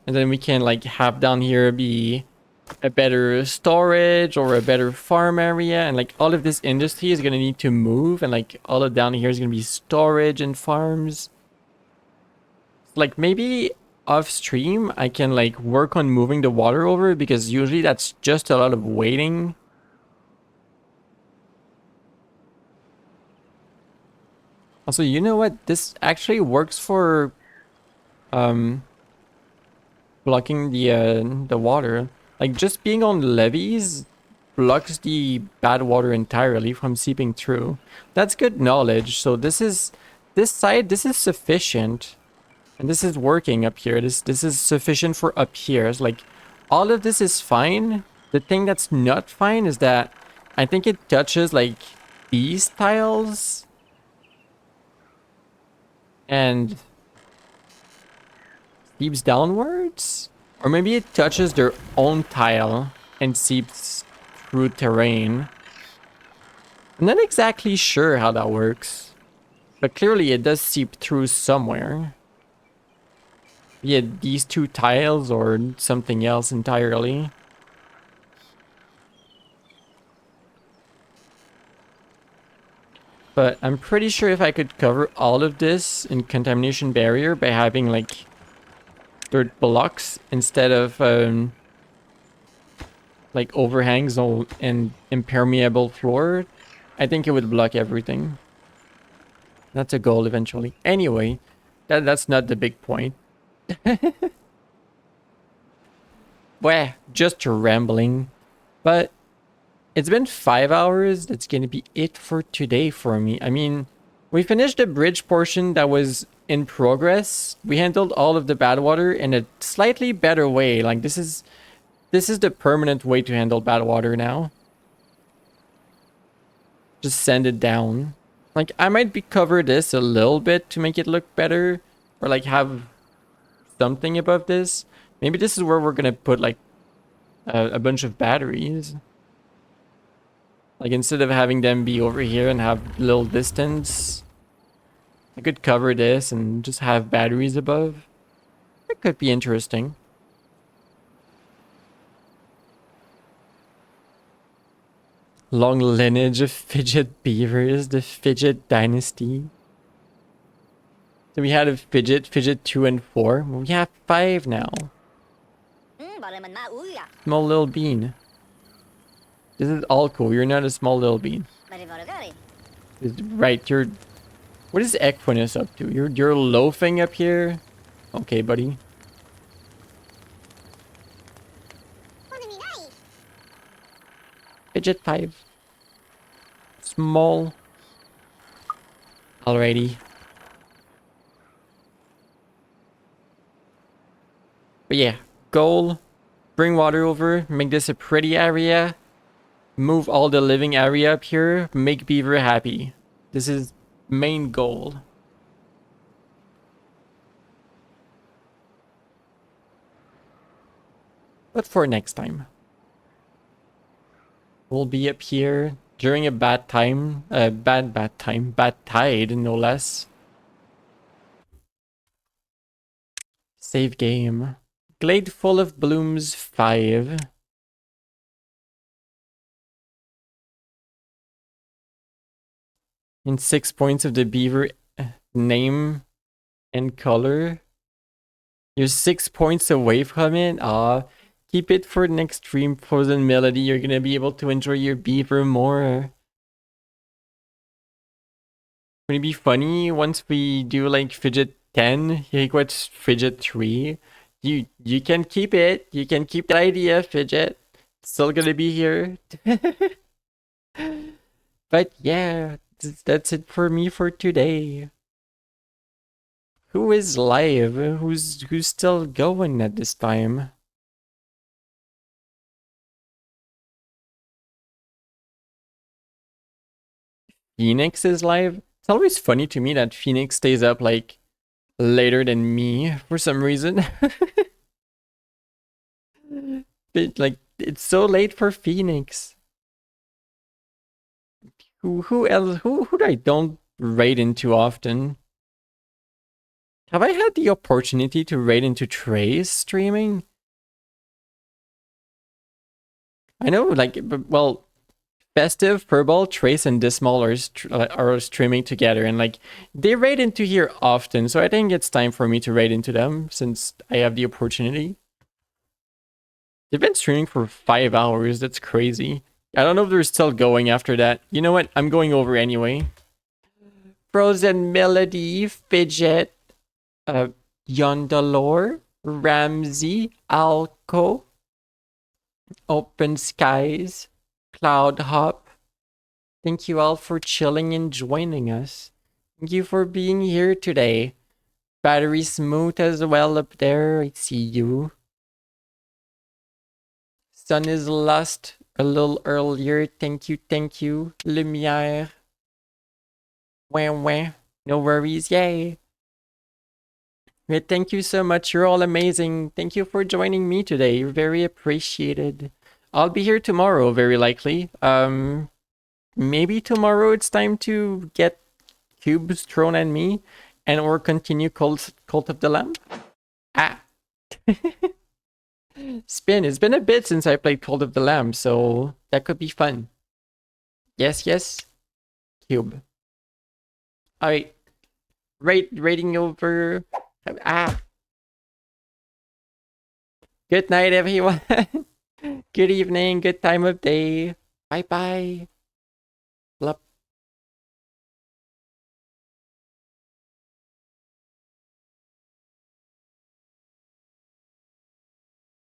B: And then we can like have down here be a better storage or a better farm area. And like all of this industry is gonna need to move. And like all of down here is gonna be storage and farms. Like maybe off stream I can like work on moving the water over because usually that's just a lot of waiting. Also, you know what? This actually works for blocking the water. Like just being on levees blocks the bad water entirely from seeping through. That's good knowledge. So this is sufficient. And this is working up here. This is sufficient for up here. It's like all of this is fine. The thing that's not fine is that I think it touches like these tiles and seeps downwards, or maybe it touches their own tile and seeps through terrain. I'm not exactly sure how that works, but clearly it does seep through somewhere. Yeah, these two tiles or something else entirely. But I'm pretty sure if I could cover all of this in contamination barrier by having like dirt blocks instead of like overhangs and impermeable floor, I think it would block everything. That's a goal eventually. Anyway, that's not the big point. Well, just rambling. But it's been 5 hours. That's going to be it for today for me. I mean, we finished the bridge portion that was in progress. We handled all of the bad water in a slightly better way. Like this is the permanent way to handle bad water now. Just send it down. Like I might cover this a little bit to make it look better, or like have something above this. Maybe this is where we're gonna put like a bunch of batteries. Like instead of having them be over here and have little distance, I could cover this and just have batteries above. That could be interesting. Long lineage of fidget beavers, the fidget dynasty. So we had a fidget 2 and 4. Well, we have 5 now. Small little bean. This is all cool. You're not a small little bean. Right, you're... What is Equinus up to? You're loafing up here? Okay, buddy. Fidget 5. Small. Alrighty. But yeah, goal. Bring water over. Make this a pretty area. Move all the living area up here. Make Beaver happy. This is main goal. But for next time. We'll be up here during a bad time. Bad time. Bad tide, no less. Save game. Glade full of blooms 5. And 6 points of the beaver name and color. You're 6 points away from it. Keep it for next stream, Frozen Melody. You're gonna be able to enjoy your beaver more. Would it be funny once we do like fidget 10? Like what's fidget 3? You can keep it. You can keep the idea, fidget. It's still gonna be here. But yeah, that's it for me for today. Who is live? Who's still going at this time? Phoenix is live. It's always funny to me that Phoenix stays up like later than me for some reason. Like it's so late for Phoenix. Who else? Who I don't raid into often? Have I had the opportunity to raid into Trey's streaming? I know, like, well, Festive, Furball, Trace, and Dismal are streaming together, and like they raid into here often, so I think it's time for me to raid into them since I have the opportunity. They've been streaming for 5 hours. That's crazy. I don't know if they're still going after that. You know what? I'm going over anyway. Frozen Melody, Fidget, Yondalore, Ramsey, Alco, Open Skies, Cloud Hop. Thank you all for chilling and joining us. Thank you for being here today. Battery Smooth as well up there. I see you. Sun is lost a little earlier. Thank you, thank you. Lumiere. Wah wah. No worries, yay. Yeah, thank you so much. You're all amazing. Thank you for joining me today. You're very appreciated. I'll be here tomorrow, very likely. Maybe tomorrow it's time to get cubes thrown at me and or continue Cult of the Lamb. Ah. Spin. It's been a bit since I played Cult of the Lamb, so that could be fun. Yes, yes. Cube. Alright. Rating over. Ah. Good night, everyone. Good evening. Good time of day. Bye bye.